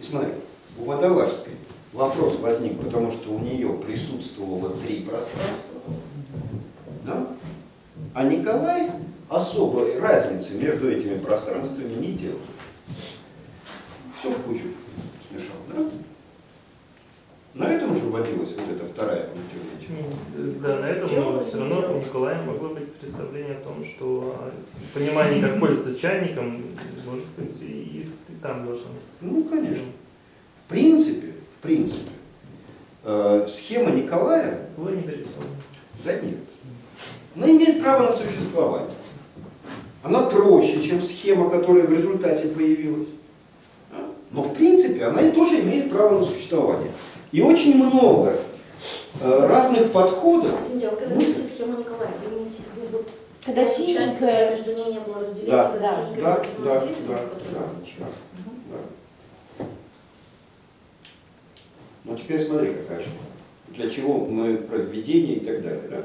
И смотри, у Водолажской вопрос возник, потому что у нее присутствовало 3 пространства, да? А Николай особой разницы между этими пространствами не делал. Все в кучу смешал, да? На этом же вводилась вот эта вторая противоречие. Да, на этом, но все равно у Николая могло быть представление о том, что понимание, как пользоваться чайником, может быть, и там должно быть. Ну, конечно. В принципе, схема Николая... Было не дорисовано. Да нет. Она имеет право на существование. Она проще, чем схема, которая в результате появилась. Но в принципе она и тоже имеет право на существование. И очень много разных подходов. Извините, а когда пишете схему Николая, вы имеете в виду вот Когда часть, синенькая... когда между ней не было разделения, Да, когда синенькая находилась здесь, да. Ну теперь смотри, какая штука. Для чего мы про введение и так далее.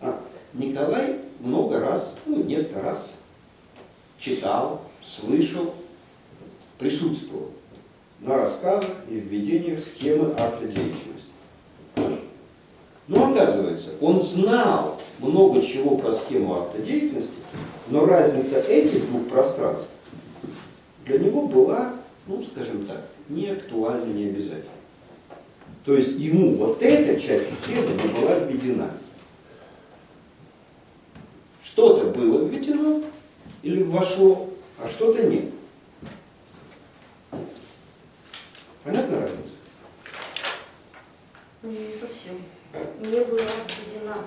Да? Николай много раз, несколько раз читал, слышал, присутствовал на рассказах и введениях схемы акта деятельности. Но оказывается, он знал много чего про схему акта деятельности, но разница этих 2 пространств для него была, скажем так, не актуальна, не обязательна. То есть ему вот эта часть схемы не была введена. Что-то было введено или вошло, а что-то нет. Понятна разница? Не совсем. Не была введена.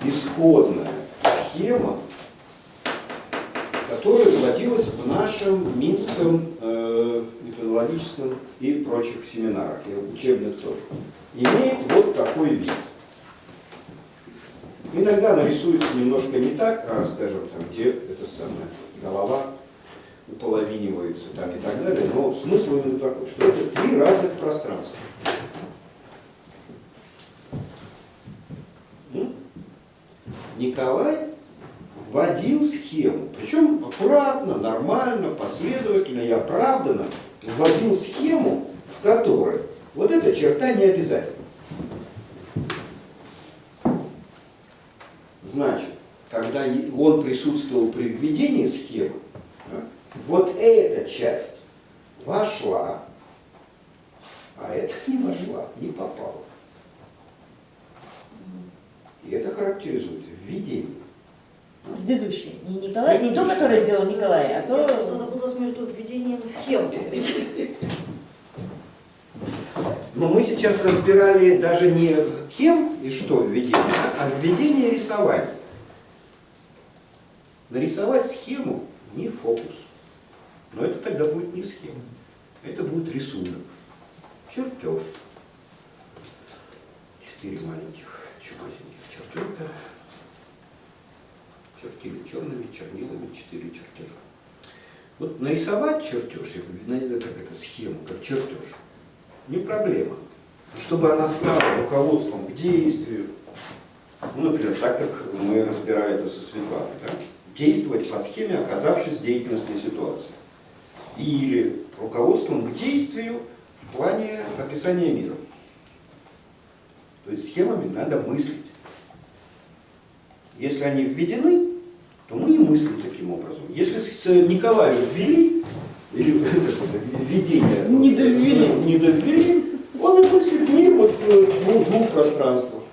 Исходная схема, которая вводилась в нашем Минском методологическом и прочих семинарах, и учебных тоже, имеет вот такой вид. Иногда она рисуется немножко не так, скажем, там, где это самое, голова уполовинивается там, и так далее, но смысл именно такой, что это 3 разных пространства. Николай вводил схему, причем аккуратно, нормально, последовательно и оправданно вводил схему, в которой вот эта черта не обязательна. Значит, когда он присутствовал при введении схемы, вот эта часть вошла, а эта не вошла, не попала. И это характеризует введение. Предыдущий. Не Николай, не то, которое делал Николай, а то... Я просто запуталась между введением и схемой. Но мы сейчас разбирали даже не кем и что введение, а введение рисования. Нарисовать схему не фокус. Но это тогда будет не схема. Это будет рисунок. Чертеж. 4 маленьких чудесеньких чертежа. Чертили черными чернилами 4 чертежа. Вот нарисовать чертеж, как это схему, как чертеж, не проблема. Чтобы она стала руководством к действию, например, так как мы разбираем это со Светланой, да? Действовать по схеме, оказавшись в деятельностной ситуации. Или руководством к действию в плане описания мира. То есть схемами надо мыслить. Если они введены, то мы и мыслим таким образом. Если с Николаем ввели, или введение Не довели. не довели, он и мыслит мир вот в двух пространствах.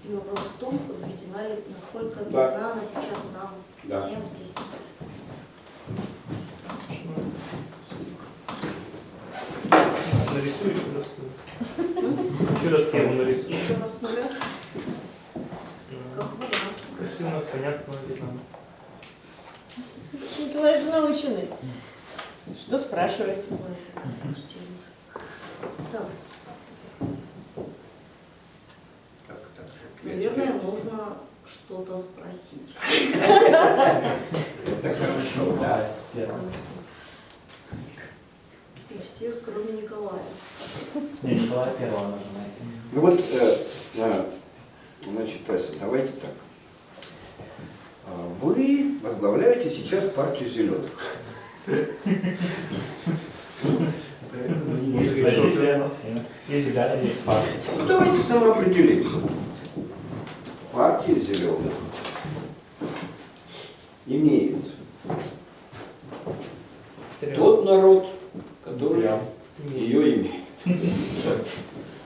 И вопрос в том, введена ли, насколько Да. видна она сейчас нам Да. всем здесь. Нарисуй еще раз. Еще раз схему нарисуй. Еще раз с нуля, М, как вода. Красиво, у нас понятно, видно. Николай же наученный. Что спрашивать? Так, Так, так, наверное, нужно что-то спросить. это хорошо, да. Первое. И всех, кроме Николая. Не, Николая первого нажимаете. Ну вот, значит, Ася, давайте так. Вы возглавляете сейчас партию зеленых. Подождите на схеме. Есть Галя, есть партия. Ну давайте самоопределимся. Партия зеленых имеет тот народ, который Зелён. ее имеет.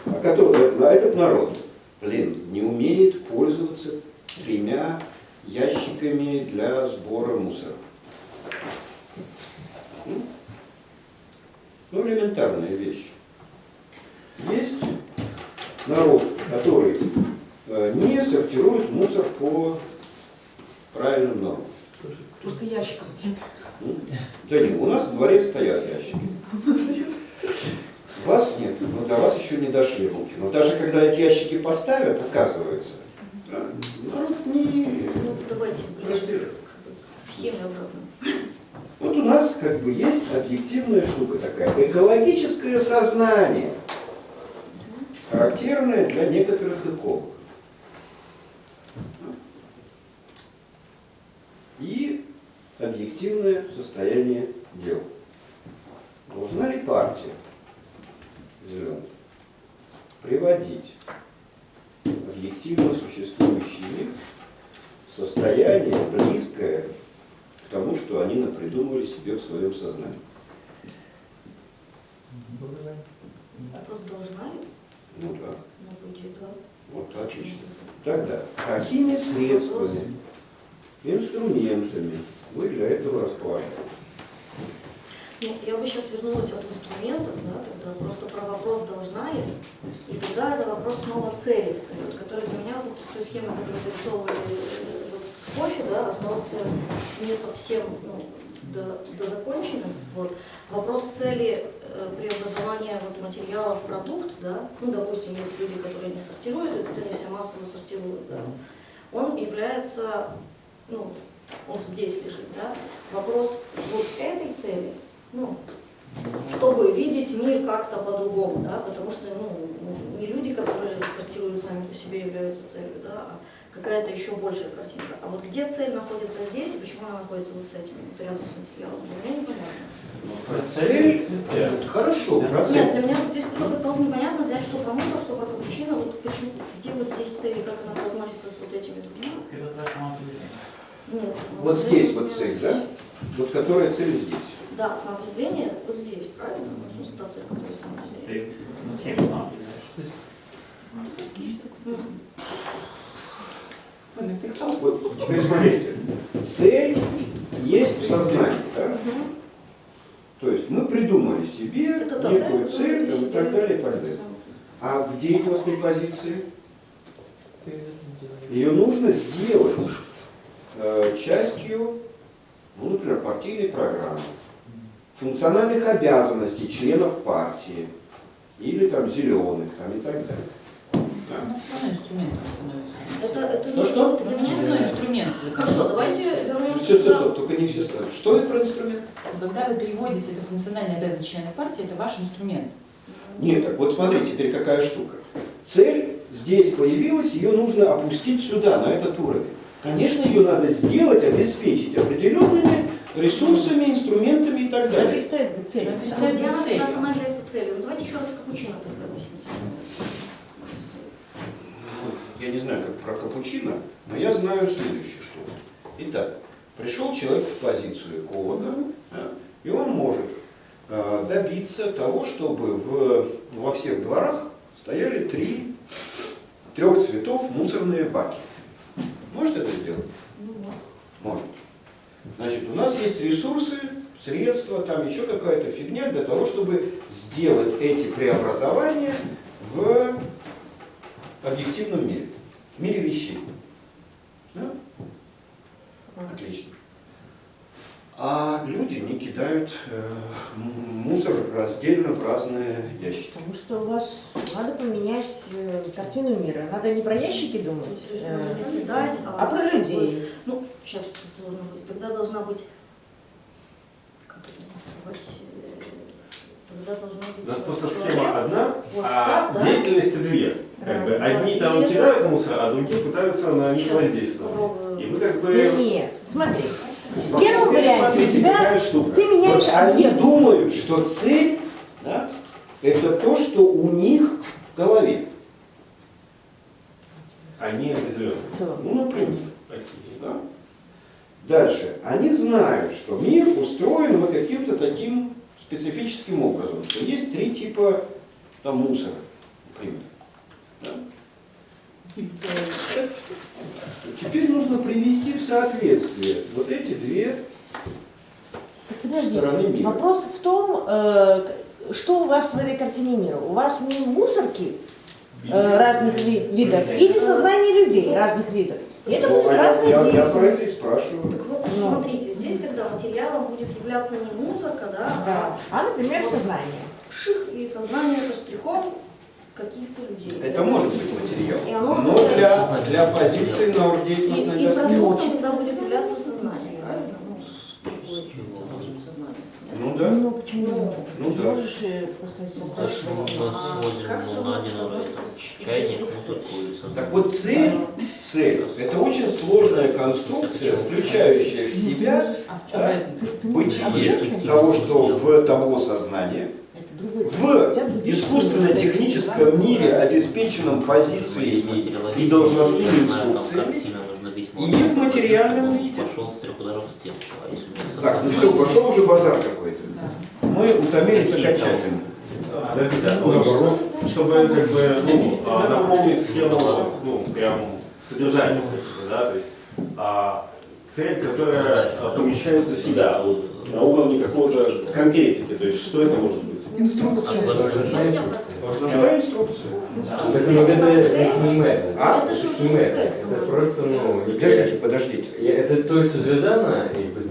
А этот народ, не умеет пользоваться 3 ящиками для сбора мусора. Ну, элементарная вещь. Есть народ, который не сортирует мусор по правильным нормам. Просто ящиков нет. Да нет, у нас в дворе стоят ящики. Вас нет, но до вас еще не дошли руки. Но даже когда эти ящики поставят, оказывается, народ не... Ну, давайте ближе к схеме обратно. Вот у нас как бы есть объективная штука такая, экологическое сознание, характерное для некоторых экологов. И объективное состояние дел. Должна ли партия зеленых приводить объективно существующий мир в состояние близкое к тому, что они напридумывали себе в своем сознании? Вопрос, должна ли? Ну да, Ну, будет, да. вот отлично. Тогда, какими средствами, инструментами вы для этого располагаете? Ну, я бы сейчас вернулась от инструментов, да, тогда просто про вопрос должна ли, и тогда это вопрос снова цели встает, который для меня вот из той схемы, которую нарисовывали вот с кофе, да, остался не совсем дозаконченным. Вот. Вопрос цели преобразования вот, материала в продукт, да, ну, допустим, есть люди, которые не сортируют, и которые все массово сортируют, да, он является, ну, он здесь лежит, да, вопрос вот этой цели, ну, чтобы видеть мир как-то по-другому, да, потому что, ну, не люди, которые сортируют сами по себе, являются целью, да, а какая-то еще большая картинка. А вот где цель находится здесь и почему она находится вот с этим, вот рядом с материалом, для меня непонятно. Цель? Хорошо. Нет, для меня вот здесь кусок остался непонятно взять, что про мусор, что про капучино, вот почему, где вот здесь цель и как она соотносится с вот этими двумя. Это твое самоопределение. Нет, ну, Вот здесь вот например, цель, здесь. да? Вот которая цель здесь. Да, самоопределение вот здесь, правильно? Нужно та цель, которая самоопределение. Ты на схеме самоопределяешь. Вот теперь смотрите. Цель есть в сознании, да? То есть мы придумали себе Это та некую цель, цель которую там, и так далее, и так далее. А в деятельностной позиции ее нужно сделать частью, ну, например, партийной программы, функциональных обязанностей членов партии или там зеленых там, и так далее. Да. Инструментом становится. Это Ну что? это для меня Что за инструмент? Хорошо, давайте вернемся Все, сюда. только не все ставят. Что это про инструмент? Когда вы переводите это функциональное обязанность члена партии, это ваш инструмент. Нет, так вот смотрите, теперь какая штука. Цель здесь появилась, ее нужно опустить сюда, на этот уровень. Конечно, ее надо сделать, обеспечить определенными ресурсами, инструментами и так Это далее. перестает быть целью. Это Где перестает она быть целью. сама является целью. Ну, давайте еще раз капучино тогда объясните. Я не знаю, как про капучино, но я знаю следующую штуку. Итак, пришел человек в позицию эколога, да, и он может добиться того, чтобы во всех дворах стояли трех цветов мусорные баки. Может это сделать? Может. Значит, у нас есть ресурсы, средства, там еще какая-то фигня для того, чтобы сделать эти преобразования в объективном мире, в мире вещей. Да? Отлично. А люди не кидают мусор раздельно в разные ящики. Потому что у вас надо поменять картину мира. Надо не про ящики думать, То есть нужно не кидать, а про людей. Ну, сейчас это сложно будет. Тогда должна быть, как это называть, тогда должна быть... У нас просто человек. схема одна, Вот а так, да? деятельности две. Как бы одни там кидают мусор, а другие пытаются на них Сейчас воздействовать. попробую. И вы как бы... Нет, смотри. В первом варианте у тебя какая штука. ты меняешь Вот они объект. думают, что цель, да, это то, что у них в голове. Они зеленые. Кто? Ну, например, такие, да? Дальше. Они знают, что мир устроен вот каким-то таким специфическим образом, что есть три типа там мусора, например. Да? Что теперь нужно привести в соответствие вот эти две стороны Подождите, мира. вопрос в том, что у вас в этой картине мира? У вас мир мусорки разных видов или сознание людей разных видов? И это Ну, будут а разные я про это деятельности. и спрашиваю. Так вот, Ну. смотрите, здесь тогда материалом будет являться не мусорка, да, Да. А, например, сознание. ших и сознание со штрихом каких-то людей. Это может быть материал. И оно Но для позиции на оргдеятельностной И доске. продуктом тогда будет являться сознание, правильно? Ну, какое должно быть сознание? Нет? Ну да. Ну, почему не можешь? Ну Ты же да. можешь поставить Даже сознание. можно сводим Как всё на один относится? чайник, мусорку и сознание. Так вот цель, это очень сложная конструкция, включающая в себя А в чем разница? бытие того, что в табло сознания, в искусственно-техническом мире, обеспеченном позициями и должностными инструкциями, и в материальном виде. Пошел с 3 ударов в стенку, а если у меня Так, ну сознание... все, пошел уже базар какой-то. Мы утомились окончательно. Подождите, а наоборот, чтобы как бы наполнить схему, ну, прям содержанием, да, то есть цель, которая помещается сюда, вот, на уровне какого-то конкретики, то есть что это может быть? Должностная инструкция. А? Это же уже не цель Это становится. просто, ну, Подождите. это то, что зв'язано и без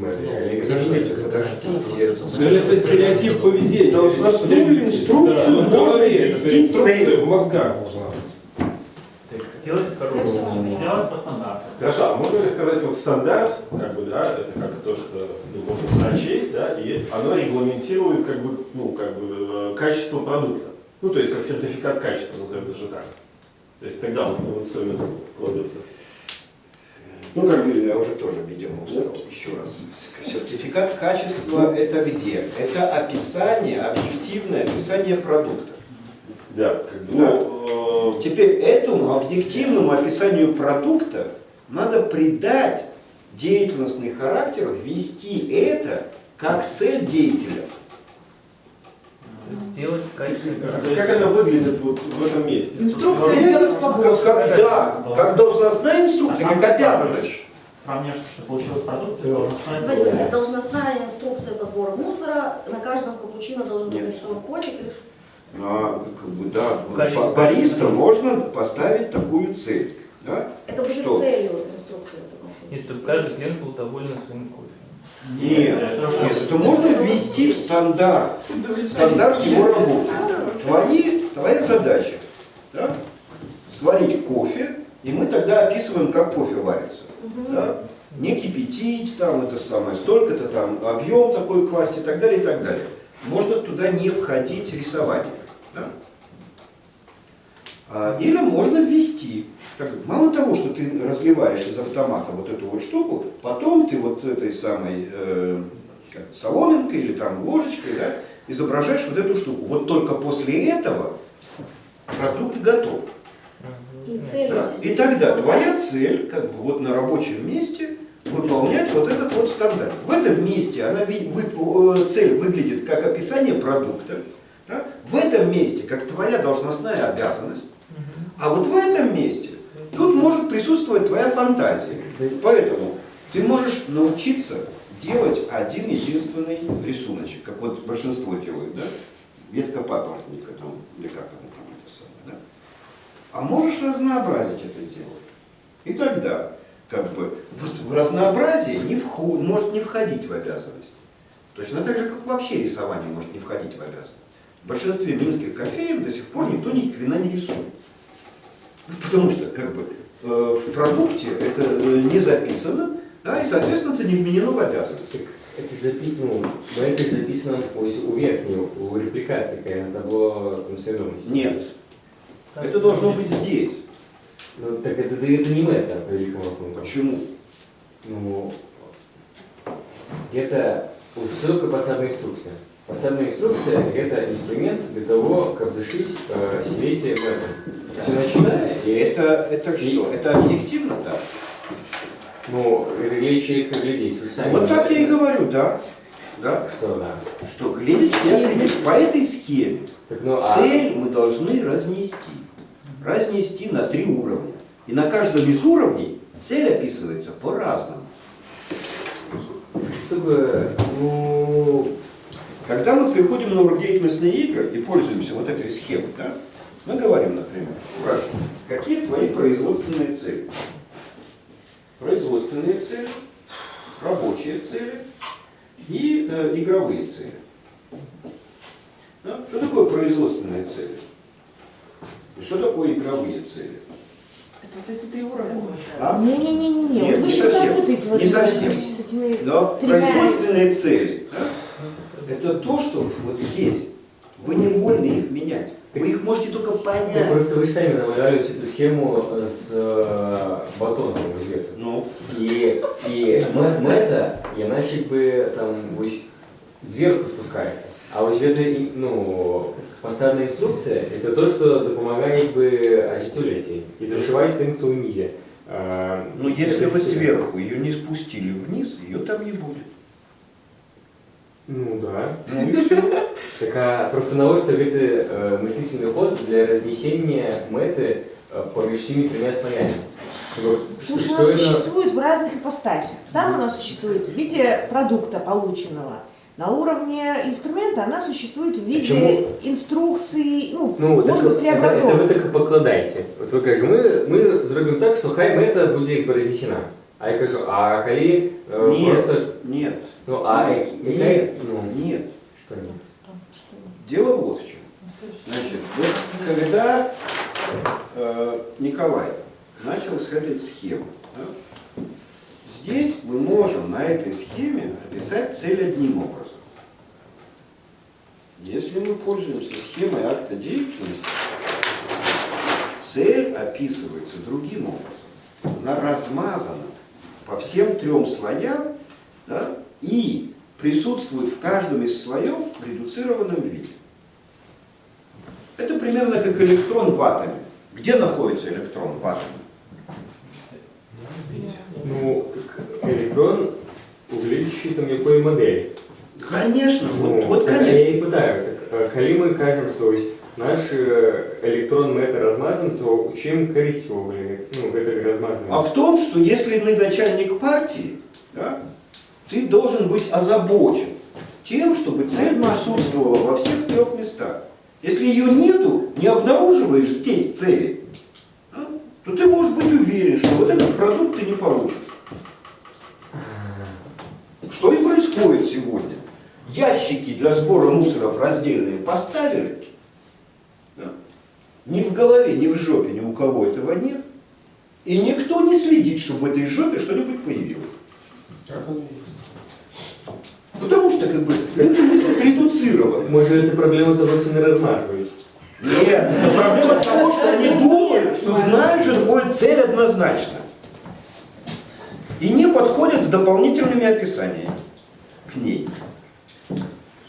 Подождите. Цель это стереотип поведения. Должностную инструкцию можно ввести цель. в мозгах. Делать хорошее, сделать по стандарту. Хорошо, а можно ли сказать, вот стандарт, как бы, да, это как то, что можно прочесть, да, и оно регламентирует как бы, ну, как бы качество продукта. Ну, то есть как сертификат качества, назовем даже так. То есть тогда вот в инструмент кладется. Ну, как бы я уже тоже, видимо, устал. Еще раз. Сертификат качества это где? Это описание, объективное описание продукта. Да, как бы, Да. ну, Теперь этому объективному описанию продукта надо придать деятельностный характер, ввести это как цель деятеля. Делать качественно. как она выглядит вот в этом месте? Инструкция делать побольше. Как должностная инструкция, как обязанность. Сравнив, что получилась продукция, должностная Возьмите, инструкция. должностная инструкция по сбору мусора, на каждом капучино должен быть нарисован котик или что? Как бы, да, Бариста. бариста можно поставить такую цель. Да? Это будет Что? целью инструкции. Нет, чтобы каждый клиент был доволен своим кофе. Нет, это можно ввести в стандарт его работы. Твоя задача, да? Сварить кофе, и мы тогда описываем, как кофе варится. Да? Не кипятить, там это самое, столько-то там объем такой класть и так далее, и так далее. Можно туда не входить рисование. Да? Или можно ввести. Мало того, что ты разливаешь из автомата вот эту вот штуку, потом ты вот этой самой соломинкой или там ложечкой, да, изображаешь вот эту штуку. Вот только после этого продукт готов. И цель. Да? И тогда твоя цель, как бы вот на рабочем месте, выполнять вот этот вот стандарт. В этом месте она, цель выглядит как описание продукта, да? В этом месте как твоя должностная обязанность, а вот в этом месте тут может присутствовать твоя фантазия. Поэтому ты можешь научиться делать один единственный рисуночек, как вот большинство делают, да? Ветка папоротника там, или как оно там это самое, да? А можешь разнообразить это дело. И тогда, как бы, вот разнообразие может не входить в обязанность. Точно так же, как вообще рисование может не входить в обязанность. В большинстве минских кофеек до сих пор никто ни хрена не рисует. Потому что, как бы, в продукте это не записано, да, и, соответственно, это не вменено в обязанность. Это записано у верхнего, у репликации, когда табло сведомости. Нет. Это должно быть здесь. Ну, так это не мета, по великому рахунку. Почему? Ну, это ссылка подсадной инструкции. Подсадная инструкция – это инструмент для того, как зашить себе эти мэты. Все начиная, и это что? Это объективно так? Ну, это глядя человека глядеть. Вы же сами вот так я и говорю, да. Да? Что, да? Что глядя человека по этой схеме Так, ну, цель мы должны разнести. Разнести на 3 уровня. И на каждом из уровней цель описывается по-разному. Чтобы, ну... Когда мы приходим на урок деятельностные игры и пользуемся вот этой схемой, да, мы говорим, например, Ураж, какие твои производственные цели? Производственные цели, рабочие цели и игровые цели. Да? Что такое производственные цели? И что такое игровые цели? Это вот эти 3 уровня. А? Не-не-не-не, Нет, вот вы не сейчас совсем. запутаете вот Не совсем. с этими Да, тремя. производственные цели. Да? Это то, что вот здесь. Вы не вольны их менять. Вы их можете только понять. Просто вы же сами намалевали всю эту схему с батоном в цвету. Ну. И мета, и она как бы там сверху спускается. А вот это, ну, посадная инструкция, это то, что помогает бы оживлять и зашивает тем, кто в мире. Но если вы сверху ее не спустили вниз, ее там не будет. Ну да. Ну и все. Так, просто наложится это мыслительный ход для разнесения меты поміж всеми 3 слоями. Потому что она существует в разных ипостасях. Там она существует в виде продукта полученного. На уровне инструмента она существует в виде инструкции, ну может быть преобразована. Это ви так покладаєте. От ви кажете, ми зробимо так, що хай мета буде якби разнесена. А я кажу, а коли просто... Нет. Ну, а нет. Нет. Что нет? Дело вот в чем. Значит, вот когда Николай начал с этой схемы, да, здесь мы можем на этой схеме описать цель одним образом. Если мы пользуемся схемой акта деятельности, цель описывается другим образом. Она размазана по всем 3 слоям, да, и присутствует в каждом из слоев в редуцированном виде. Это примерно как электрон в атоме. Где находится электрон в атоме? Ну, электрон угледящий там якої моделі. Конечно, Ну, вот так, конечно. я і питаю, так, коли ми кажемо, що ось наш электрон мета размазан, то чем корысть его, ну, это размазывание? А в том, что если ты начальник партии, да, ты должен быть озабочен тем, чтобы цель присутствовала во всех 3 местах. Если ее нету, не обнаруживаешь здесь цели, да, то ты можешь быть уверен, что вот этот продукт ты не получишь. Что и происходит сегодня. Ящики для сбора мусоров раздельные поставили. Да? Ни в голове, ни в жопе ни у кого этого нет. И никто не следит, чтобы в этой жопе что-нибудь появилось. Потому что как бы люди мыслят редуцированы. Может, это проблема того, что не размазывают? Нет, это проблема того, что они думают, что знают, что такое цель однозначно. И не подходят с дополнительными описаниями к ней.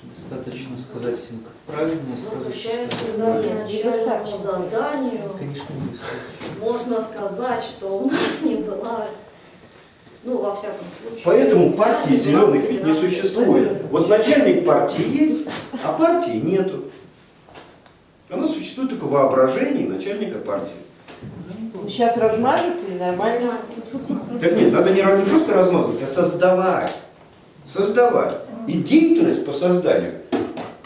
Достаточно сказать им, как правильно сказать. Возвращаясь что тогда к правильно. начальному заданию, Конечно, не достаточно. можно сказать, что у нас не была, ну, во всяком случае. Поэтому партии не была зеленых ведь не координация. существует. Вот начальник партии есть, а партии нету. Она существует только в воображении начальника партии. Сейчас размажет и нормально. Так нет, надо не просто размазывать, а создавать. Создавать. И деятельность по созданию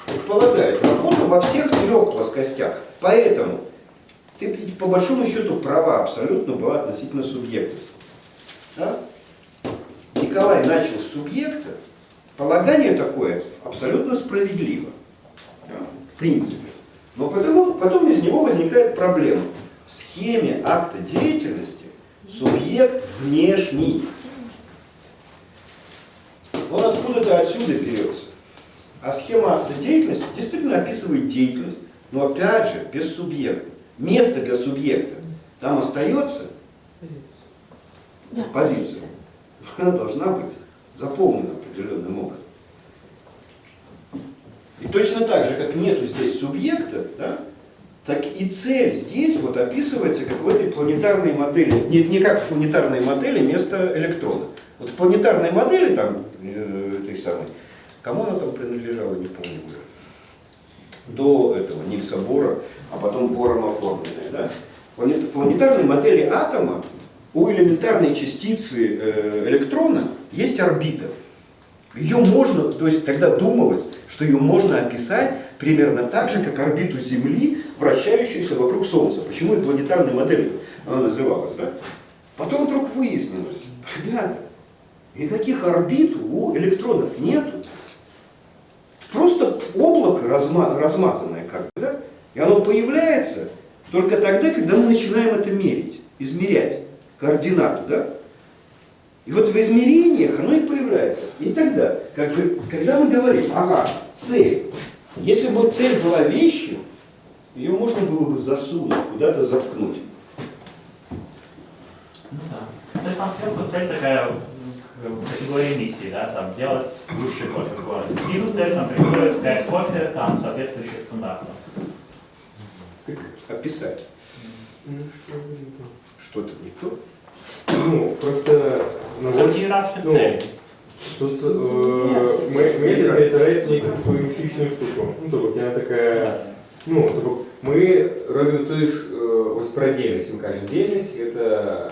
предполагает работу во всех 3 плоскостях. Поэтому ты ведь по большому счету права абсолютно была относительно субъектности. Да? Николай начал с субъекта. Полагание такое абсолютно справедливо. Да? В принципе. Но потом из него возникает проблема. В схеме акта деятельности субъект внешний. Он откуда-то отсюда берется. А схема акта деятельности действительно описывает деятельность. Но опять же, без субъекта. Место для субъекта там остается позиция. Она должна быть заполнена определенным образом. И точно так же, как нету здесь субъекта, да, так и цель здесь вот описывается как в этой планетарной модели. Не как в планетарной модели место электрона. Вот в планетарной модели там, той самой, кому она там принадлежала, не помню уже. До этого Нильса Бора, а потом Бором оформленная. Да? В планетарной модели атома у элементарной частицы электрона есть орбита. Ее можно, то есть тогда думалось, что ее можно описать примерно так же, как орбиту Земли, вращающуюся вокруг Солнца. Почему и планетарной моделью она называлась. Да? Потом вдруг выяснилось, ребята, никаких орбит у электронов нету. Просто облако размазанное как бы, да? И оно появляется только тогда, когда мы начинаем это мерить, измерять координату, да? И вот в измерениях оно и появляется. И тогда, как бы, когда мы говорим, ага, цель, если бы цель была вещью, ее можно было бы засунуть, куда-то заткнуть. Ну да. То есть там сверху цель такая категория миссии, да, там делать лучший кофе в городе. Снизу цель, там, приготовить 5 кофе, там, соответствующих стандартам. Как описать? Что-то не то. Ну, просто... Там иерархия целей. Тут мне перетворяется некую такую мифичную штуку. Ну, тобто, она такая... Ну, тобто, ми робимо ту ж, ось про діяльність, ми кажемо, діяльність, это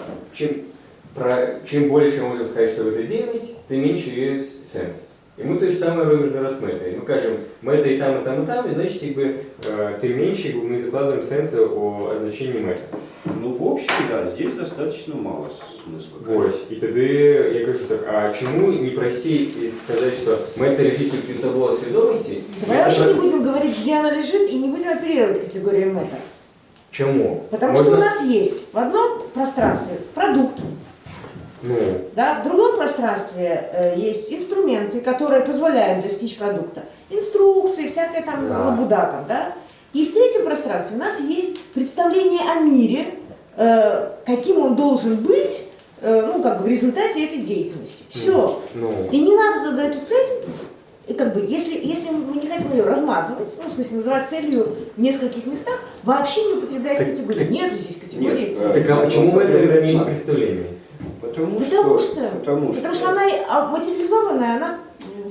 чем больше мы можем сказать, что в этой деятельности, тем меньше ее сенс. И мы то же самое робим зараз с метой. Мы кажем, мета и там, и там, и там, и значит, тем меньше мы закладываем сенсы о значении мета. Ну, в общем, да, здесь достаточно мало смысла. Ось. И тогда я говорю, так, а чему не простее сказать, что мета лежит в табло свідомості? Давай вообще не будем говорить, где она лежит, и не будем оперировать категорией мета. Чему? Потому что у нас есть в одном пространстве продукт, Ну, да, в другом пространстве есть инструменты, которые позволяют достичь продукта, инструкции, всякая там лабуда там, да. И в третьем пространстве у нас есть представление о мире, каким он должен быть, ну, как бы в результате этой деятельности. Все. И не надо тогда эту цель, и как бы, если мы не хотим ее размазывать, ну, в смысле, называть целью в нескольких местах, вообще не употребляя категории. Нет здесь категории цели. Так а почему это не есть представление? Потому что она материализованная, она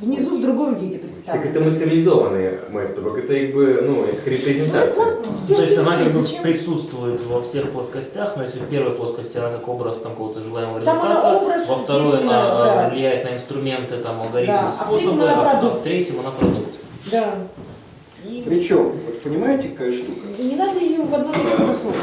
внизу в другом виде Так представлена. это материализованный метод, это как бы, ну, это репрезентация. То есть она как бы присутствует во всех плоскостях, но если в первой плоскости она как образ там какого-то желаемого Там она результата, образ, во второй здесь она она, да. влияет на инструменты, там, алгоритмы, Да, а в третьем способы, она а продукт. в третьем она продукт. Да. И Причем, вот понимаете, какая штука? не надо ее в одном месте засовывать.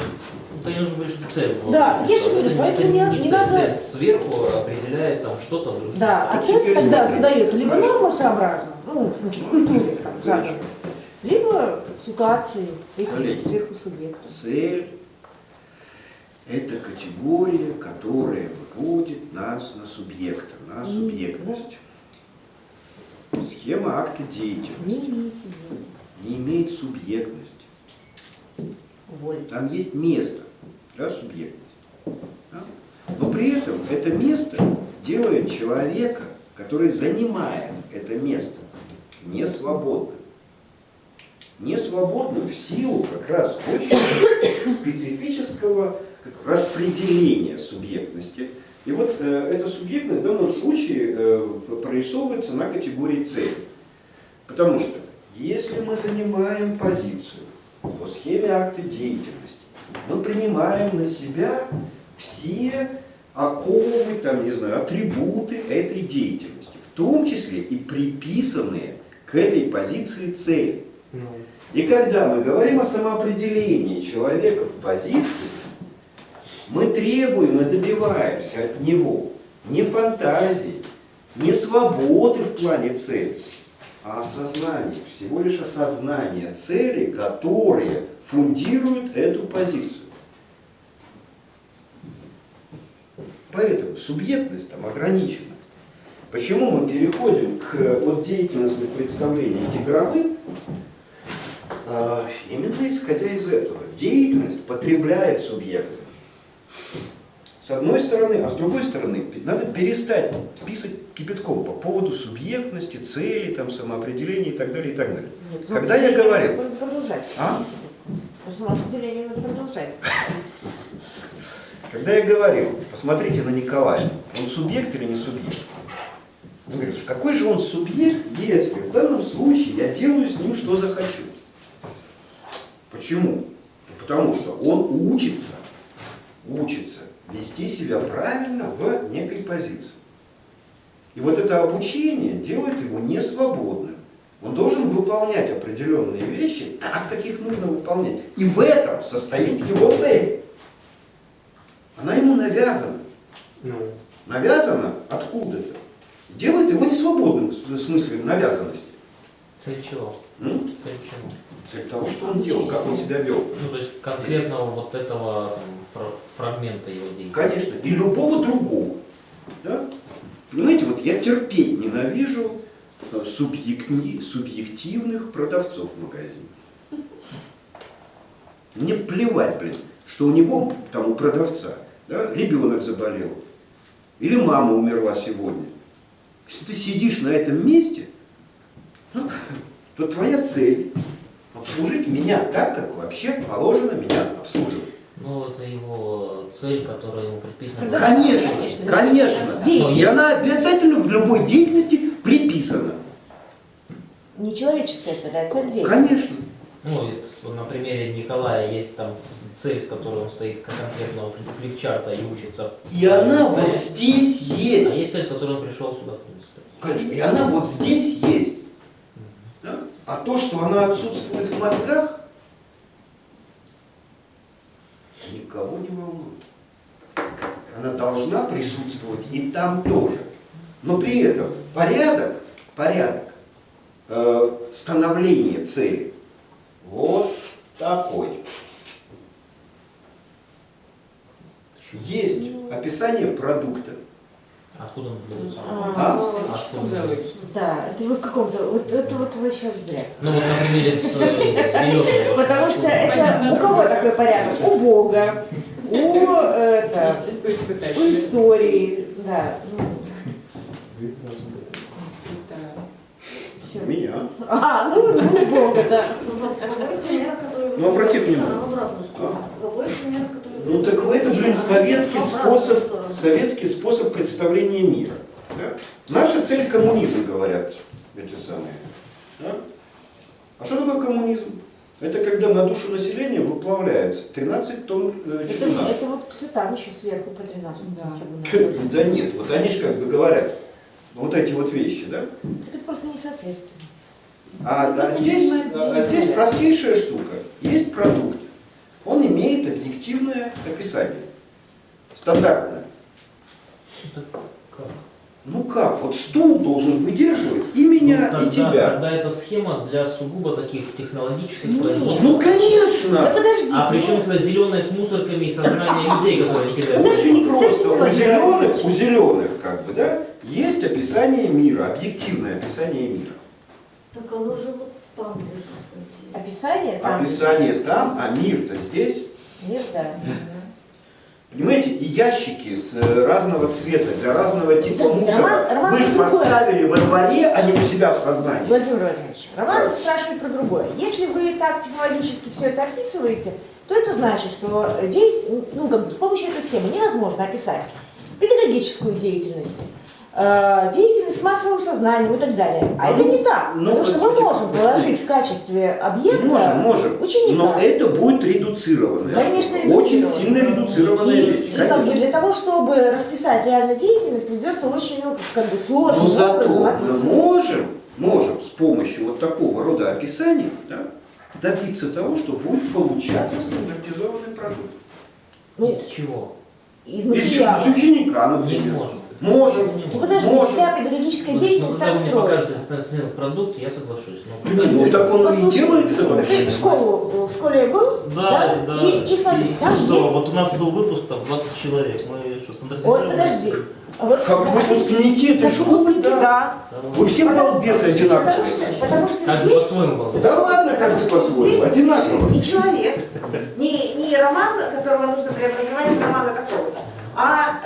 Это не нужно говорить, что это цель. Да, я же говорю, Это поэтому не цель. надо- Цель сверху определяет там что-то в других Да, а местах. цель теперь тогда смотри. задается либо Хорошо. нормосообразно, ну, в смысле, в культуре там, задано, либо ситуации этих Коллеги. сверху субъектов. Цель – это категория, которая выводит нас на субъекта, на субъектность. Схема акта деятельности Не имеется в виду. не имеет субъектности. Воля. Там есть место для субъектности. Да? Но при этом это место делает человека, который занимает это место, несвободным. Несвободным в силу как раз очень специфического распределения субъектности. И вот эта субъектность в данном случае прорисовывается на категории цели. Потому что если мы занимаем позицию по схеме акта деятельности, мы принимаем на себя все оковы, там, не знаю, атрибуты этой деятельности, в том числе и приписанные к этой позиции цели. И когда мы говорим о самоопределении человека в позиции, мы требуем и добиваемся от него не фантазии, не свободы в плане цели, а осознания, всего лишь осознания целей, которые фундируют эту позицию. Поэтому субъектность там ограничена. Почему мы переходим от деятельностных представлений к игровым? Именно исходя из этого. Деятельность потребляет субъекта. С одной стороны, а с другой стороны, надо перестать писать кипятком по поводу субъектности, цели, там, самоопределения и так далее, и так далее. Нет, Когда я говорил... Надо продолжать. А? По самоопределению надо продолжать. Когда я говорил, посмотрите на Николая, он субъект или не субъект? Он говорит, какой же он субъект, если в данном случае я делаю с ним, что захочу? Почему? Потому что он учится вести себя правильно в некой позиции. И вот это обучение делает его несвободным. Он должен выполнять определенные вещи, как таких нужно выполнять. И в этом состоит его цель. Она ему навязана. Навязана откуда-то. Делает его несвободным в смысле навязанности. Цель чего? Цель чего? Цель того, что он делал, как он себя вел. Ну, то есть конкретного вот этого там, фрагмента его деятельности. Конечно, и любого другого. Да? Понимаете, вот я терпеть ненавижу субъективных продавцов в магазине. Мне плевать, что у него, там, у продавца, да, ребенок заболел, или мама умерла сегодня. Если ты сидишь на этом месте, то твоя цель обслужить меня так, как вообще положено меня обслуживать. Ну, это его цель, которая ему предписана. Конечно, конечно. И она обязательно в любой деятельности приписана. Не человеческая цель, а цель деятельности. Конечно. Ну, на примере Николая есть там цель, с которой он стоит конкретного флипчарта и учится. И она вот здесь есть. А есть цель, с которой он пришел сюда, в принципе. Конечно, и она вот здесь есть. Да? А то, что она отсутствует в мозгах, никого не волнует. Она должна присутствовать и там тоже. Но при этом порядок становления цели вот такой. Есть описание продукта. Откуда он берется? Что делаешь? Да, это вы в каком зале? Вот это вот вы сейчас зря. Ну вот на примере с зеленым. Потому что это у кого такой порядок? У Бога, у истории, да. Все. Меня. Ну Бога, да. Ну, обрати внимание. Ну так это, советский способ представления мира. Да? Наша цель коммунизм, говорят эти самые. Да? А что такое коммунизм? Это когда на душу населения выплавляется 13 тонн чугуна. Это вот все там еще сверху по 13 Да. Да нет, вот они же как бы говорят, вот эти вот вещи, да? Это просто не соответствует. А здесь простейшая штука. Есть продукт. Он имеет объективное описание. Стандартное. Это как? Ну как? Вот стул должен выдерживать и меня, Ну, и тебя. Тогда это схема для сугубо таких технологических Нет. производств. Ну Да конечно! подождите. А причем сюда зеленая с мусорками и сознание людей, которые не кидают. Очень просто. Подождите, У зеленых, как бы, да, есть описание мира, объективное описание мира. Так оно же вот Там лежит, по идее. Описание там. Описание там, а мир-то здесь. Мир, да. Понимаете, и ящики с разного цвета, для разного типа Слушайте, мусора. Роман Вы же другой. поставили во дворе, а не у себя в сознании. Владимир Владимирович, Роман спрашивает про другое. Если вы так технологически все это описываете, то это значит, что с помощью этой схемы невозможно описать педагогическую деятельность, деятельность с массовым сознанием и так далее. А это не так, потому что мы можем положить в качестве объекта Можем. ученика. Но это будет редуцированное. Конечно, Очень редуцированное. сильно редуцированная вещь. И как бы для того, чтобы расписать реально деятельность, придется очень сложным Но зато образом мы описывать. можем с помощью вот такого рода описаний, да, добиться того, что будет получаться стандартизованный продукт. Ну, Из чего? из Из материала. ученика, Не например. может. Можем. Ну, подождите, Можем. вся педагогическая деятельность Когда так вы мне покажете строится. стандартизированный продукт, я соглашусь. Ну, так он и Послушай, делается ты вообще. в школе был? Да. И смотри, там что, есть... вот у нас был выпуск, там 20 человек, мы что, стандартизировали? Ой, подожди. А вот, Как выпускники, ты как что, выпускники, да? да. Вы все балбесы одинаковые. Потому что Каждый здесь... по-своему был. Да ладно, каждый по-своему, Здесь одинаково. не человек, не роман, которого нужно преобразовать в романа такого-то, а,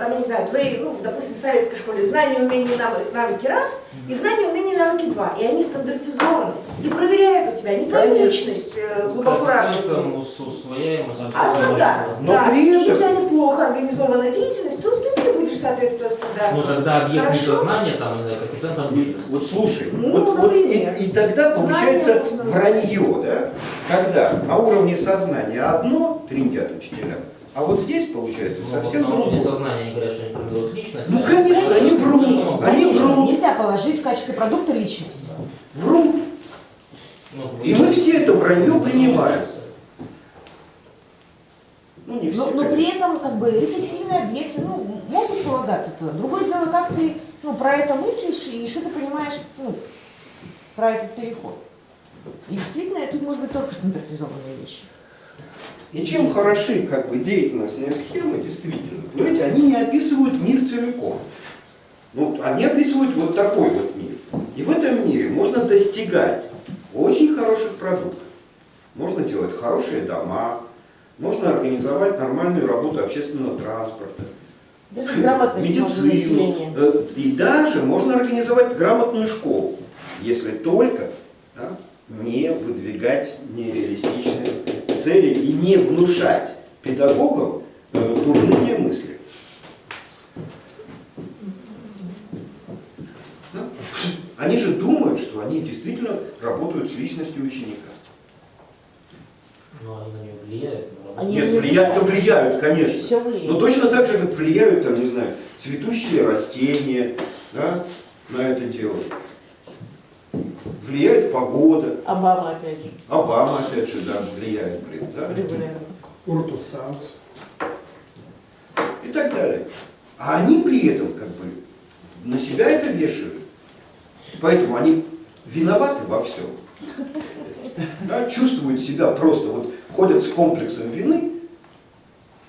там, я не знаю, твои, допустим, в советской школе знания, умения, навыки раз, и знания, умения, навыки два. И они стандартизованы. И проверяют у тебя не твою Конечно. личность глубоко развитую, Усвояемость. а стандарт. Но Да. при И этом- если они плохо организована деятельность, то ты не будешь соответствовать стандарту. Ну тогда объект Хорошо. несознания, там, не знаю, коэффициент обученности. Вот слушай, Ну, вот например. и тогда Знания получается нужно вранье, да? Когда на уровне сознания одно трындят учителя, а вот здесь получается совсем На уровне другое. сознания они говорят, что они формируют личность. Ну, а конечно, они врут. Они Конечно, врут. нельзя положить в качестве продукта личность. Врут. Ну, И мы все это вранье принимаем. Ну, не все, Но конечно. при этом рефлексивные объекты могут полагаться туда. Другое дело, как ты про это мыслишь и что ты понимаешь про этот переход. И действительно, тут может быть только стандартизованные вещи. И чем хороши деятельностные схемы, действительно, понимаете, они не описывают мир целиком. Они описывают вот такой вот мир. И в этом мире можно достигать очень хороших продуктов. Можно делать хорошие дома, можно организовать нормальную работу общественного транспорта, Даже грамотность медицину. населения. И даже можно организовать грамотную школу, если только не выдвигать нереалистичные цели и не внушать педагогам дурные мысли. Да? Они же думают, что они действительно работают с личностью ученика. Но они на нее влияют. Они Нет, не влияют-то влияют, конечно. Все влияет. Но точно так же, как влияют, там, не знаю, цветущие растения, да, на это дело. Влияет погода. Обама опять же. Обама, опять же, да, влияет, да, Регулярно. и так далее. А они при этом на себя это вешают. Поэтому они виноваты во всем. Да, чувствуют себя просто, ходят с комплексом вины,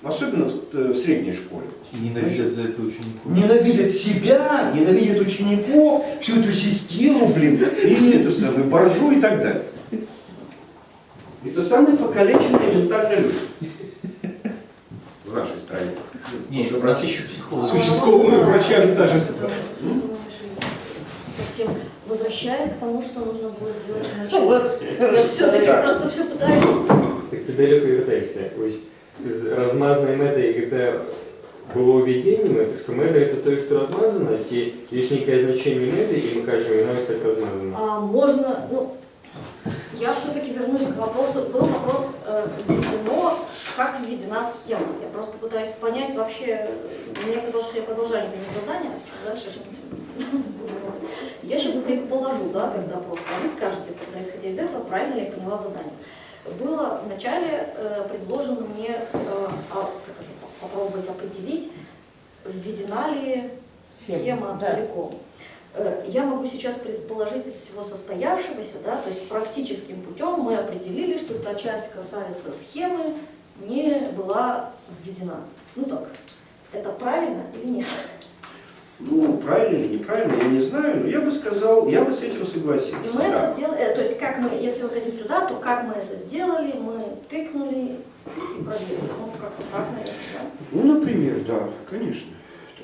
особенно в средней школе. Ненавидят за это учеников. Ненавидят себя, ненавидят учеников, всю эту систему, и это самое, боржу и так далее. Это самые покалеченные ментально люди в нашей стране. Нет, у нас еще психолог. С участковыми врачами та же ситуация. Совсем возвращаясь к тому, что нужно было сделать Ну, вот, Просто все пытаюсь. Так ти далеко вертаєшся. Ось з розмазаної мети, як це було уведення мети, що мета – це те, що розмазано, ті є некое значение мети, и мы кажем, и оно так размазано. Можно, я все-таки вернусь к вопросу. Был вопрос, введено, как введена схема. Я просто пытаюсь понять вообще, мне казалось, что я продолжаю не понимать задание, а дальше чем... Я сейчас предположу, да, когда просто, а вы скажете, тогда, исходя из этого, правильно ли я поняла задание. Было вначале предложено мне попробовать определить, введена ли схема целиком. Я могу сейчас предположить из всего состоявшегося, да, то есть практическим путем мы определили, что та часть касается схемы, не была введена. Ну так, это правильно или нет? Ну, правильно или неправильно, я не знаю, но я бы сказал, я бы с этим согласился. И мы да. это сделали, то есть как мы, если вы хотите сюда, то как мы это сделали, мы тыкнули и проверили. Ну, как-то так, наверное, да? Ну, например, да, конечно.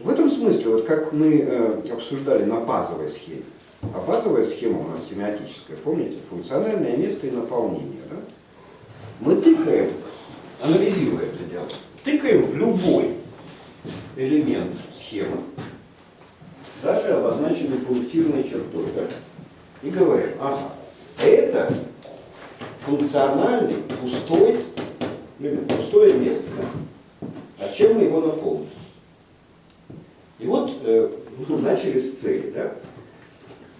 В этом смысле, вот как мы обсуждали на базовой схеме, а базовая схема у нас семиотическая, помните, функциональное место и наполнение, да? Мы тыкаем, анализируя это дело, тыкаем в любой элемент схемы, даже обозначенный пунктирной чертой, да? И говорим, ага, это функциональный пустой элемент, пустое место, да? А чем мы его наполним? И вот начали с цели, да?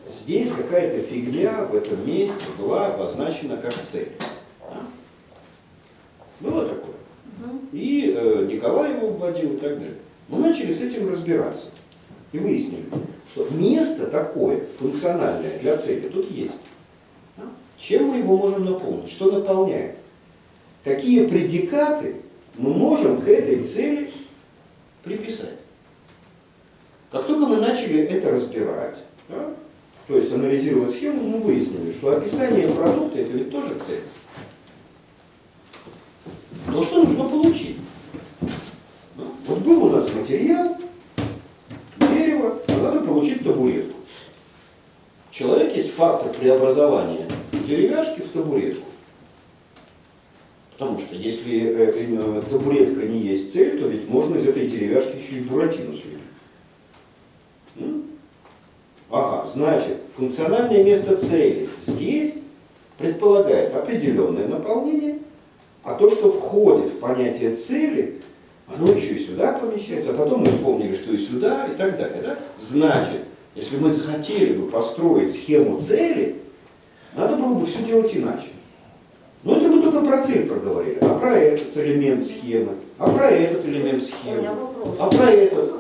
Здесь какая-то фигня в этом месте была обозначена как цель. Да? Было такое. И Николай его вводил и так далее. Мы начали с этим разбираться. И выяснили, что место такое, функциональное для цели, тут есть. Да? Чем мы его можем наполнить? Что наполняет? Какие предикаты мы можем к этой цели приписать? Как только мы начали это разбирать, да, то есть анализировать схему, мы выяснили, что описание продукта – это ведь тоже цель. То, что нужно получить. Да? Вот был у нас материал, дерево, а надо получить табуретку. Человек есть фактор преобразования деревяшки в табуретку. Потому что если табуретка не есть цель, то ведь можно из этой деревяшки еще и буратино слепить. Ага, значит, функциональное место цели здесь предполагает определенное наполнение, а то, что входит в понятие цели, оно еще и сюда помещается, а потом мы помнили, что и сюда, и так далее. Да? Значит, если мы захотели бы построить схему цели, надо было бы все делать иначе. Но это мы только про цель проговорили, а про этот элемент схемы, а про этот элемент У схемы, меня вопрос. а про этот.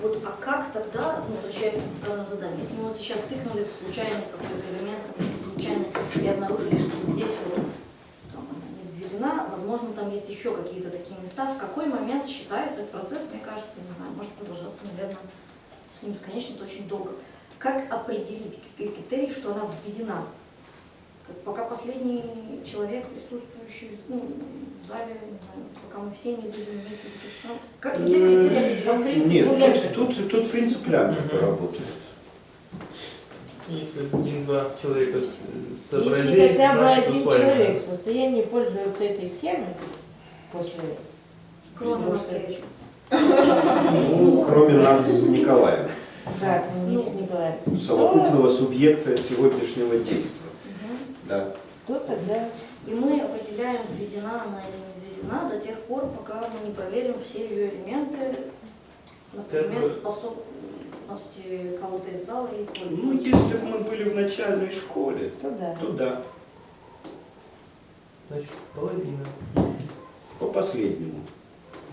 Вот, а как тогда, возвращаясь к поставленному заданию, если мы вот сейчас тыкнули в случайный какой-то элемент, случайно, и обнаружили, что здесь вот там, она не введена, возможно, там есть еще какие-то такие места, в какой момент считается этот процесс, мне кажется, не знаю, может продолжаться, наверное, с ним бесконечно, очень долго. Как определить критерий, что она введена? Пока последний человек, присутствующий в зале, не знаю, пока мы все не будем иметь то же самое. Как, где критерий? Нет, тут принцип Лямберта работает. Если один-два человека сообразить, Если хотя бы значит, один усвоено. человек в состоянии пользоваться этой схемой, после Кроме настоящего. Ну, кроме нас с Николаем, да, не с Николаем, совокупного субъекта сегодняшнего действия. Да. то тогда... И мы определяем, введена она или не введена до тех пор, пока мы не проверим все ее элементы, например, способности кого-то из зала и Ну, если бы мы были в начальной школе, То да. то да. Значит, половина. По последнему.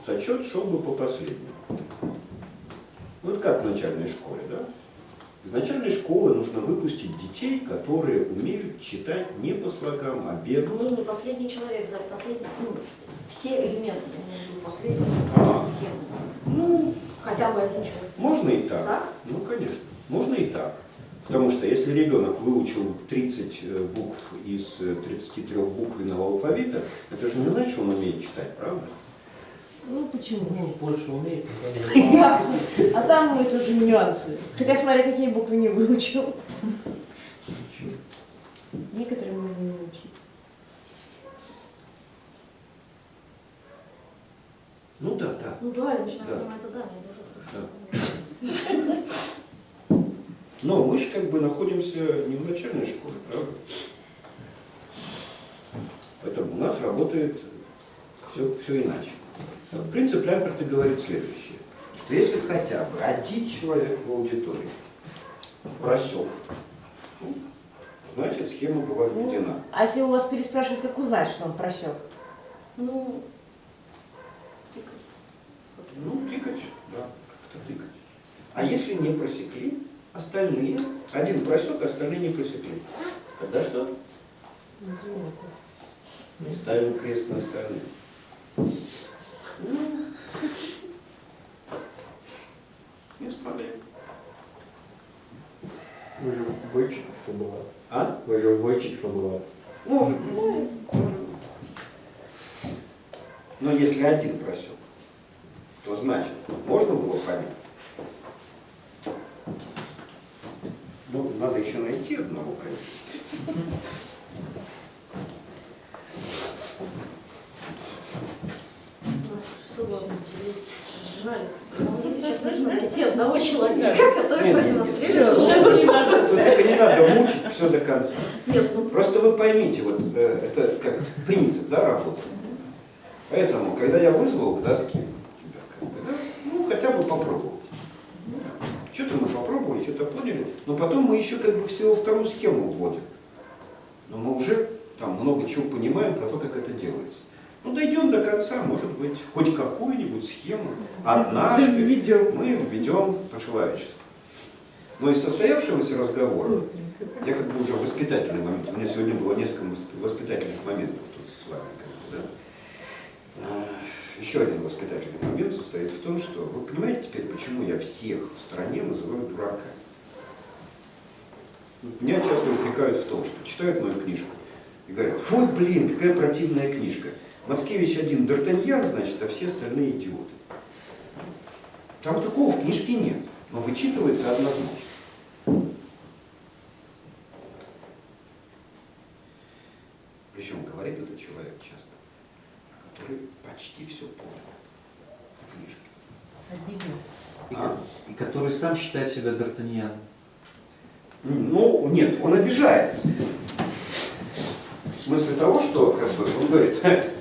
Зачет шел бы по последнему. Вот как в начальной школе, да? Из начальной школы нужно выпустить детей, которые умеют читать не по слогам, а бегло. Ну, не последний человек, последний, все элементы, я имею в виду последнюю схему. Ну, Хотя бы один человек. можно и так. Так? Ну, конечно. Можно и так. Потому что если ребенок выучил 30 букв из 33 буквенного алфавита, это же не значит, что он умеет читать, правда? Ну, почему? Ну, больше умеет. Да, а там мы тоже нюансы. Хотя смотря какие буквы не выучил. Некоторые мы не выучили. Ну да, да. Ну да, я начинаю Да. понимать задание, это уже хорошо. Но мы же как бы находимся не в начальной школе, правда? Поэтому у нас работает все иначе. Вот принцип Лямберта говорит следующее, что если хотя бы один человек в аудитории просек, ну, значит схема была введена. А если у вас переспрашивают, как узнать, что он просек? Ну, Ну, тыкать, да, как-то тыкать. А если не просекли, остальные, один просек, остальные не просекли, тогда что? Ставим крест на остальных. Не смогли. Войчик слабоват. А? Мы же Войчик слабоват. Может. Но если один просил, то значит, можно было понять. Ну, надо еще найти одного, конечно. Чтобы определить журналист. Мне сейчас нужно найти одного человека, который продемонстрирует. Вот только не надо мучить все до конца. Нет, ну Просто вы поймите, вот это как принцип, да, работы. Поэтому, когда я вызвал к доске тебя, как бы, да, ну, хотя бы попробовать. Что-то мы попробовали, что-то поняли, но потом мы еще как бы всего вторую схему вводим. Но мы уже там много чего понимаем про то, как это делается. Ну, дойдем до конца, может быть, хоть какую-нибудь схему, однажды мы введем по-человечески. Но из состоявшегося разговора, я как бы уже воспитательный момент, у меня сегодня было несколько воспитательных моментов тут с вами, как бы, да. Еще один воспитательный момент состоит в том, что вы понимаете теперь, почему я всех в стране называю дураками. Меня часто упрекают в том, что читают мою книжку и говорят: ой, блин, какая противная книжка. Мацкевич один Д'Артаньян, значит, а все остальные идиоты. Там такого в книжке нет, но вычитывается однозначно. Причем говорит этот человек часто, который почти все понял в книжке. И который сам считает себя Д'Артаньяном. Ну, нет, он обижается. В смысле того, что, как бы, он говорит: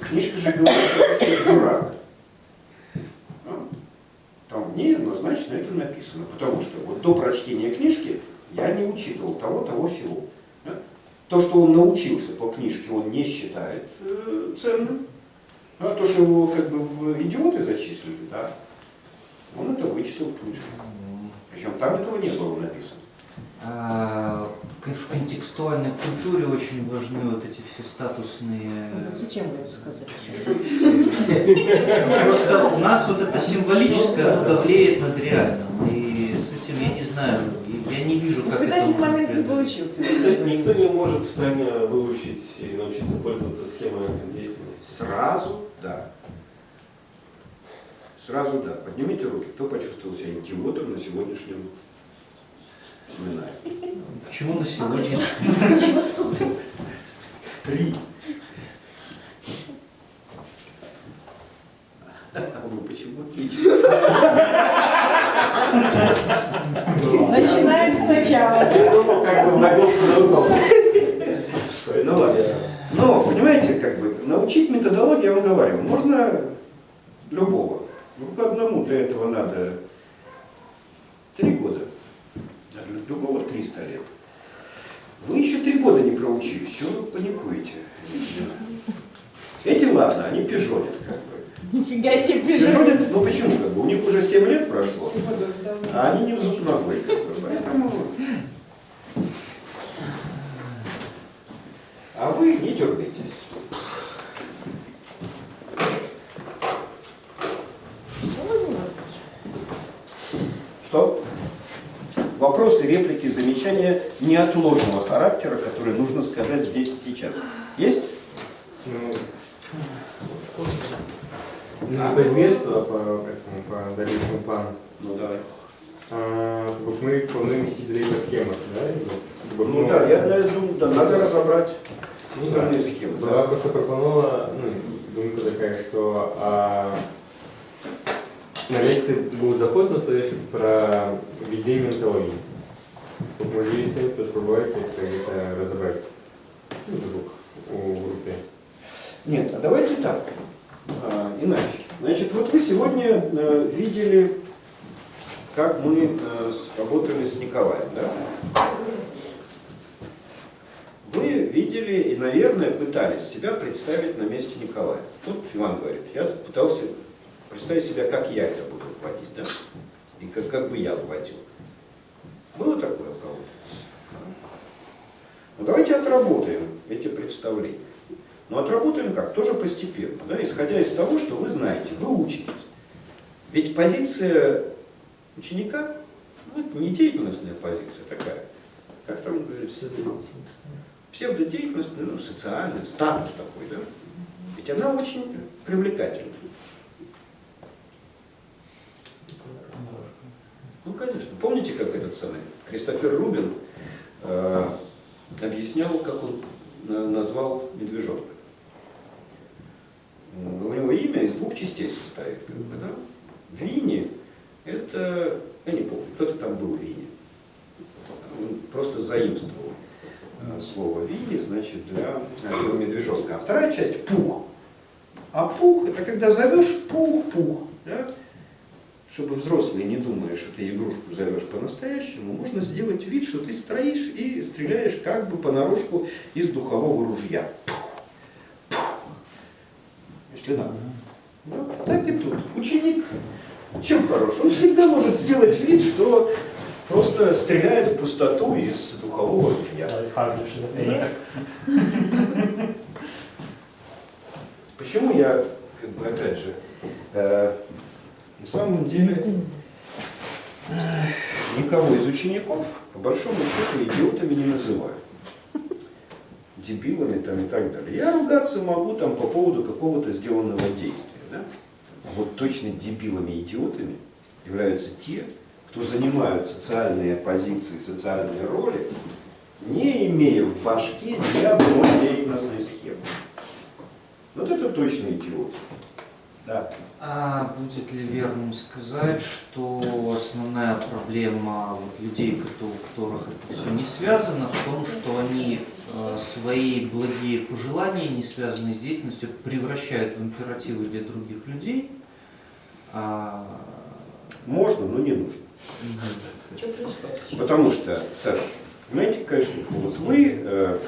книжка же говорит, что ты дурак. Там в ней однозначно это написано, потому что вот до прочтения книжки я не учитывал того, всего. То, что он научился по книжке, он не считает ценным. А то, что его как бы в идиоты зачислили, да, он это вычитал в книжке. Причем там этого не было написано. В контекстуальной культуре очень важны вот эти все статусные... Зачем вы это сказали? Просто у нас вот это символическое давлеет над реальным. И с этим я не знаю, я не вижу, как это Воспитательный можно момент не преодолеть. получился. Никто не может в стране выучить и научиться пользоваться схемой деятельности. Сразу да. Сразу да. Поднимите руки, кто почувствовал себя идиотом на сегодняшнем семинаре. Почему на сегодня? Три. Вы почему отличитесь? Начинаем сначала. Я думал, как бы вводил по-другому. Ну ладно. Но, понимаете, как бы научить методологию, я вам говорю, можно любого. Ну, к одному для этого надо 3 года, а для другого 300 лет. Вы еще 3 года не проучились, чего вы паникуете? Эти, ладно, они пижонят, как бы. Нифига себе Пижонят, ну почему, как бы, у них уже 7 лет прошло, а они не в зуб ногой, как бы, поэтому... А вы не дергайтесь. Что? Вопросы, реплики, замечания неотложного характера, которые нужно сказать здесь и сейчас. Есть? Не по змісту, а по дальнейшему плану. Ну давай. Вот мы плануем вести 2 схемы, да? Ну да, я да, надо разобрать остальные да. схемы. Была просто пропонована, думка такая, что на лекции був заход на те, про введение онтологии. Вот може є сенс спробувати це розібрати у группе. Нет, а давайте так, иначе. Значит, вот вы сегодня видели, как мы работали с Николаем, да? Вы видели и, наверное, пытались себя представить на месте Николая. Тут Иван говорит, я пытался представить себя, как я это буду вводить, да? И как бы я вводил. Было такое у кого-то? Ну, давайте отработаем эти представления. Но отработаем как? Тоже постепенно, да? Исходя из того, что вы знаете, вы учитесь. Ведь позиция ученика, ну, это не деятельностная позиция такая, как там говорится, псевдодеятельность, ну, социальный статус такой, да? Ведь она очень привлекательна. Ну, конечно. Помните, как этот самый Кристофер Рубин объяснял, как он назвал медвежонка? У него имя из двух частей состоит. Как бы, да? Винни — это, я не помню, кто-то там был Винни. Он просто заимствовал слово Винни, значит, для этого медвежонка. А вторая часть — Пух. А Пух — это когда зовешь Пух-Пух. Да? Чтобы взрослые не думали, что ты игрушку зовешь по-настоящему, можно сделать вид, что ты стоишь и стреляешь как бы понарошку из духового ружья. Если надо. Да? Так и тут. Ученик чем хорош? Он всегда может сделать вид, что просто стреляет в пустоту из духового ружья. Да? Почему я, как бы, опять же, на самом деле никого из учеников, по большому счету, идиотами не называю. Дебилами там и так далее. Я ругаться могу там по поводу какого-то сделанного действия. Да? А вот точно дебилами и идиотами являются те, кто занимают социальные позиции, социальные роли, не имея в башке ни одной деятельностной схемы. Вот это точно идиот. Да. А будет ли верным сказать, что основная проблема вот людей, у которых это все не связано, в том, что они свои благие пожелания, не связанные с деятельностью, превращают в императивы для других людей? Можно, но не нужно. Что происходит сейчас? Потому что, Саша, понимаете, конечно, вот вы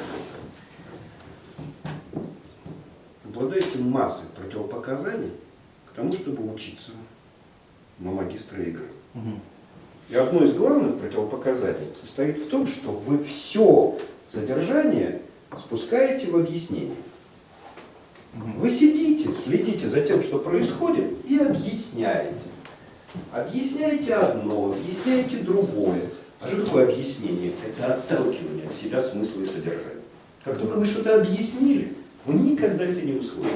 обладаете массой противопоказаний к тому, чтобы учиться на магистра игры. И одно из главных противопоказаний состоит в том, что вы все содержание спускаете в объяснение. Вы сидите, следите за тем, что происходит, и объясняете. Объясняете одно, объясняете другое. А что такое объяснение? Это отталкивание от себя смысла и содержания. Как только вы что-то объяснили, вы никогда это не усвоите.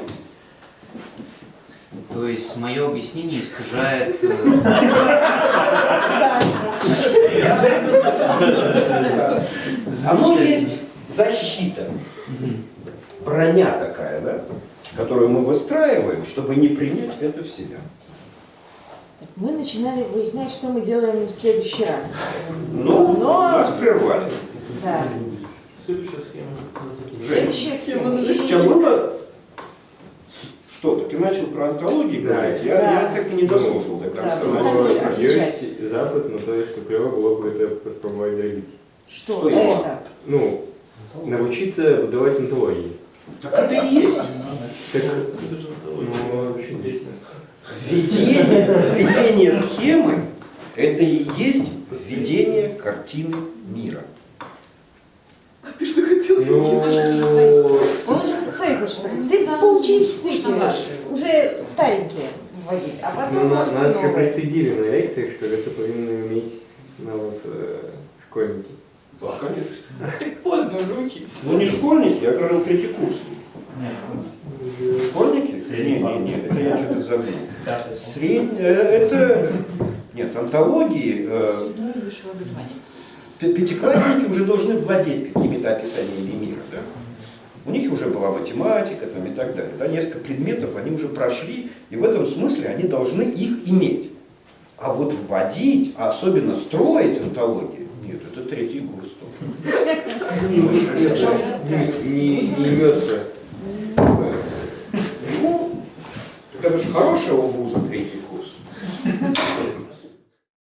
То есть мое объяснение искажает... Оно есть защита, броня такая, да, которую мы выстраиваем, чтобы не принять это в себя. Мы начинали выяснять, что мы делаем в следующий раз. Но нас прервали. Да. Следующая схема. Следующая схема. У тебя было что-то? Ты начал про онтологию говорить, я так и не дослушал до конца. Есть запад на то, что клево было бы это попробовать дробить. Что это? Ну, научиться выдавать онтологии. Так это и есть. Это же онтология, деятельность. Введение схемы – это и есть введение картины мира. Ты что хотел? Он уже свои хочет. Ты поучись эти, уже старенькие вводить, а потом Нас можно же новые. пристыдили на лекциях, что это повинны уметь школьники. Да, конечно. Поздно уже учиться. Ну не школьники, я говорил третьекурсники. Нет. Школьники? Нет, это я что-то забыл. Это... Нет, онтологии... Высшего образования. Пятиклассники уже должны владеть какими-то описаниями мира, да? У них уже была математика там, и так далее. Да? Несколько предметов они уже прошли, и в этом смысле они должны их иметь. А вот вводить, а особенно строить онтологию, нет, это третий курс. Не имется. Ну, это же хорошего вуза третий